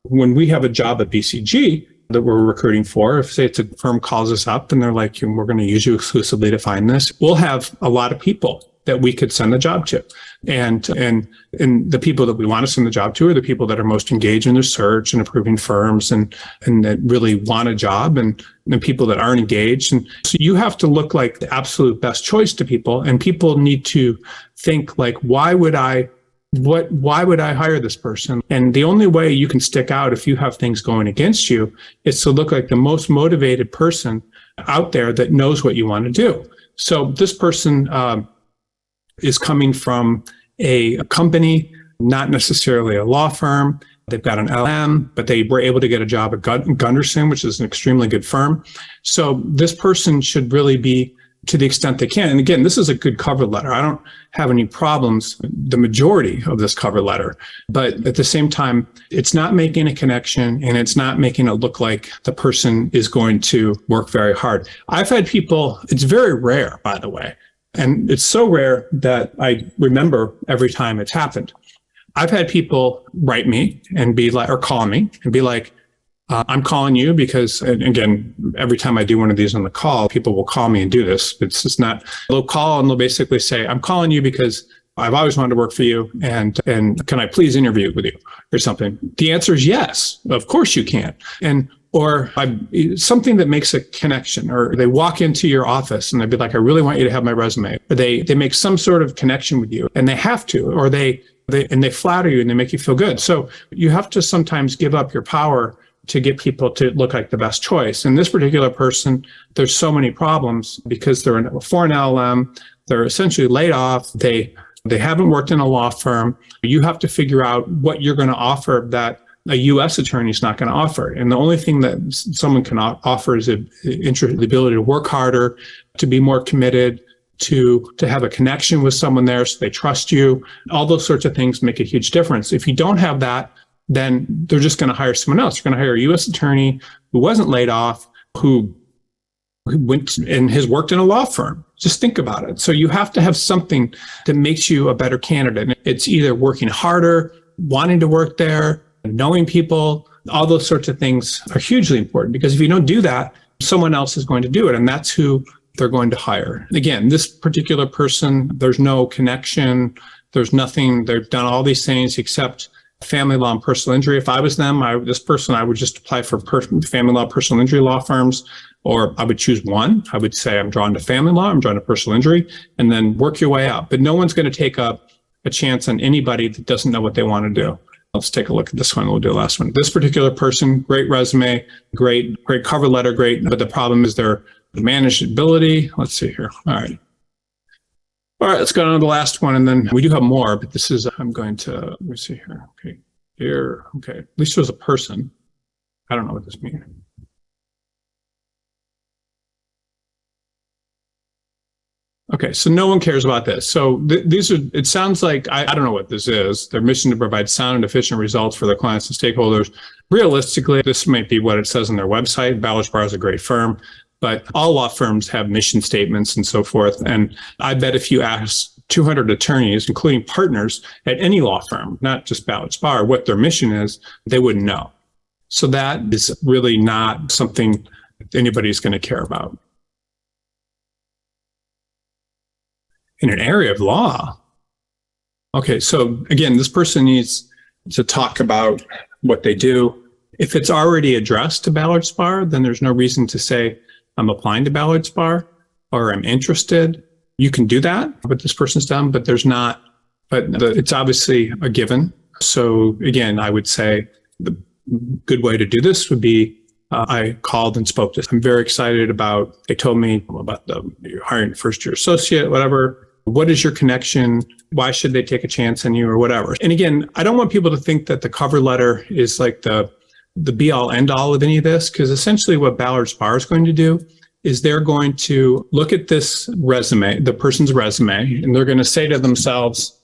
When we have a job at BCG that we're recruiting for, if say it's a firm calls us up and they're like, we're going to use you exclusively to find this, we'll have a lot of people that we could send the job to. And the people that we want to send the job to are the people that are most engaged in their search and approving firms and that really want a job, and the people that aren't engaged. And so you have to look like the absolute best choice to people, and people need to think like, why would I hire this person? And the only way you can stick out if you have things going against you is to look like the most motivated person out there that knows what you want to do. So this person is coming from a company, not necessarily a law firm. They've got an LM, but they were able to get a job at Gunderson, which is an extremely good firm. So this person should really be, to the extent they can. And again, this is a good cover letter. I don't have any problems, the majority of this cover letter, but at the same time, it's not making a connection and it's not making it look like the person is going to work very hard. I've had people, it's very rare, by the way, and it's so rare that I remember every time it's happened. I've had people write me and be like, or call me and be like, I'm calling you because, and again, every time I do one of these on the call, people will call me and do this. It's just not, they'll call and they'll basically say, I'm calling you because I've always wanted to work for you, and can I please interview with you or something? The answer is yes, of course you can. Or something that makes a connection, or they walk into your office and they'd be like, I really want you to have my resume. Or they make some sort of connection with you and they have to, or they flatter you and they make you feel good. So you have to sometimes give up your power to get people to look like the best choice. And this particular person, there's so many problems because they're a foreign LM, they're essentially laid off, they haven't worked in a law firm. You have to figure out what you're going to offer that a U.S. attorney is not going to offer. And the only thing that someone can offer is the ability to work harder, to be more committed, to have a connection with someone there so they trust you. All those sorts of things make a huge difference. If you don't have that, then they're just going to hire someone else. They're going to hire a U.S. attorney who wasn't laid off, who went and has worked in a law firm. Just think about it. So you have to have something that makes you a better candidate. It's either working harder, wanting to work there, knowing people. All those sorts of things are hugely important, because if you don't do that, someone else is going to do it, and that's who they're going to hire. Again, this particular person, there's no connection, there's nothing, they've done all these things except family law and personal injury. If I was them, I would just apply for family law, personal injury law firms, or I would choose one. I would say I'm drawn to family law, I'm drawn to personal injury, and then work your way up. But no one's going to take up a chance on anybody that doesn't know what they want to do. Let's take a look at this one. We'll do the last one. This particular person, great resume, great cover letter, great. But the problem is their manageability. Let's see here. All right, let's go on to the last one. And then we do have more, but this is, let me see here. Okay, here. Okay, at least it was a person. I don't know what this means. Okay, so no one cares about this. So these are, it sounds like, I don't know what this is. Their mission to provide sound and efficient results for their clients and stakeholders. Realistically, this might be what it says on their website. Ballard Spahr is a great firm, but all law firms have mission statements and so forth. And I bet if you ask 200 attorneys, including partners at any law firm, not just Ballard Spahr, what their mission is, they wouldn't know. So that is really not something anybody's going to care about. In an area of law. Okay, so again, this person needs to talk about what they do. If it's already addressed to Ballard Spahr, then there's no reason to say, I'm applying to Ballard Spahr or I'm interested. You can do that, what this person's done, but it's obviously a given. So again, I would say the good way to do this would be I called and spoke to them. I'm very excited they told me about you're hiring a first-year associate, whatever. What is your connection? Why should they take a chance on you or whatever? And again, I don't want people to think that the cover letter is like the be-all, end-all of any of this, because essentially what Ballard Spahr is going to do is they're going to look at this resume, the person's resume, and they're going to say to themselves,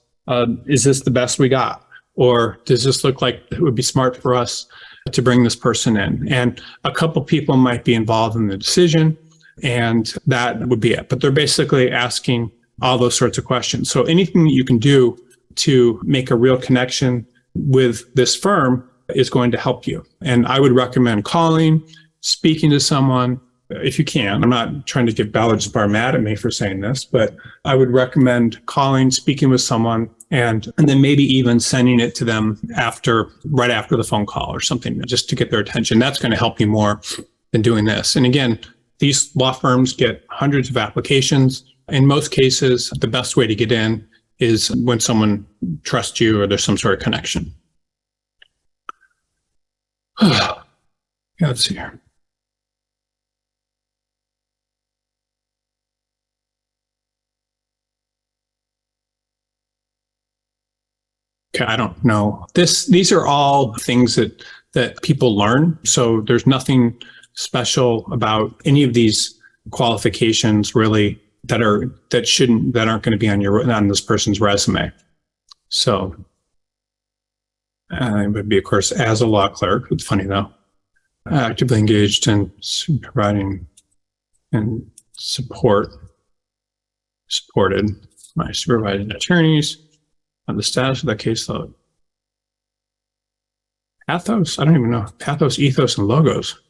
is this the best we got? Or does this look like it would be smart for us to bring this person in. And a couple people might be involved in the decision, and that would be it. But they're basically asking all those sorts of questions. So anything that you can do to make a real connection with this firm is going to help you. And I would recommend calling, speaking to someone, if you can. I'm not trying to get Ballard's Bar mad at me for saying this, but I would recommend calling, speaking with someone, and then maybe even sending it to them right after the phone call or something, just to get their attention. That's going to help you more than doing this. And again, these law firms get hundreds of applications. In most cases, the best way to get in is when someone trusts you or there's some sort of connection. Let's see here. Okay, I don't know. These are all things that people learn. So there's nothing special about any of these qualifications really that aren't going to be on this person's resume. So it would be, of course, as a law clerk. It's funny though. Actively engaged in providing and supported my supervising attorneys on the status of the caseload. Pathos? I don't even know. Pathos, ethos, and logos.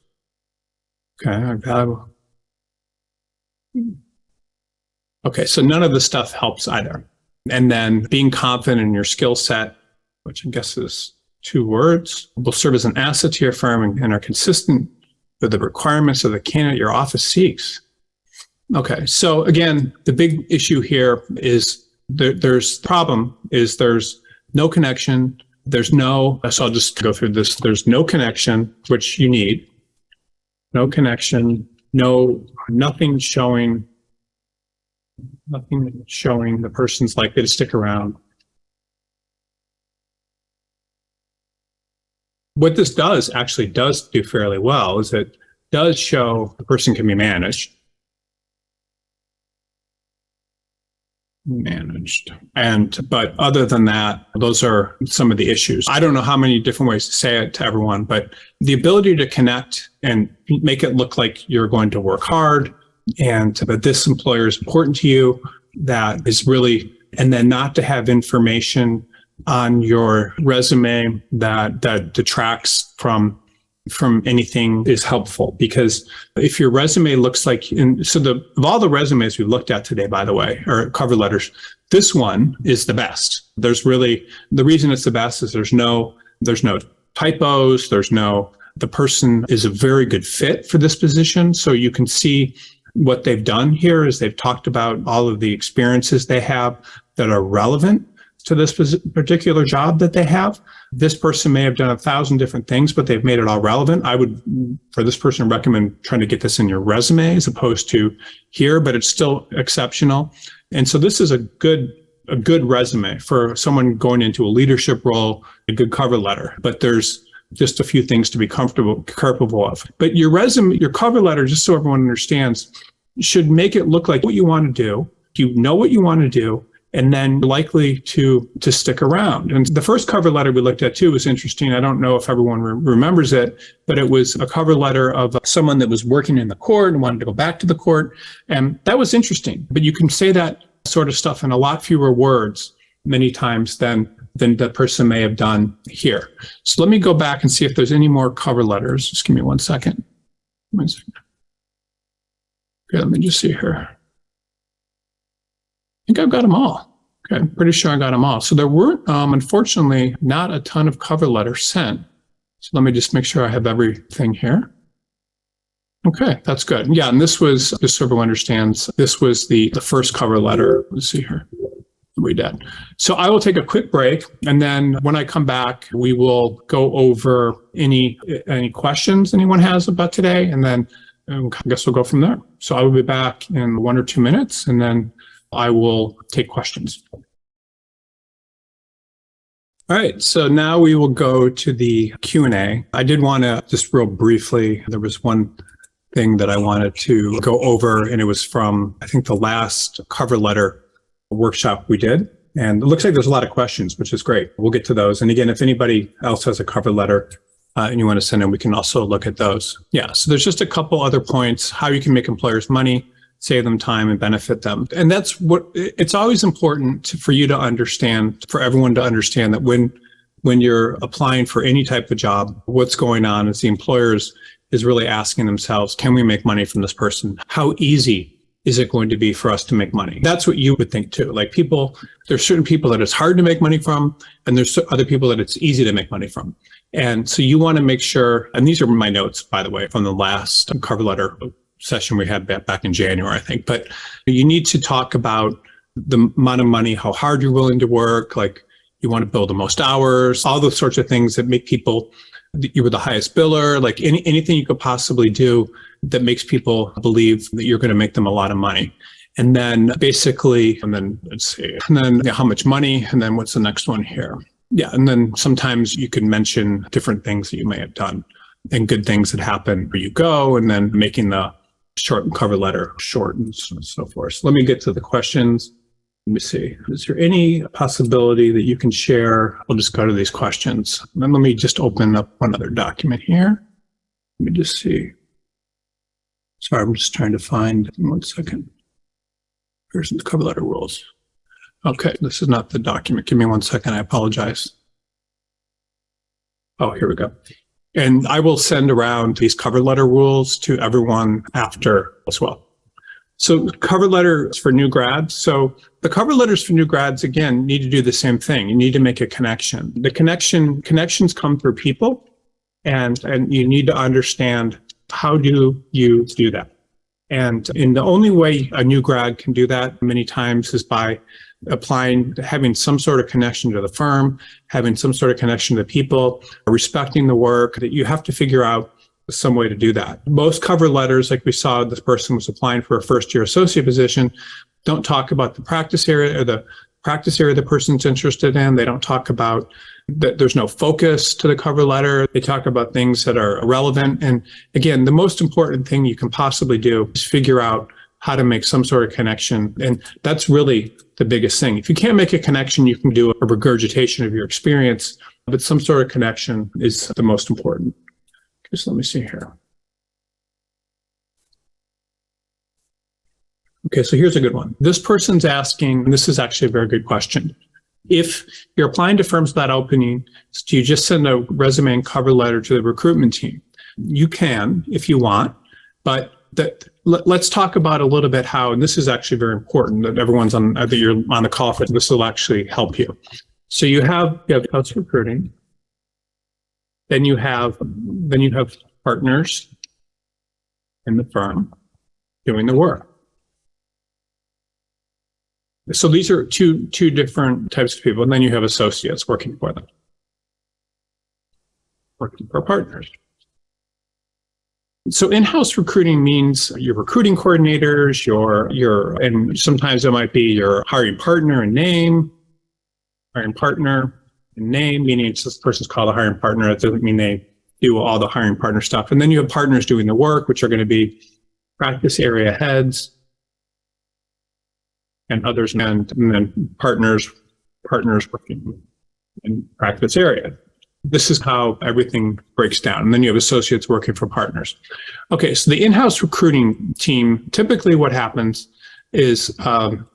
Okay, valuable. Okay, so none of this stuff helps either. And then being confident in your skill set, which I guess is 2 words, will serve as an asset to your firm and are consistent with the requirements of the candidate your office seeks. Okay, so again, the big issue here is there's no connection. So I'll just go through this. There's no connection, which you need. No connection, nothing showing the person's likely to stick around. What this does do fairly well is it does show the person can be managed. But other than that, those are some of the issues. I don't know how many different ways to say it to everyone, but the ability to connect and make it look like you're going to work hard and that this employer is important to you, that is really, and then not to have information on your resume that detracts from anything is helpful. Because if your resume looks like, of all the resumes we looked at today, by the way, or cover letters, this one is the best. The reason it's the best is there's no typos, the person is a very good fit for this position. So you can see what they've done here is they've talked about all of the experiences they have that are relevant to this particular job that they have. This person may have done 1,000 different things, but they've made it all relevant. I would, for this person, recommend trying to get this in your resume as opposed to here, but it's still exceptional. And so this is a good resume for someone going into a leadership role, a good cover letter. But there's just a few things to be capable of. But your resume, your cover letter, just so everyone understands, should make it look like what you want to do. You know what you want to do, and then likely to stick around. And the first cover letter we looked at too was interesting. I don't know if everyone remembers it, but it was a cover letter of someone that was working in the court and wanted to go back to the court. And that was interesting. But you can say that sort of stuff in a lot fewer words many times than the person may have done here. So let me go back and see if there's any more cover letters. Just give me 1 second. 1 second. Okay, let me just see here. I think I've got them all. Okay, I'm pretty sure I got them all. So there were, unfortunately, not a ton of cover letters sent. So let me just make sure I have everything here. Okay, that's good. Yeah, and this was, just so everyone understands, this was the first cover letter. Let's see here. We did. So I will take a quick break, and then when I come back, we will go over any questions anyone has about today, and then I guess we'll go from there. So I will be back in 1 or 2 minutes, and then I will take questions. All right, so now we will go to the Q&A. I did want to just real briefly, there was one thing that I wanted to go over, and it was from, I think, the last cover letter workshop we did. And it looks like there's a lot of questions, which is great. We'll get to those. And again, if anybody else has a cover letter and you want to send in, we can also look at those. Yeah, so there's just a couple other points, how you can make employers money, save them time, and benefit them. And that's what, it's always important for you to understand, for everyone to understand that when you're applying for any type of job, what's going on is the employers is really asking themselves, can we make money from this person? How easy is it going to be for us to make money? That's what you would think too. Like people, there's certain people that it's hard to make money from, and there's other people that it's easy to make money from. And so you want to make sure, and these are my notes, by the way, from the last cover letter session we had back in January, I think, but you need to talk about the amount of money, how hard you're willing to work, like you want to bill the most hours, all those sorts of things that make people, you were the highest biller, like anything you could possibly do that makes people believe that you're going to make them a lot of money. And then basically, and then let's see, and then how much money, and then what's the next one here? Yeah, and then sometimes you can mention different things that you may have done and good things that happen where you go, and then making the short cover letter short and so forth. So let me get to the questions. Let me see. Is there any possibility that you can share? I'll just go to these questions. And then let me just open up one other document here. Let me just see. Sorry, I'm just trying to find, 1 second. Here's the cover letter rules. Okay, this is not the document. Give me 1 second. I apologize. Oh, here we go. And I will send around these cover letter rules to everyone after as well. So cover letters for new grads. So the cover letters for new grads, again, need to do the same thing. You need to make a connection. The connections come through people, and you need to understand how do you do that. And the only way a new grad can do that many times is by applying, having some sort of connection to the firm, having some sort of connection to people, respecting the work. That you have to figure out some way to do that. Most cover letters, like we saw, this person was applying for a first-year associate position, don't talk about the practice area or the practice area the person's interested in. They don't talk about that there's no focus to the cover letter. They talk about things that are irrelevant. And again, the most important thing you can possibly do is figure out how to make some sort of connection. And that's really the biggest thing. If you can't make a connection, you can do a regurgitation of your experience, but some sort of connection is the most important. So let me see here. Okay, so here's a good one. This person's asking, and this is actually a very good question. If you're applying to firms without opening, do you just send a resume and cover letter to the recruitment team? You can, if you want, but let's talk about a little bit how, and this is actually very important that everyone's on, that you're on the call for, this will actually help you. So you have house recruiting. Then you have partners in the firm doing the work. So these are two different types of people. And then you have associates working for them, working for partners. So in-house recruiting means your recruiting coordinators, and sometimes it might be your hiring partner and name, meaning it's this person's called a hiring partner. It doesn't mean they do all the hiring partner stuff. And then you have partners doing the work, which are going to be practice area heads and others, and then partners working in practice area. This is how everything breaks down. And then you have associates working for partners. Okay, so the in-house recruiting team, typically what happens is there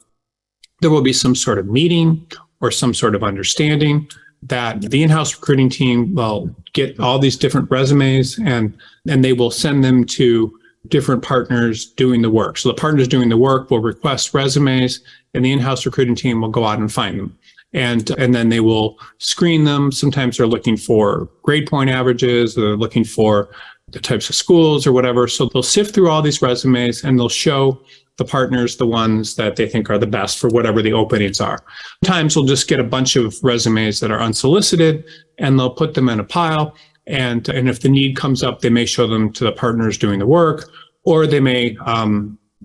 will be some sort of meeting or some sort of understanding that the in-house recruiting team will get all these different resumes and they will send them to different partners doing the work. So the partners doing the work will request resumes and the in-house recruiting team will go out and find them. And then they will screen them. Sometimes they're looking for grade point averages, they're looking for the types of schools or whatever. So they'll sift through all these resumes and they'll show the partners the ones that they think are the best for whatever the openings are. Sometimes they'll just get a bunch of resumes that are unsolicited and they'll put them in a pile. And if the need comes up, they may show them to the partners doing the work, or they may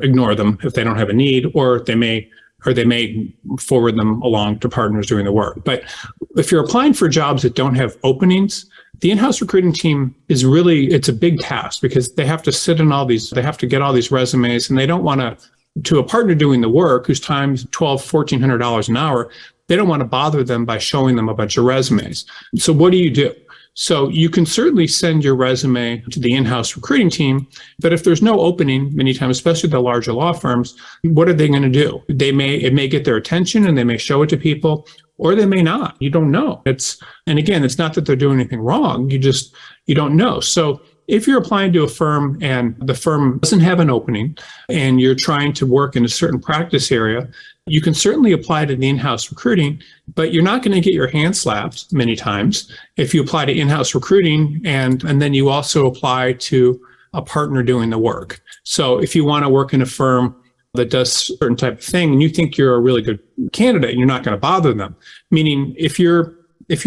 ignore them if they don't have a need, or they may forward them along to partners doing the work. But if you're applying for jobs that don't have openings, the in-house recruiting team is really, it's a big task because they have to sit in all these, they have to get all these resumes, and they don't want to a partner doing the work whose time's $1,200, $1,400 an hour, they don't want to bother them by showing them a bunch of resumes. So what do? So you can certainly send your resume to the in-house recruiting team, but if there's no opening, many times, especially the larger law firms, what are they going to do? It may get their attention and they may show it to people, or they may not. You don't know. And again, it's not that they're doing anything wrong. You don't know. So if you're applying to a firm and the firm doesn't have an opening and you're trying to work in a certain practice area, you can certainly apply to the in-house recruiting, but you're not going to get your hand slapped many times if you apply to in-house recruiting and then you also apply to a partner doing the work. So if you want to work in a firm that does a certain type of thing and you think you're a really good candidate, you're not going to bother them. Meaning if you're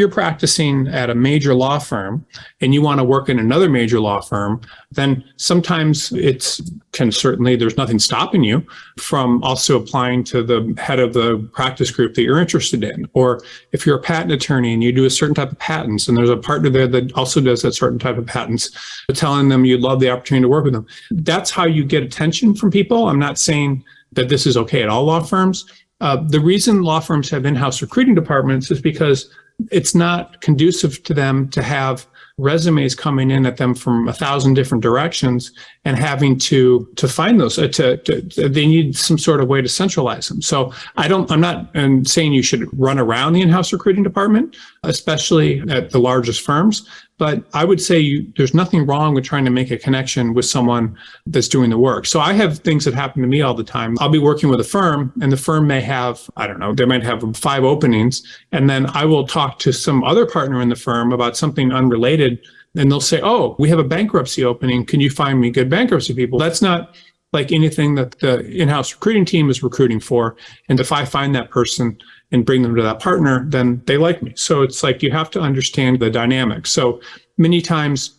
practicing at a major law firm and you want to work in another major law firm, then sometimes there's nothing stopping you from also applying to the head of the practice group that you're interested in. Or if you're a patent attorney and you do a certain type of patents and there's a partner there that also does that certain type of patents, telling them you'd love the opportunity to work with them. That's how you get attention from people. I'm not saying that this is okay at all law firms. The reason law firms have in-house recruiting departments is because it's not conducive to them to have resumes coming in at them from 1,000 different directions and having to find those. They need some sort of way to centralize them. So I'm not saying you should run around the in-house recruiting department, especially at the largest firms. But I would say there's nothing wrong with trying to make a connection with someone that's doing the work. So I have things that happen to me all the time. I'll be working with a firm and the firm may have, they might have 5 openings. And then I will talk to some other partner in the firm about something unrelated. And they'll say, oh, we have a bankruptcy opening. Can you find me good bankruptcy people? That's not like anything that the in-house recruiting team is recruiting for. And if I find that person and bring them to that partner, then they like me. So it's like you have to understand the dynamics. So many times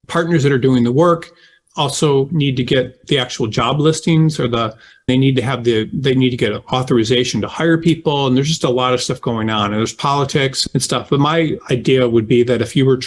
partners that are doing the work also need to get the actual job listings they need to get authorization to hire people. And there's just a lot of stuff going on and there's politics and stuff. But my idea would be that if you're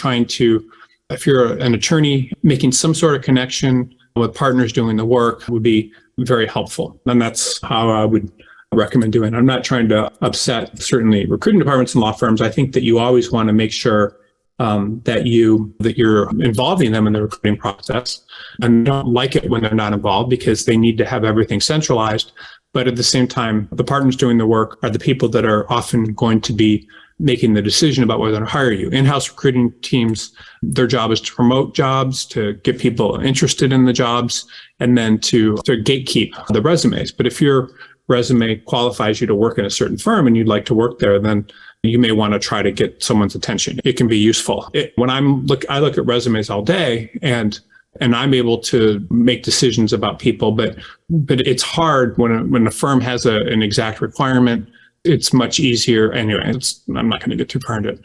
an attorney making some sort of connection with partners doing the work would be very helpful. And that's how I would recommend doing it. I'm not trying to upset certainly recruiting departments and law firms. I think that you always want to make sure that you're involving them in the recruiting process. And don't like it when they're not involved because they need to have everything centralized. But at the same time, the partners doing the work are the people that are often going to be making the decision about whether to hire you. In-house recruiting teams, their job is to promote jobs, to get people interested in the jobs, and then to gatekeep the resumes. But if your resume qualifies you to work in a certain firm and you'd like to work there, then you may want to try to get someone's attention. It can be useful. I look at resumes all day and I'm able to make decisions about people, but it's hard when a firm has an exact requirement. It's much easier. Anyway, I'm not going to get too far into it.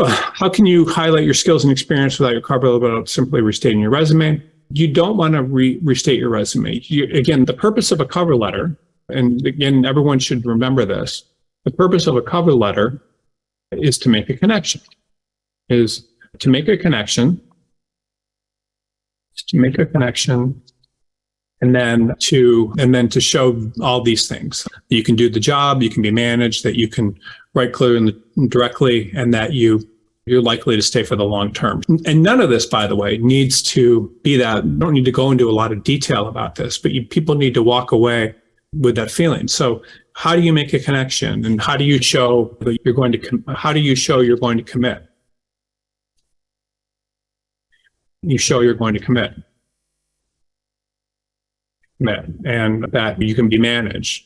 How can you highlight your skills and experience without your cover letter without simply restating your resume? You don't want to restate your resume. Again, the purpose of a cover letter, and again, everyone should remember this, the purpose of a cover letter is to make a connection, and then to show all these things. You can do the job, you can be managed, that you can write clearly and directly, and that you're likely to stay for the long term. And none of this, by the way, needs to be that. You don't need to go into a lot of detail about this, but people need to walk away with that feeling. So how do you make a connection, and how do you show that you're going to commit? You show you're going to commit, and that you can be managed.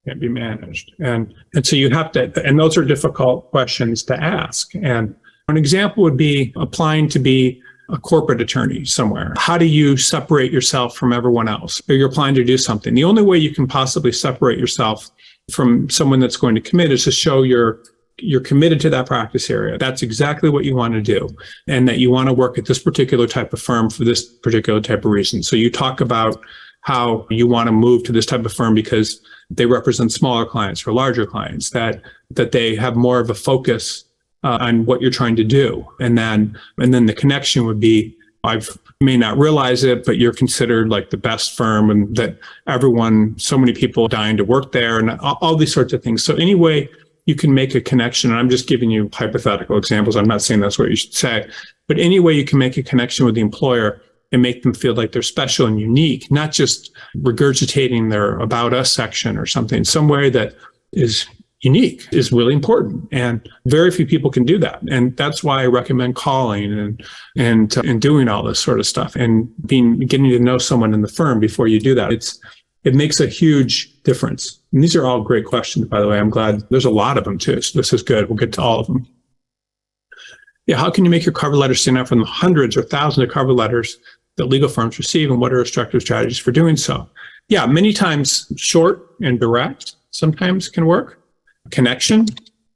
And so you have to, and those are difficult questions to ask. And an example would be applying to be a corporate attorney somewhere. How do you separate yourself from everyone else? Or you're applying to do something. The only way you can possibly separate yourself from someone that's going to commit is to show you're committed to that practice area. That's exactly what you want to do. And that you want to work at this particular type of firm for this particular type of reason. So you talk about how you want to move to this type of firm because they represent smaller clients or larger clients, that they have more of a focus on what you're trying to do. And then the connection would be, you may not realize it, but you're considered like the best firm, and that so many people are dying to work there, and all these sorts of things. So anyway, you can make a connection, and I'm just giving you hypothetical examples. I'm not saying that's what you should say, but any way you can make a connection with the employer and make them feel like they're special and unique, not just regurgitating their About Us section or something, some way that is unique is really important. And very few people can do that. And that's why I recommend calling and doing all this sort of stuff and getting to know someone in the firm before you do that. It makes a huge difference. And these are all great questions, by the way. I'm glad there's a lot of them too. So this is good. We'll get to all of them. Yeah, how can you make your cover letter stand out from the hundreds or thousands of cover letters that legal firms receive, and what are instructive strategies for doing so? Yeah, many times short and direct sometimes can work. Connection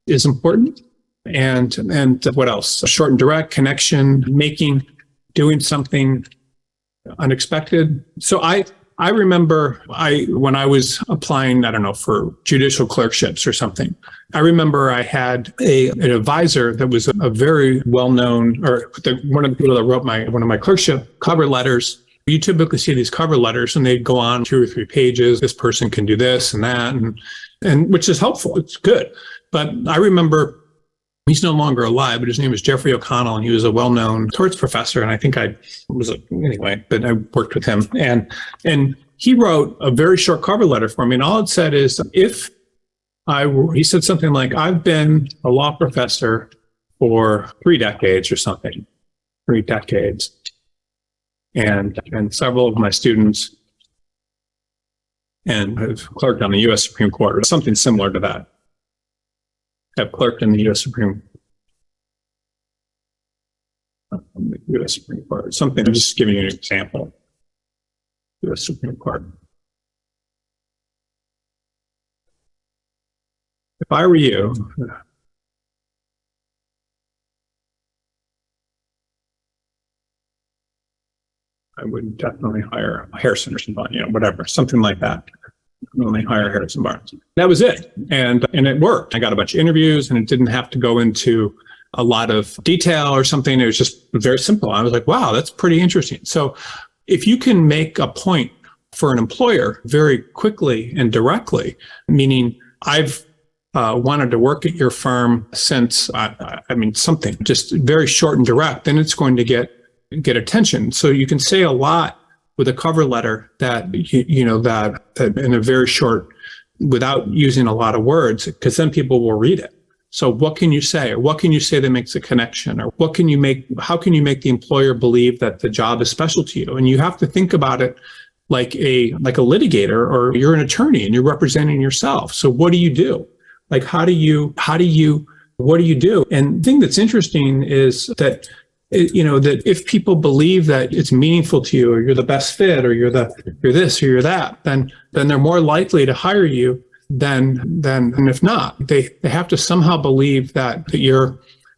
is important. And what else? Short and direct, connection, doing something unexpected. So I remember when I was applying, I don't know, for judicial clerkships or something, I remember I had an advisor that was a very well-known, or one of the people that wrote one of my clerkship cover letters. You typically see these cover letters and they'd go on 2 or 3 pages. This person can do this and that, and which is helpful. It's good. But I remember, he's no longer alive, but his name was Jeffrey O'Connell, and he was a well-known torts professor. And I think but I worked with him. And he wrote a very short cover letter for me. And all it said is, he said something like, I've been a law professor for 3 decades or something, 3 decades. And several of my students and have clerked on the U.S. Supreme Court, or something similar to that. Have clerked in the U.S. Supreme Court, something. I'm just giving you an example. U.S. Supreme Court. If I were you, I would definitely hire Harrison or somebody, whatever, something like that. Only hire Harrison Barnes. That was it. And it worked. I got a bunch of interviews, and it didn't have to go into a lot of detail or something. It was just very simple. I was like, wow, that's pretty interesting. So if you can make a point for an employer very quickly and directly, meaning I've wanted to work at your firm since, something just very short and direct, then it's going to get attention. So you can say a lot with a cover letter that that in a very short, without using a lot of words, because then people will read it. So what can you say? Or what can you say that makes a connection? Or how can you make the employer believe that the job is special to you? And you have to think about it like a litigator, or you're an attorney and you're representing yourself. So what do you do? Like, what do you do? And the thing that's interesting is that that if people believe that it's meaningful to you, or you're the best fit, or you're this or you're that, then they're more likely to hire you than if not. They have to somehow believe that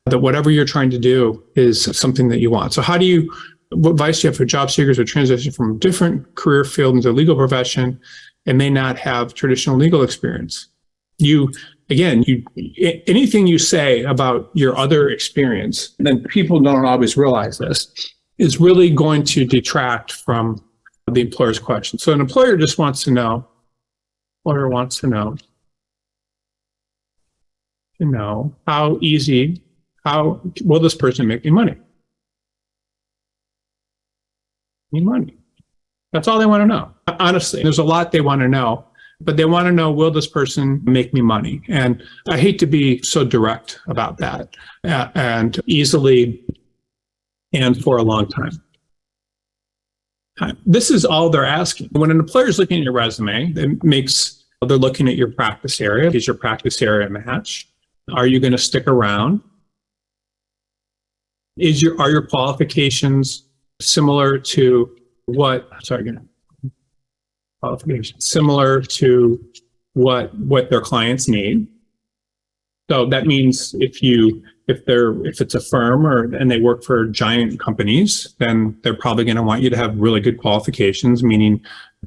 whatever you're trying to do is something that you want. So what advice do you have for job seekers who transition from a different career field into the legal profession and may not have traditional legal experience? Anything you say about your other experience, then people don't always realize this, is really going to detract from the employer's question. So an employer just wants to know, how will this person make me money? That's all they want to know. Honestly, there's a lot they want to know. But they want to know, will this person make me money? And I hate to be so direct about that, and easily and for a long time. This is all they're asking. When an employer is looking at your resume, they're looking at your practice area. Is your practice area a match? Are you going to stick around? Are your qualifications similar to similar to what their clients need? So that means if it's a firm and they work for giant companies, then they're probably going to want you to have really good qualifications, meaning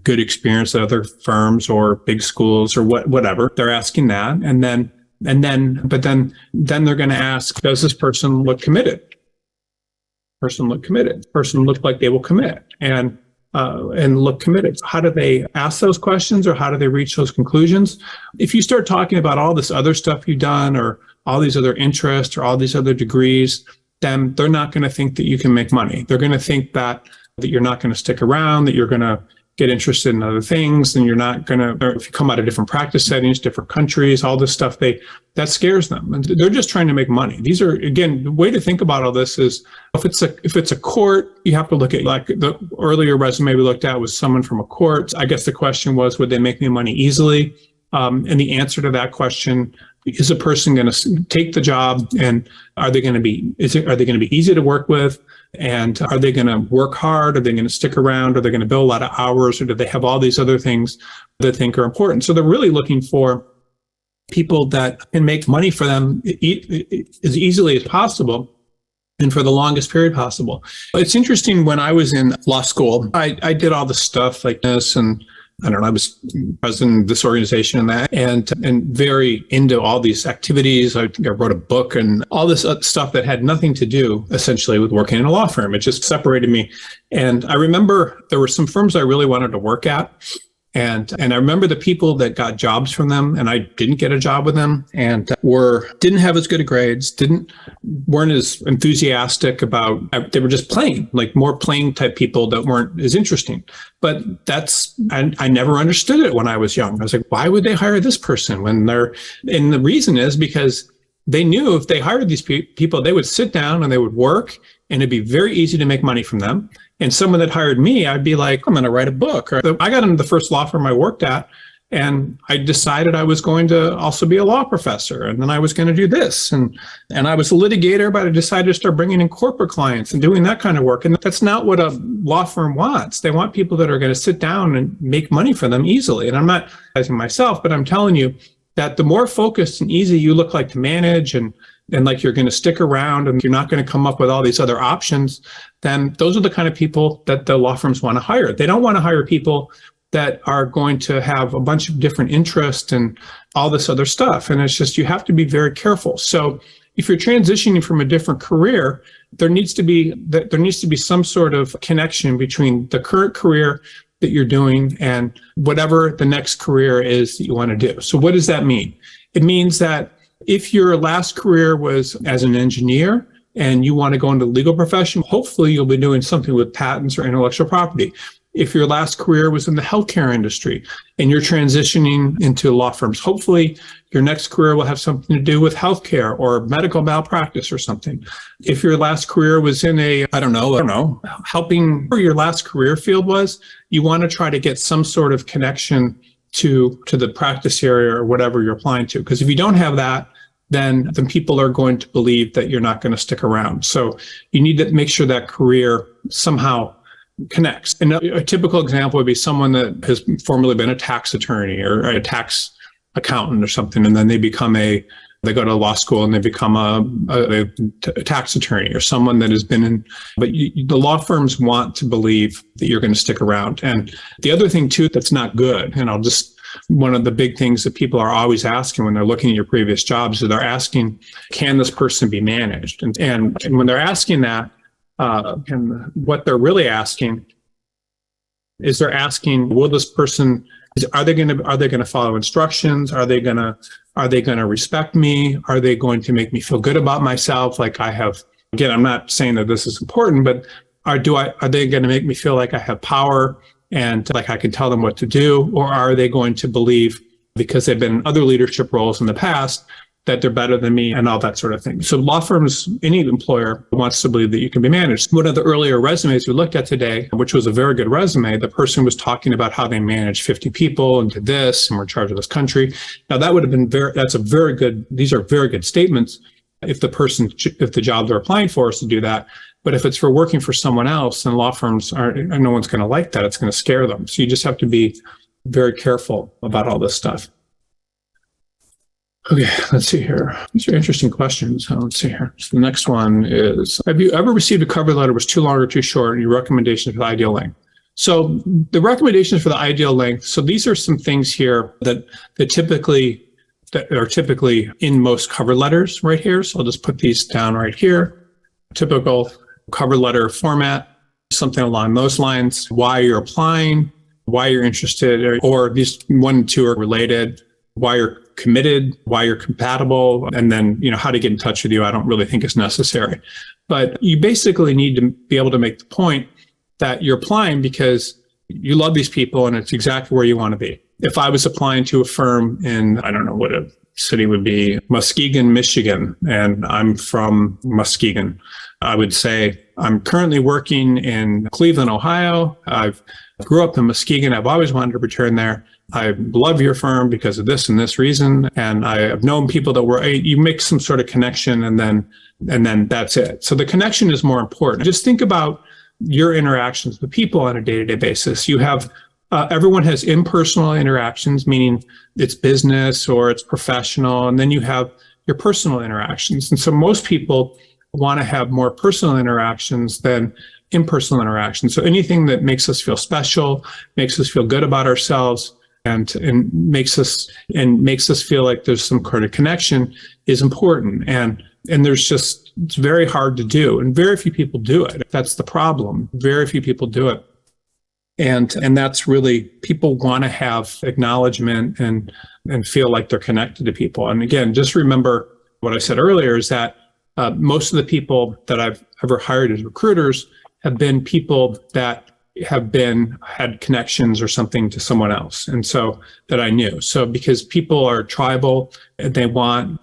good experience at other firms or big schools or whatever. They're asking that. And then they're going to ask, does this person look committed? Person look like they will commit. And and look committed. How do they ask those questions, or how do they reach those conclusions? If you start talking about all this other stuff you've done, or all these other interests, or all these other degrees, then they're not going to think that you can make money. They're going to think that you're not going to stick around, that you're going to get interested in other things, and you're not going to, if you come out of different practice settings, different countries, all this stuff, that scares them. And they're just trying to make money. These are, again, the way to think about all this is if it's a court, you have to look at, like the earlier resume we looked at was someone from a court. I guess the question was, would they make me money easily? And the answer to that question, is a person going to take the job, and are they going to be easy to work with? And are they going to work hard? Are they going to stick around? Are they going to bill a lot of hours? Or do they have all these other things that they think are important? So they're really looking for people that can make money for them as easily as possible and for the longest period possible. It's interesting, when I was in law school, I did all the stuff like this, and I don't know, I was president of this organization and that, and very into all these activities. I wrote a book and all this stuff that had nothing to do essentially with working in a law firm. It just separated me. And I remember there were some firms I really wanted to work at. And I remember the people that got jobs from them, and I didn't get a job with them, and didn't have as good of grades, weren't as enthusiastic about, they were just plain, like more plain type people that weren't as interesting. But I never understood it when I was young. I was like, why would they hire this person and the reason is because they knew if they hired these people, they would sit down and they would work, and it'd be very easy to make money from them. And someone that hired me, I'd be like, I'm going to write a book. Or I got into the first law firm I worked at, and I decided I was going to also be a law professor. And then I was going to do this. And I was a litigator, but I decided to start bringing in corporate clients and doing that kind of work. And that's not what a law firm wants. They want people that are going to sit down and make money for them easily. And I'm not advising myself, but I'm telling you that the more focused and easy you look like to manage, and like you're going to stick around and you're not going to come up with all these other options, then those are the kind of people that the law firms want to hire. They don't want to hire people that are going to have a bunch of different interests and all this other stuff. And it's just, you have to be very careful. So if you're transitioning from a different career, there needs to be some sort of connection between the current career that you're doing and whatever the next career is that you want to do. So what does that mean? It means that if your last career was as an engineer and you want to go into the legal profession, hopefully you'll be doing something with patents or intellectual property. If your last career was in the healthcare industry and you're transitioning into law firms, hopefully your next career will have something to do with healthcare or medical malpractice or something. If your last career was in helping, or your last career field was, you want to try to get some sort of connection to the practice area or whatever you're applying to. Because if you don't have that, then people are going to believe that you're not going to stick around. So you need to make sure that career somehow connects. And a typical example would be someone that has formerly been a tax attorney or a tax accountant or something, and then they go to law school and they become a tax attorney, or someone that has been in, but the law firms want to believe that you're going to stick around. And the other thing too, that's not good, and one of the big things that people are always asking when they're looking at your previous jobs is they're asking, can this person be managed? And when they're asking that, and what they're really asking is they're asking, will this person, are they going to follow instructions? Are they going to respect me? Are they going to make me feel good about myself? Like I have, again, I'm not saying that this is important, but are they going to make me feel like I have power and like I can tell them what to do? Or are they going to believe, because they've been in other leadership roles in the past, that they're better than me and all that sort of thing? So law firms, any employer wants to believe that you can be managed. One of the earlier resumes we looked at today, which was a very good resume, the person was talking about how they managed 50 people and did this and were in charge of this country. Now that would have been these are very good statements if the job they're applying for is to do that. But if it's for working for someone else, then law firms no one's going to like that. It's going to scare them. So you just have to be very careful about all this stuff. Okay, let's see here. These are interesting questions. So let's see here. So the next one is, have you ever received a cover letter that was too long or too short and your recommendations for the ideal length? So the recommendations for the ideal length, so these are some things here that are typically in most cover letters right here. So I'll just put these down right here. Typical cover letter format. something along those lines, why you're applying, why you're interested, or these one and two are related, why you're committed, why you're compatible, and then, how to get in touch with you, I don't really think is necessary. But you basically need to be able to make the point that you're applying because you love these people and it's exactly where you want to be. If I was applying to a firm in, I don't know what a city would be, Muskegon, Michigan, and I'm from Muskegon, I would say, I'm currently working in Cleveland, Ohio. I grew up in Muskegon. I've always wanted to return there. I love your firm because of this and this reason. And I have known people that were, you make some sort of connection and then that's it. So the connection is more important. Just think about your interactions with people on a day-to-day basis. You have, everyone has impersonal interactions, meaning it's business or it's professional. And then you have your personal interactions. And so most people want to have more personal interactions than impersonal interactions. So anything that makes us feel special, makes us feel good about ourselves, and makes us feel like there's some kind of connection is important. And it's very hard to do, and very few people do it. That's the problem. Very few people do it. And that's really, people want to have acknowledgement and feel like they're connected to people. And again, just remember what I said earlier is that most of the people that I've ever hired as recruiters have been people that have had connections or something to someone else. And so that I knew. So because people are tribal, they want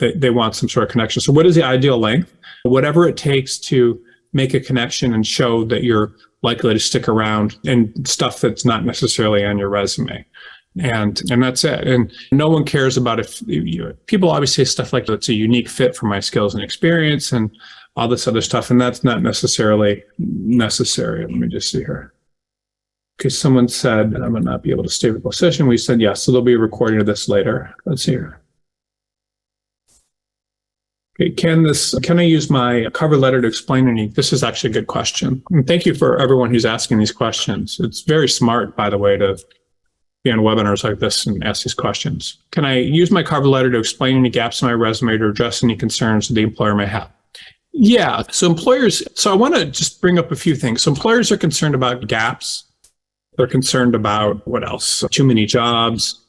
some sort of connection. So what is the ideal length? Whatever it takes to make a connection and show that you're likely to stick around, and stuff that's not necessarily on your resume. And that's it. And no one cares about if people always say stuff like, it's a unique fit for my skills and experience and all this other stuff. And that's not necessarily necessary. Let me just see here. Okay, someone said, I would not be able to stay with the session. We said, yes, so there'll be a recording of this later. Let's see here. Okay, can I use my cover letter to explain any? This is actually a good question. And thank you for everyone who's asking these questions. It's very smart, by the way, to be on webinars like this and ask these questions. Can I use my cover letter to explain any gaps in my resume to address any concerns that the employer may have? Yeah, so I want to just bring up a few things. So employers are concerned about gaps. They're concerned about what else? Too many jobs.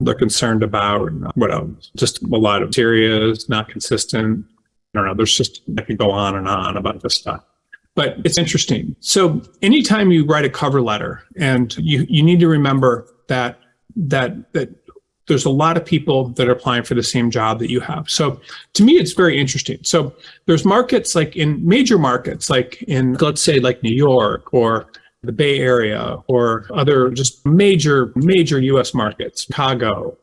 They're concerned about what else? Just a lot of areas, not consistent. I don't know. I could go on and on about this stuff. But it's interesting. So anytime you write a cover letter, and you need to remember that there's a lot of people that are applying for the same job that you have. So to me, it's very interesting. So there's markets like in major markets, like in, let's say, like New York or the Bay Area or other just major US markets, Chicago,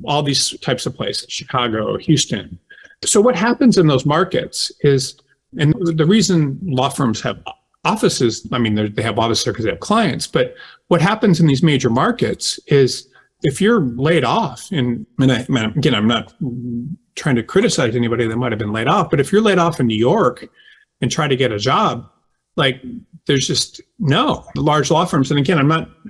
all these types of places, Chicago, Houston. So what happens in those markets is, and the reason law firms have offices, I mean, they have offices because they have clients, but what happens in these major markets is if you're laid off, again, I'm not trying to criticize anybody that might have been laid off, but if you're laid off in New York and try to get a job, like there's just no large law firms. And again,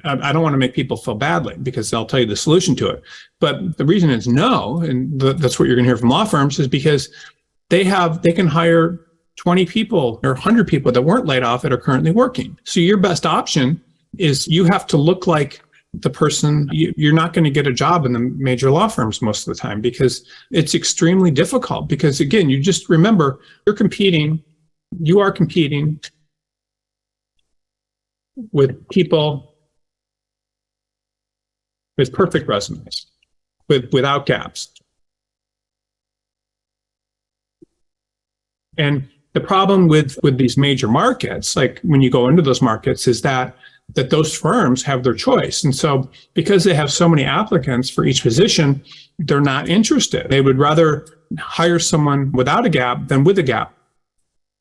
I don't want to make people feel badly because they'll tell you the solution to it. But the reason is no, and that's what you're going to hear from law firms, is because they can hire 20 people or 100 people that weren't laid off that are currently working. So your best option is you have to look like the person. You're not going to get a job in the major law firms most of the time because it's extremely difficult. Because again, you just remember you are competing with people with perfect resumes, without gaps. And the problem with these major markets, like when you go into those markets, is that those firms have their choice. And so because they have so many applicants for each position, they're not interested. They would rather hire someone without a gap than with a gap.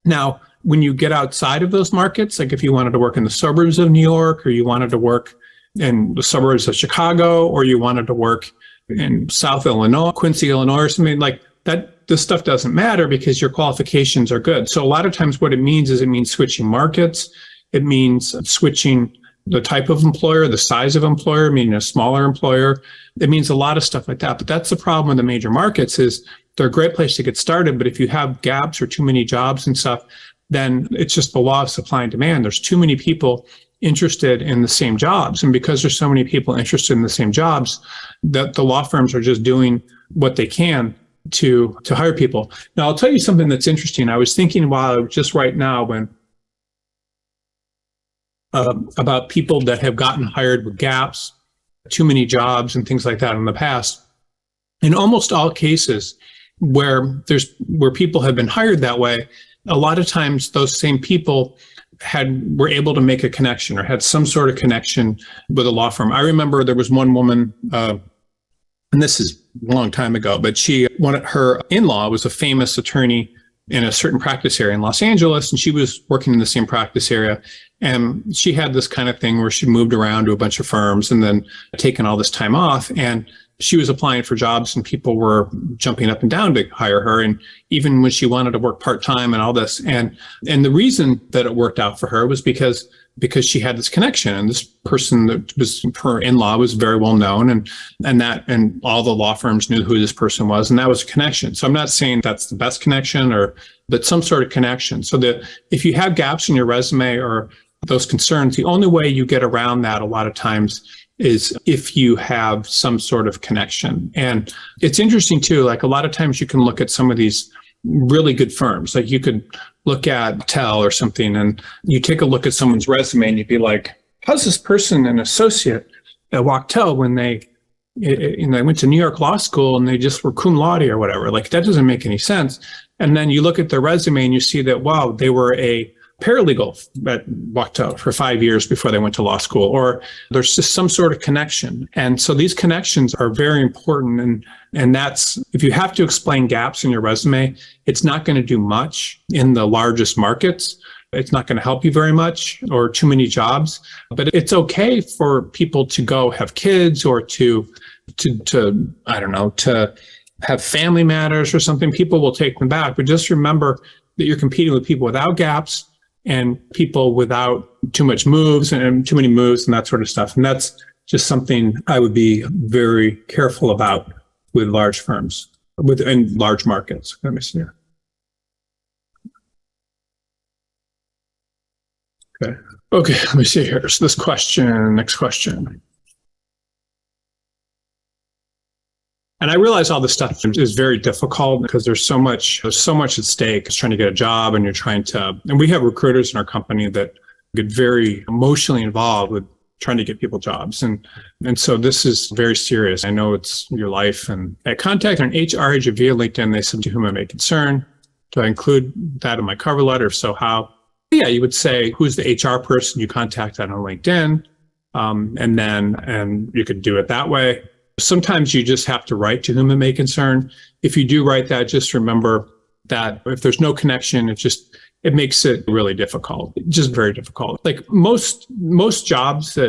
Now, when you get outside of those markets, like if you wanted to work in the suburbs of New York, or you wanted to work in the suburbs of Chicago, or you wanted to work in South Illinois, Quincy, Illinois, or something like that, this stuff doesn't matter because your qualifications are good. So a lot of times what it means switching markets. It means switching the type of employer, the size of employer, meaning a smaller employer. It means a lot of stuff like that. But that's the problem with the major markets is they're a great place to get started. But if you have gaps or too many jobs and stuff, then it's just the law of supply and demand. There's too many people interested in the same jobs. And because there's so many people interested in the same jobs, that the law firms are just doing what they can to hire people. Now, I'll tell you something that's interesting. I was thinking while just right now when about people that have gotten hired with gaps, too many jobs and things like that in the past. In almost all cases where people have been hired that way, a lot of times those same people were able to make a connection or had some sort of connection with a law firm. I remember there was one woman, and this is a long time ago, but her in-law was a famous attorney in a certain practice area in Los Angeles, and she was working in the same practice area. And she had this kind of thing where she moved around to a bunch of firms and then taken all this time off. And she was applying for jobs and people were jumping up and down to hire her. And even when she wanted to work part-time and all this. And the reason that it worked out for her was because she had this connection, and this person that was her in-law was very well known, and all the law firms knew who this person was, and that was a connection. So I'm not saying that's the best connection, but some sort of connection. So that if you have gaps in your resume or those concerns, the only way you get around that a lot of times is if you have some sort of connection. And it's interesting too, like a lot of times you can look at some of these really good firms. Like you could look at Intel or something, and you take a look at someone's resume and you'd be like, how's this person an associate at Wachtell when they went to New York Law School and they just were cum laude or whatever? Like that doesn't make any sense. And then you look at their resume and you see that, wow, they were a paralegal at Wachtell for 5 years before they went to law school, or there's just some sort of connection. And so these connections are very important. And that's, if you have to explain gaps in your resume, it's not going to do much in the largest markets. It's not going to help you very much, or too many jobs. But it's okay for people to go have kids or to I don't know, to have family matters or something. People will take them back. But just remember that you're competing with people without gaps and people without too much moves and too many moves and that sort of stuff. And that's just something I would be very careful about with large firms, within large markets. Let me see here. Okay, let me see here. So this question, next question. And I realize all this stuff is very difficult because there's so much at stake. It's trying to get a job, and and we have recruiters in our company that get very emotionally involved with trying to get people jobs. And so this is very serious. I know it's your life. And I contacted an HR agent via LinkedIn. They said, to whom I may concern. Do I include that in my cover letter? If so, how? Yeah, you would say, who's the HR person you contacted on LinkedIn? And you could do it that way. Sometimes you just have to write to whom it may concern. If you do write that, just remember that if there's no connection, it makes it really difficult, just very difficult. Like most jobs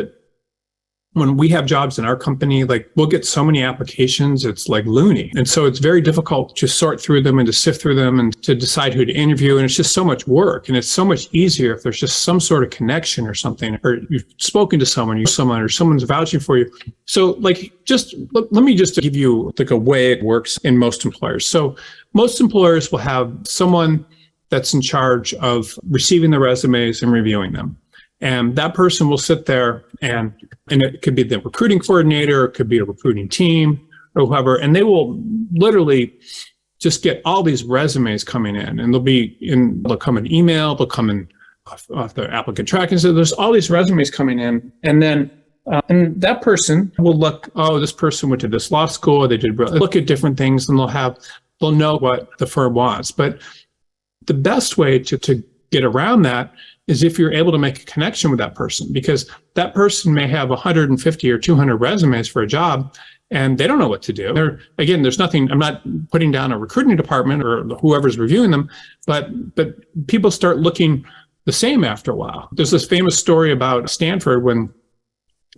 when we have jobs in our company, like we'll get so many applications, it's like loony. And so it's very difficult to sort through them and to sift through them and to decide who to interview. And it's just so much work. And it's so much easier if there's just some sort of connection or something, or you've spoken to someone, or someone's vouching for you. So like, let me just give you like a way it works in most employers. So most employers will have someone that's in charge of receiving the resumes and reviewing them. And that person will sit there and it could be the recruiting coordinator, it could be a recruiting team or whoever, and they will literally just get all these resumes coming in, and they'll come in email, they'll come in off the applicant tracking. So there's all these resumes coming in, and then and that person will look, oh, this person went to this law school, they did look at different things, and they'll know what the firm wants. But the best way to get around that is if you're able to make a connection with that person, because that person may have 150 or 200 resumes for a job and they don't know what to do. Again, there's nothing, I'm not putting down a recruiting department or whoever's reviewing them, but people start looking the same after a while. There's this famous story about Stanford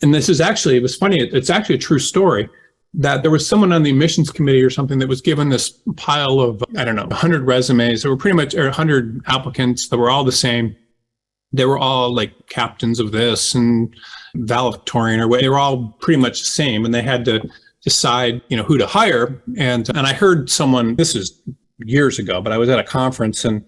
and this is actually, it was funny, it's actually a true story, that there was someone on the admissions committee or something that was given this pile of, 100 resumes. There were pretty much 100 applicants that were all the same. They were all like captains of this and valedictorian or what. They were all pretty much the same, and they had to decide, who to hire. And I heard someone, this is years ago, but I was at a conference and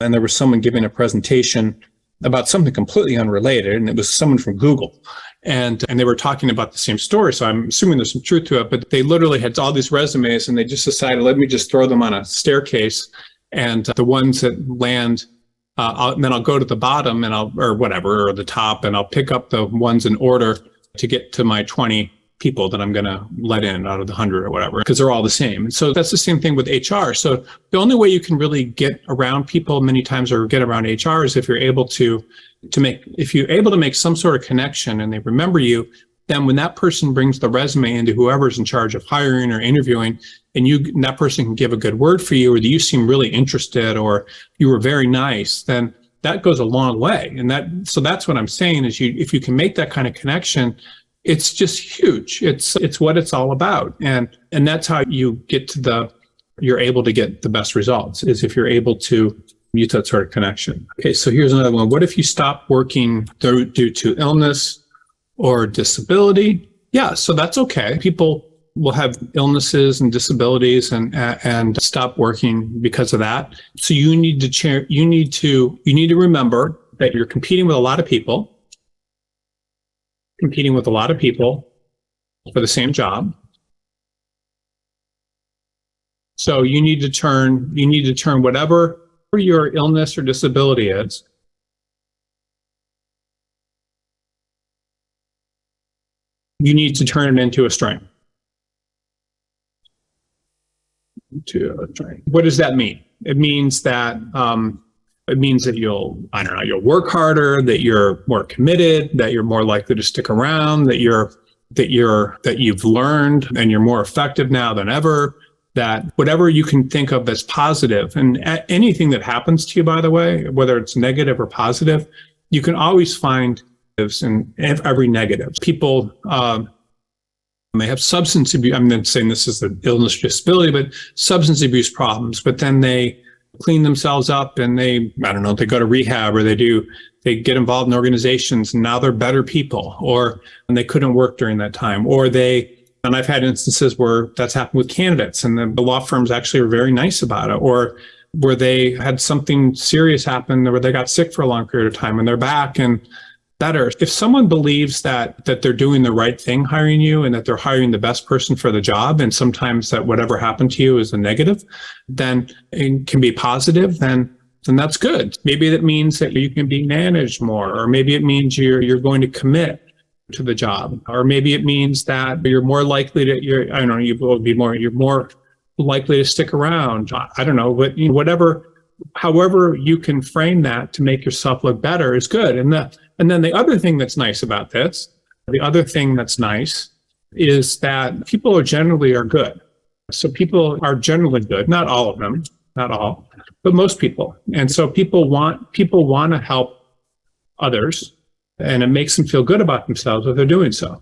and there was someone giving a presentation about something completely unrelated, and it was someone from Google. And they were talking about the same story, so I'm assuming there's some truth to it, but they literally had all these resumes, and they just decided, let me just throw them on a staircase, and the ones that land, then I'll go to the bottom or the top, and I'll pick up the ones in order to get to my 20 people that I'm going to let in out of the 100 or whatever, because they're all the same. And so that's the same thing with HR. So the only way you can really get around people many times or get around HR is if you're able to make some sort of connection and they remember you. Then when that person brings the resume into whoever's in charge of hiring or interviewing, and that person can give a good word for you, or that you seem really interested, or you were very nice, then that goes a long way. And so that's what I'm saying is if you can make that kind of connection, it's just huge. It's what it's all about. And that's how you get you're able to get the best results, is if you're able to use that sort of connection. Okay, so here's another one. What if you stop working due to illness or disability? Yeah, so that's okay. People will have illnesses and disabilities and stop working because of that. So you need to remember that you're competing with a lot of people for the same job. So you need to turn whatever your illness or disability is you need to turn it into a strength. What does that mean? It means that you'll work harder, that you're more committed, that you're more likely to stick around, that you've learned and you're more effective now than ever, that whatever you can think of as positive, and anything that happens to you, by the way, whether it's negative or positive, you can always find in every negative. People may have substance abuse. I'm not saying this is the illness or disability, but substance abuse problems, but then they clean themselves up and they go to rehab, or they get involved in organizations, and now they're better people, and they couldn't work during that time, and I've had instances where that's happened with candidates, and the law firms actually are very nice about it, or where they had something serious happen, where they got sick for a long period of time and they're back and better. If someone believes that they're doing the right thing hiring you, and that they're hiring the best person for the job, and sometimes that whatever happened to you is a negative, then it can be positive, then that's good. Maybe that means that you can be managed more, or maybe it means you're going to commit to the job, or maybe it means that you're more likely to you're more likely to stick around. I don't know, but however you can frame that to make yourself look better is good. And then the other thing that's nice about this, is that people are generally good. So people are generally good, not all of them, not all, but most people. And so people want to help others, and it makes them feel good about themselves if they're doing so.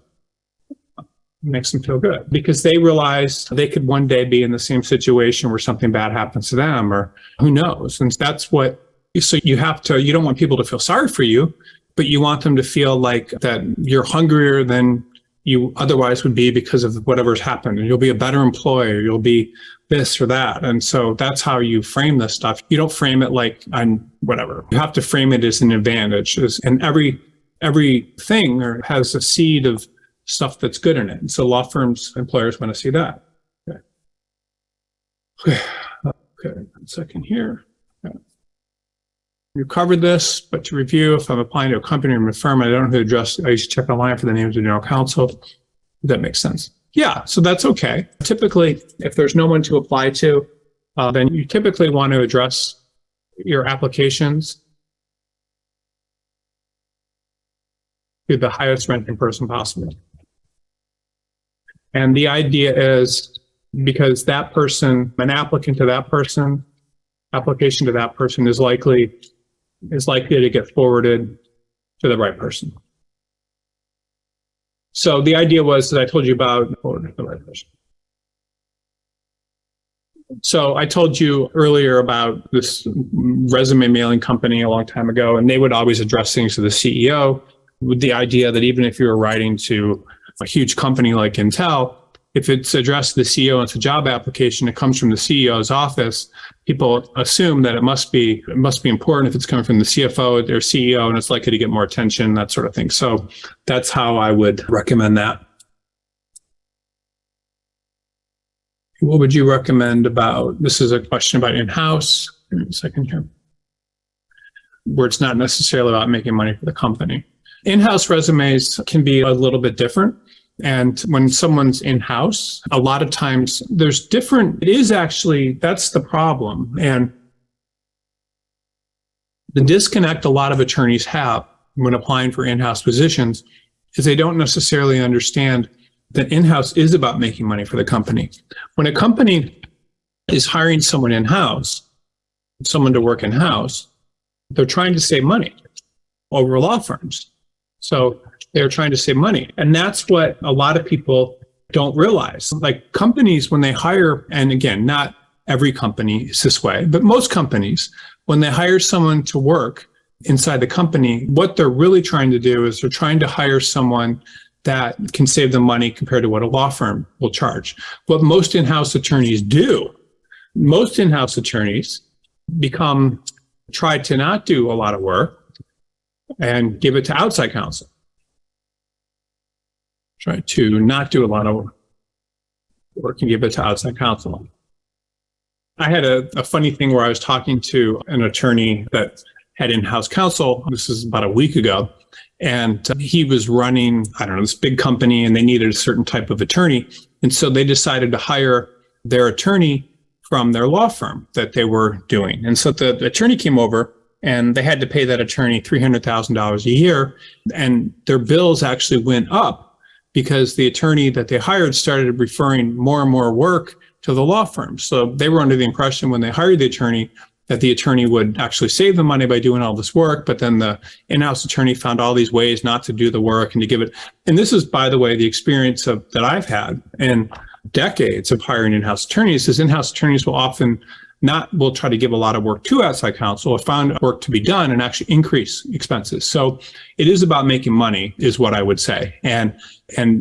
It makes them feel good because they realize they could one day be in the same situation where something bad happens to them, or who knows. And so you don't want people to feel sorry for you, but you want them to feel like that you're hungrier than you otherwise would be because of whatever's happened. And you'll be a better employer. You'll be this or that. And so that's how you frame this stuff. You don't frame it like I'm whatever. You have to frame it as an advantage. And everything has a seed of stuff that's good in it. And so law firms, employers want to see that. Okay, 1 second here. You covered this, but to review, if I'm applying to a company or a firm, I don't know who to address. I used to check online for the names of general counsel. That makes sense. Yeah, so that's okay. Typically, if there's no one to apply to, then you typically want to address your applications to the highest ranking person possible. And the idea is because that person, an applicant to that person, application to that person is likely to get forwarded to the right person. So the idea was that I told you about forwarding to the right person. So I told you earlier about this resume mailing company a long time ago, and they would always address things to the CEO with the idea that even if you were writing to a huge company like Intel, if it's addressed to the CEO and it's a job application, it comes from the CEO's office, people assume that it must be important if it's coming from the CFO or CEO, and it's likely to get more attention, that sort of thing. So that's how I would recommend that. What would you recommend about, this is a question about in-house. Give me a second here. Where it's not necessarily about making money for the company. In-house resumes can be a little bit different. And when someone's in-house, a lot of times there's different, it is actually, that's the problem. And the disconnect a lot of attorneys have when applying for in-house positions is they don't necessarily understand that in-house is about making money for the company. When a company is hiring someone in-house, someone to work in-house, they're trying to save money over law firms. So they're trying to save money. And that's what a lot of people don't realize. Like companies, when they hire, and again, not every company is this way, but most companies, when they hire someone to work inside the company, what they're really trying to do is they're trying to hire someone that can save them money compared to what a law firm will charge. What most in-house attorneys do, most in-house attorneys try to not do a lot of work and give it to outside counsel. Try to not do a lot of work and give it to outside counsel. I had a funny thing where I was talking to an attorney that had in-house counsel. This is about a week ago. And he was running, I don't know, this big company, and they needed a certain type of attorney. And so they decided to hire their attorney from their law firm that they were doing. And so the attorney came over, and they had to pay that attorney $300,000 a year. And their bills actually went up because the attorney that they hired started referring more and more work to the law firm. So they were under the impression when they hired the attorney that the attorney would actually save them money by doing all this work. But then the in-house attorney found all these ways not to do the work and to give it. And this is, by the way, the experience that I've had in decades of hiring in-house attorneys is in-house attorneys will try to give a lot of work to outside counsel or find work to be done and actually increase expenses. So it is about making money is what I would say. And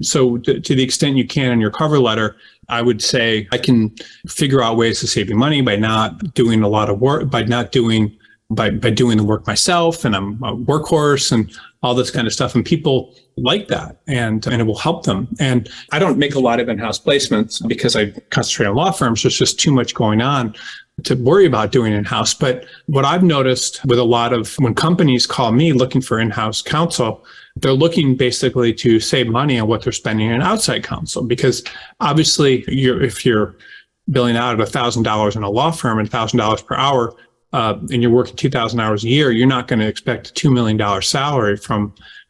so to the extent you can in your cover letter, I would say I can figure out ways to save you money by not doing a lot of work, by doing the work myself, and I'm a workhorse and all this kind of stuff. And people like that, and it will help them. And I don't make a lot of in-house placements because I concentrate on law firms. There's just too much going on to worry about doing in-house. But what I've noticed with a lot of, when companies call me looking for in-house counsel, they're looking basically to save money on what they're spending in outside counsel. Because obviously, if you're billing out at $1,000 in a law firm and $1,000 per hour, and you're working 2,000 hours a year, you're not going to expect a $2 million salary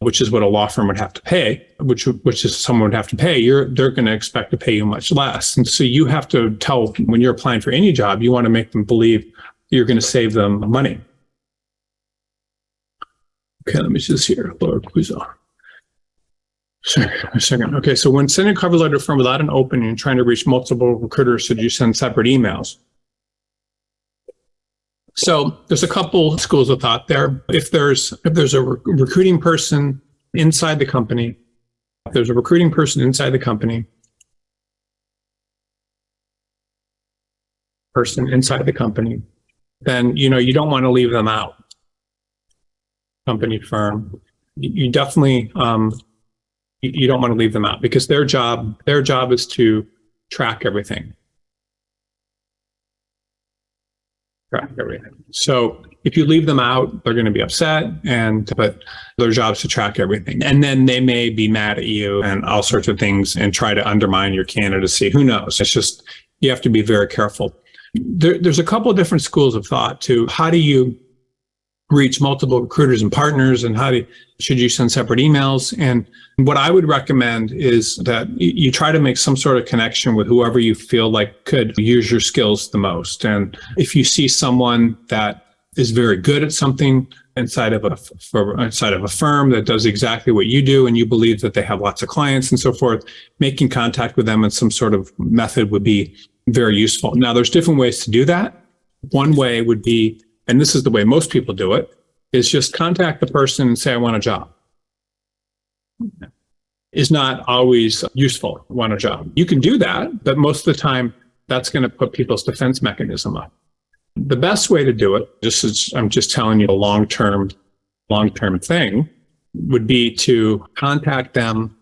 which is what a law firm would have to pay, which is someone would have to pay. They're going to expect to pay you much less. And so you have to tell, when you're applying for any job, you want to make them believe you're going to save them money. Okay, let me just here. Laura Cuso. A second. Okay, so when sending a cover letter from without an opening and trying to reach multiple recruiters, should you send separate emails? So there's a couple schools of thought there. If there's a recruiting person inside the company, then you don't want to leave them out. Company, firm, you definitely you don't want to leave them out because their job is to track everything. So if you leave them out, they're going to be upset, but their job is to track everything. And then they may be mad at you and all sorts of things and try to undermine your candidacy. Who knows? It's just, you have to be very careful. There's a couple of different schools of thought to how do you reach multiple recruiters and partners, and should you send separate emails? And what I would recommend is that you try to make some sort of connection with whoever you feel like could use your skills the most. And if you see someone that is very good at something inside of a firm that does exactly what you do, and you believe that they have lots of clients and so forth, making contact with them in some sort of method would be very useful. Now, there's different ways to do that. One way would be, and this is the way most people do it, is just contact the person and say, I want a job. is not always useful on a job. You can do that, but most of the time that's going to put people's defense mechanism up. The best way to do it, just as I'm just telling you a long-term thing, would be to contact them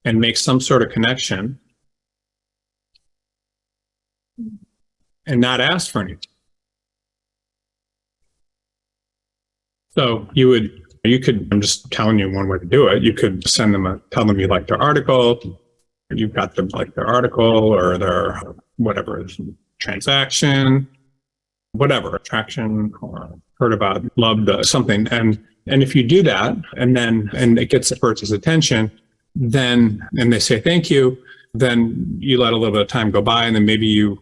and make some sort of connection and not ask for anything. So you could, I'm just telling you one way to do it. You could send them tell them you like their article, you've got them like their article or their whatever transaction, whatever attraction, or heard about, loved something. And if you do that and it gets the person's attention, and they say thank you, then you let a little bit of time go by, and then maybe you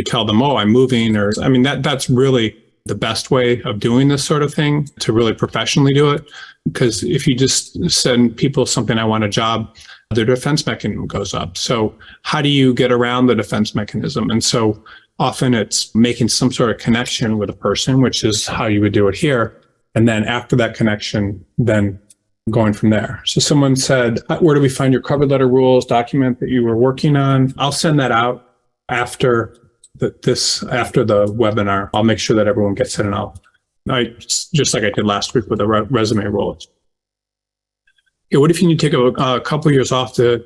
tell them, oh, I'm moving, or that's really the best way of doing this sort of thing, to really professionally do it. Because if you just send people something, I want a job, their defense mechanism goes up. So how do you get around the defense mechanism? And so often it's making some sort of connection with a person, which is how you would do it here. And then after that connection, then going from there. So someone said, where do we find your cover letter rules document that you were working on? I'll send that out after after the webinar. I'll make sure that everyone gets it, and just like I did last week with the resume rules. Yeah, what if you need to take a couple of years off to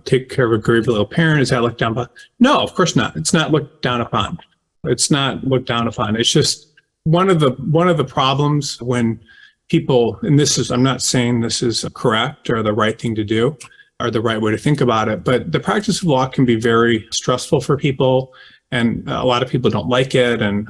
take care of a grieved little parent? Is that looked down upon? No, of course not. It's not looked down upon. It's not looked down upon. It's just one of the problems when people, and I'm not saying this is correct or the right thing to do or the right way to think about it, but the practice of law can be very stressful for people. And a lot of people don't like it. And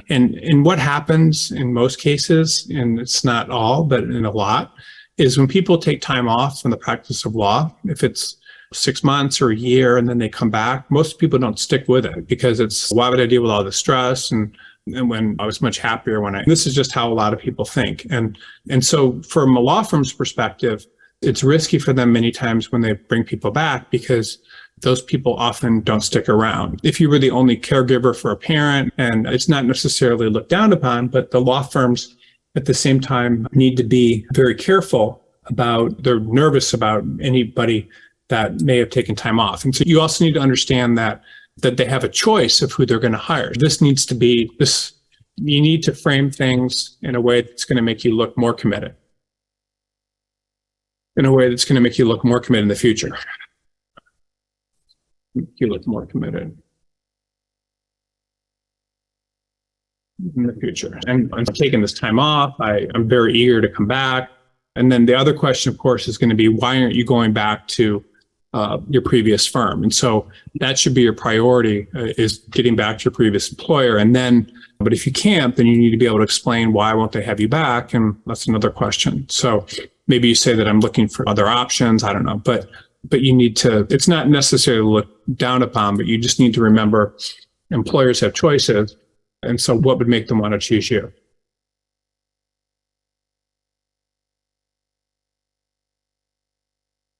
what happens in most cases, and it's not all, but in a lot, is when people take time off from the practice of law, if it's 6 months or a year, and then they come back, most people don't stick with it because it's, why would I deal with all the stress? And when I was much happier this is just how a lot of people think. And so from a law firm's perspective, it's risky for them many times when they bring people back, because those people often don't stick around. If you were the only caregiver for a parent, and it's not necessarily looked down upon, but the law firms at the same time need to be very careful they're nervous about anybody that may have taken time off. And so you also need to understand that they have a choice of who they're going to hire. You need to frame things in a way that's going to make you look more committed. In a way that's going to make you look more committed in the future. You look more committed in the future. And I'm taking this time off. I'm very eager to come back. And then the other question, of course, is going to be, why aren't you going back to your previous firm? And so that should be your priority, is getting back to your previous employer. But if you can't, then you need to be able to explain why won't they have you back? And that's another question. So maybe you say that I'm looking for other options. I don't know, but you need to, it's not necessarily looked down upon, but you just need to remember employers have choices. And so what would make them want to choose you?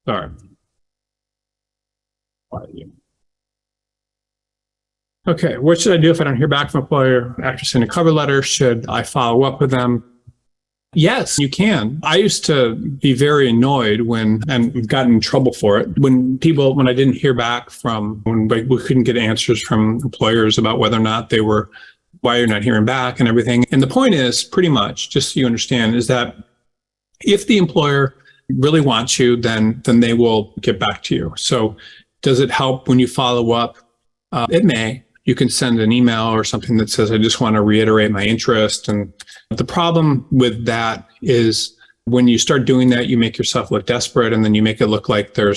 Sorry. Okay, what should I do if I don't hear back from an employer after sending a cover letter? Should I follow up with them? Yes, you can. I used to be very annoyed and gotten in trouble for it, when I didn't hear back when we couldn't get answers from employers about whether or not why you're not hearing back and everything. And the point is, pretty much, just so you understand, is that if the employer really wants you, then they will get back to you. So does it help when you follow up? It may. You can send an email or something that says, I just want to reiterate my interest. And the problem with that is when you start doing that, you make yourself look desperate, and then you make it look like you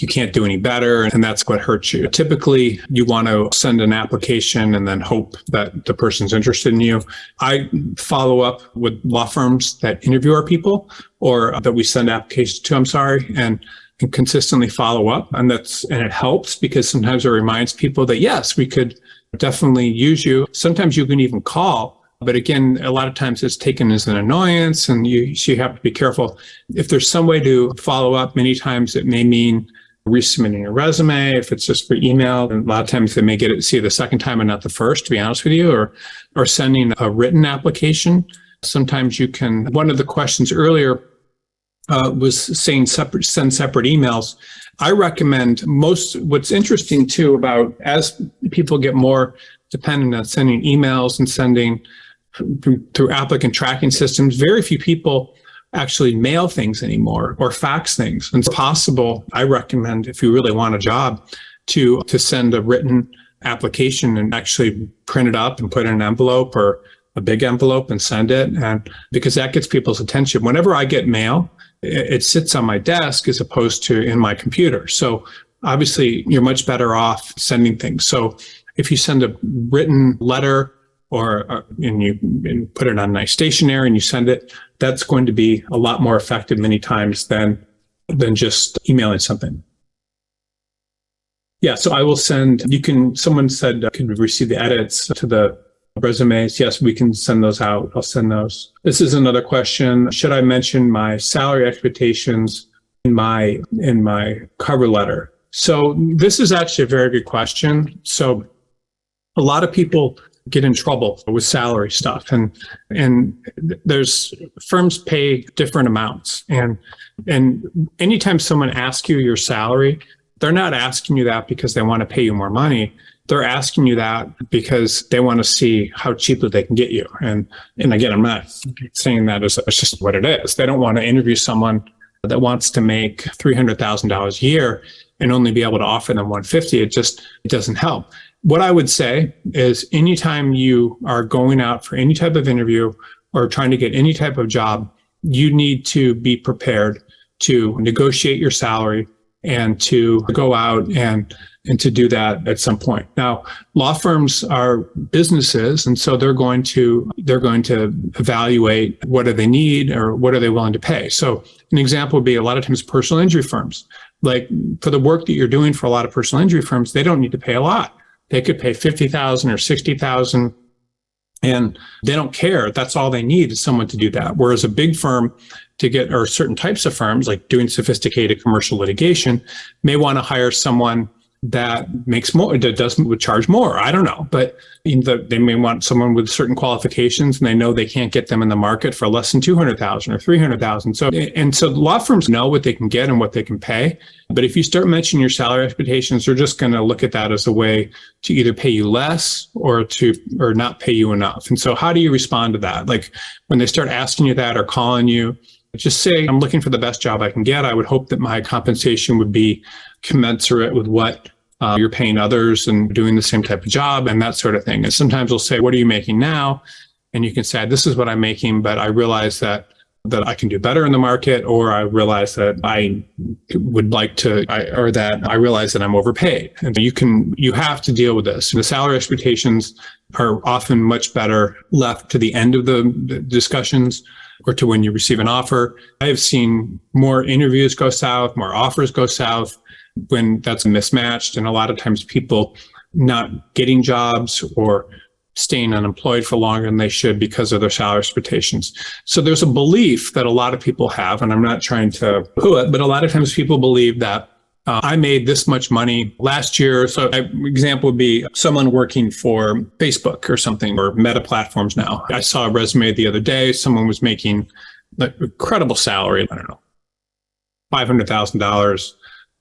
can't do any better. And that's what hurts you. Typically, you want to send an application and then hope that the person's interested in you. I follow up with law firms that interview our people, or that we send applications to, and consistently follow up. And it helps, because sometimes it reminds people that, yes, we could definitely use you. Sometimes you can even call, but again, a lot of times it's taken as an annoyance, and you have to be careful. If there's some way to follow up, many times it may mean resubmitting a resume. If it's just for email, and a lot of times they may see it the second time and not the first, to be honest with you, or sending a written application. Sometimes you can, one of the questions earlier was saying send separate emails. I recommend what's interesting too about as people get more dependent on sending emails and sending through applicant tracking systems, very few people actually mail things anymore or fax things. And it's possible, I recommend, if you really want a job, to send a written application and actually print it up and put it in an envelope or a big envelope and send it. And because that gets people's attention. Whenever I get mail, it sits on my desk as opposed to in my computer. So obviously you're much better off sending things. So if you send a written letter and you put it on nice stationery and you send it, that's going to be a lot more effective many times than just emailing something. Yeah, so I will send, someone said, can we receive the edits to the resumes? Yes, we can send those out. I'll send those. This is another question. Should I mention my salary expectations in my cover letter? So this is actually a very good question. So a lot of people get in trouble with salary stuff, and there's firms pay different amounts. And anytime someone asks you your salary, they're not asking you that because they want to pay you more money. They're asking you that because they want to see how cheaply they can get you. And again, I'm not saying that it's just what it is. They don't want to interview someone that wants to make $300,000 a year and only be able to offer them $150. It doesn't help. What I would say is anytime you are going out for any type of interview or trying to get any type of job, you need to be prepared to negotiate your salary and to go out and to do that at some point. Now, law firms are businesses, and so they're going to evaluate what do they need or what are they willing to pay. So an example would be a lot of times personal injury firms. Like for the work that you're doing for a lot of personal injury firms, they don't need to pay a lot. They could pay $50,000 or $60,000, and they don't care. That's all they need is someone to do that. Whereas a big firm or certain types of firms, like doing sophisticated commercial litigation, may want to hire someone that makes more, that would charge more. I don't know, but they may want someone with certain qualifications, and they know they can't get them in the market for less than $200,000 or $300,000. So law firms know what they can get and what they can pay. But if you start mentioning your salary expectations, they're just going to look at that as a way to either pay you less or not pay you enough. And so how do you respond to that? Like when they start asking you that or calling you, just say, I'm looking for the best job I can get. I would hope that my compensation would be commensurate with what you're paying others and doing the same type of job and that sort of thing. And sometimes they'll say, what are you making now? And you can say, this is what I'm making, but I realize that I can do better in the market, or I realize that I would like to, or that I realize that I'm overpaid. And you have to deal with this. The salary expectations are often much better left to the end of the discussions or to when you receive an offer. I have seen more interviews go south, more offers go south when that's mismatched. And a lot of times people not getting jobs or staying unemployed for longer than they should because of their salary expectations. So there's a belief that a lot of people have, and I'm not trying to poo it, but a lot of times people believe that I made this much money last year. So an example would be someone working for Facebook or something, or Meta platforms now. I saw a resume the other day. Someone was making an incredible salary, I don't know, $500,000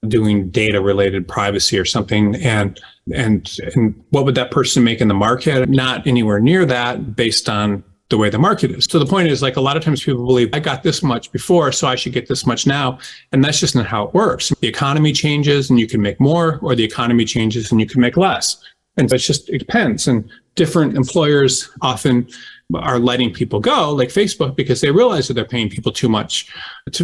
doing data related privacy or something. And what would that person make in the market? Not anywhere near that based on the way the market is. So the point is, like, a lot of times people believe I got this much before, so I should get this much now. And that's just not how it works. The economy changes and you can make more, or the economy changes and you can make less. And it depends. And different employers often are letting people go, like Facebook, because they realize that they're paying people too much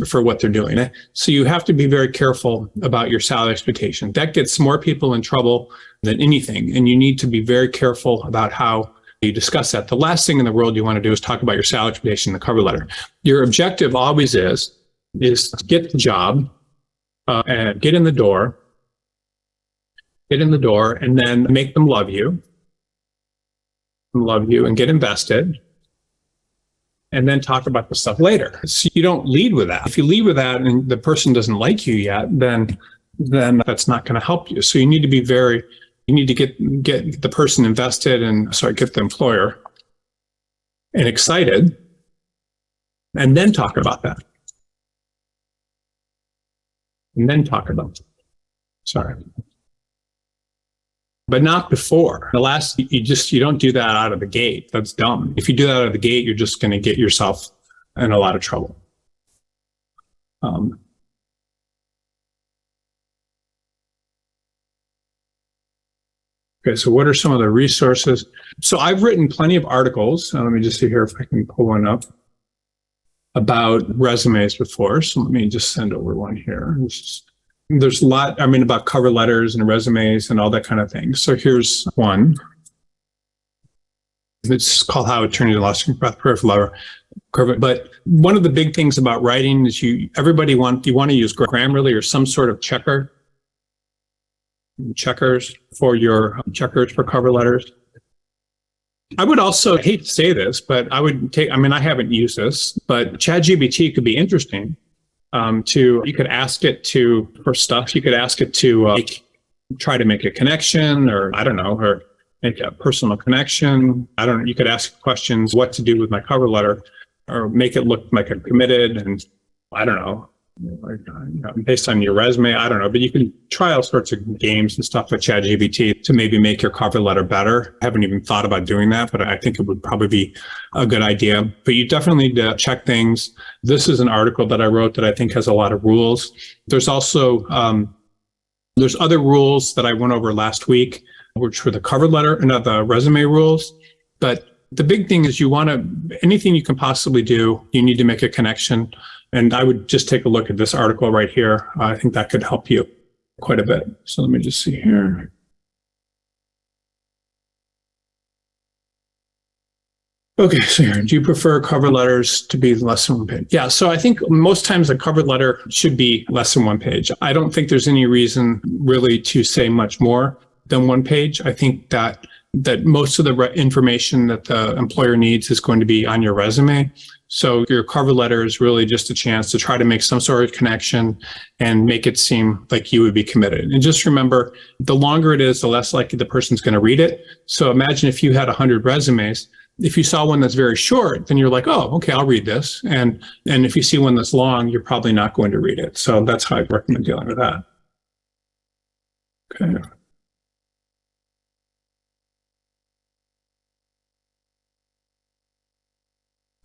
for what they're doing. So you have to be very careful about your salary expectation. That gets more people in trouble than anything. And you need to be very careful about how you discuss that. The last thing in the world you want to do is talk about your salary expectation in the cover letter. Your objective always is to get the job, and get in the door, and then make them love you and get invested, and then talk about the stuff later. So you don't lead with that. If you lead with that and the person doesn't like you yet, then that's not going to help you. So you need to get the person invested and get the employer and excited, and then talk about that. and then talk about them. Sorry. But not before. You don't do that out of the gate. That's dumb. If you do that out of the gate, you're just going to get yourself in a lot of trouble. Okay, so what are some of the resources? So I've written plenty of articles. Let me just see here if I can pull one up about resumes before. So let me just send over one here. There's a lot, about cover letters and resumes and all that kind of thing. So here's one. It's called How Attorneys and Law Students Prepare for Law. But one of the big things about writing is you want to use Grammarly or some sort of checkers for cover letters. I would also, I hate to say this, but I haven't used this, but ChatGPT could be interesting. You could ask it for stuff. You could ask it to try to make a connection, or make a personal connection. You could ask questions, what to do with my cover letter, or make it look like I'm committed, and based on your resume, but you can try all sorts of games and stuff with ChatGPT to maybe make your cover letter better. I haven't even thought about doing that, but I think it would probably be a good idea. But you definitely need to check things. This is an article that I wrote that I think has a lot of rules. There's also, there's other rules that I went over last week, which were the cover letter and the resume rules. But the big thing is anything you can possibly do, you need to make a connection. And I would just take a look at this article right here. I think that could help you quite a bit. So let me just see here. Okay, so here, do you prefer cover letters to be less than one page? Yeah, so I think most times a cover letter should be less than one page. I don't think there's any reason really to say much more than one page. I think that most of the information that the employer needs is going to be on your resume. So your cover letter is really just a chance to try to make some sort of connection and make it seem like you would be committed. And just remember, the longer it is, the less likely the person's going to read it. So imagine if you had 100 resumes, if you saw one that's very short, then you're like, oh, okay, I'll read this. And if you see one that's long, you're probably not going to read it. So that's how I recommend dealing with that. Okay.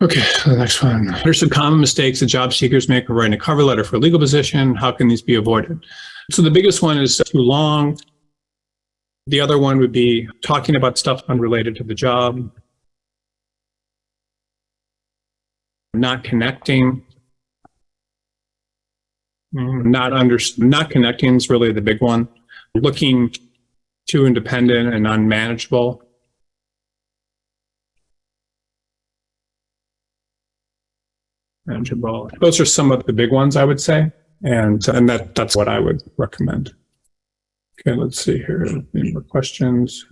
Okay, so the next one. What are some common mistakes that job seekers make when writing a cover letter for a legal position? How can these be avoided? So the biggest one is too long. The other one would be talking about stuff unrelated to the job. Not connecting. Not connecting is really the big one. Looking too independent and unmanageable. Those are some of the big ones, I would say, and that's what I would recommend. Okay, let's see here. Any more questions?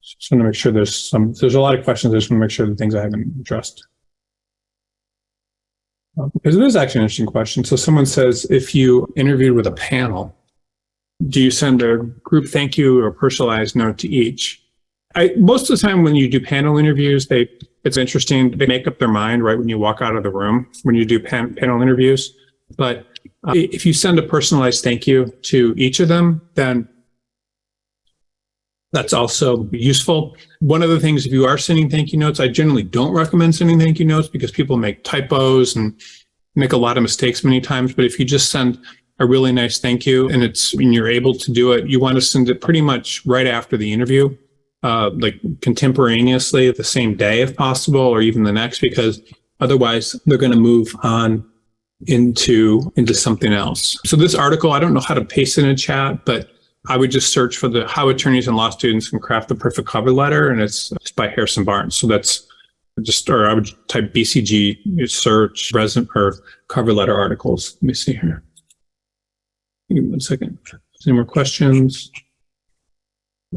Just want to make sure there's a lot of questions. I just want to make sure the things I haven't addressed. Because it is actually an interesting question. So someone says, if you interviewed with a panel, do you send a group thank you or personalized note to each? Most of the time when you do panel interviews, it's interesting. They make up their mind right when you walk out of the room when you do panel interviews. But if you send a personalized thank you to each of them, then that's also useful. One of the things, if you are sending thank you notes, I generally don't recommend sending thank you notes because people make typos and make a lot of mistakes many times. But if you just send a really nice thank you and you're able to do it, you want to send it pretty much right after the interview. Like contemporaneously the same day if possible, or even the next, because otherwise they're going to move on into something else. So this article, I don't know how to paste it in a chat, but I would just search for the How Attorneys and Law Students Can Craft the Perfect Cover Letter, and it's by Harrison Barnes. So that's or I would type BCG search resume or cover letter articles. Let me see here. Give me 1 second. Any more questions?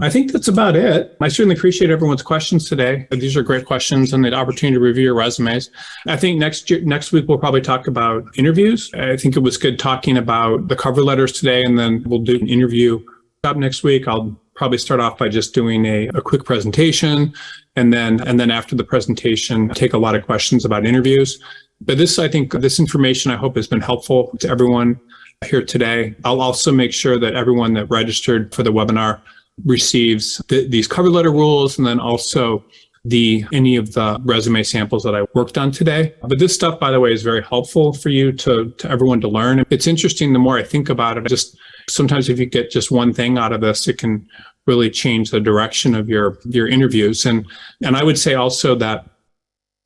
I think that's about it. I certainly appreciate everyone's questions today. These are great questions and the opportunity to review your resumes. I think next week we'll probably talk about interviews. I think it was good talking about the cover letters today, and then we'll do an interview up next week. I'll probably start off by just doing a quick presentation, and then after the presentation, take a lot of questions about interviews. But I think this information, I hope, has been helpful to everyone here today. I'll also make sure that everyone that registered for the webinar receives these cover letter rules, and then also any of the resume samples that I worked on today. But this stuff, by the way, is very helpful for you to everyone to learn. It's interesting, the more I think about it, just sometimes if you get just one thing out of this, it can really change the direction of your interviews. And I would say also that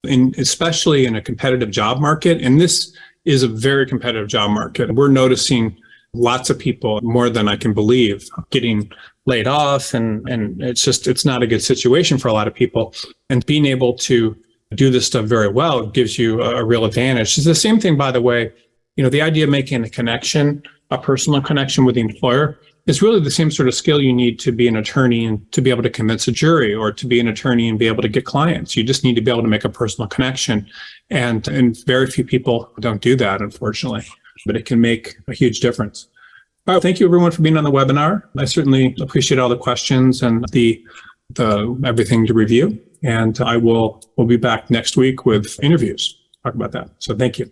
especially in a competitive job market, and this is a very competitive job market, we're noticing lots of people, more than I can believe, getting laid off, and it's not a good situation for a lot of people. And being able to do this stuff very well gives you a real advantage. It's the same thing, by the way, the idea of making a connection, a personal connection with the employer, is really the same sort of skill you need to be an attorney and to be able to convince a jury, or to be an attorney and be able to get clients. You just need to be able to make a personal connection. And very few people don't do that, unfortunately, but it can make a huge difference. All right, thank you everyone for being on the webinar. I certainly appreciate all the questions and the everything to review. And we'll be back next week with interviews, talk about that. So thank you.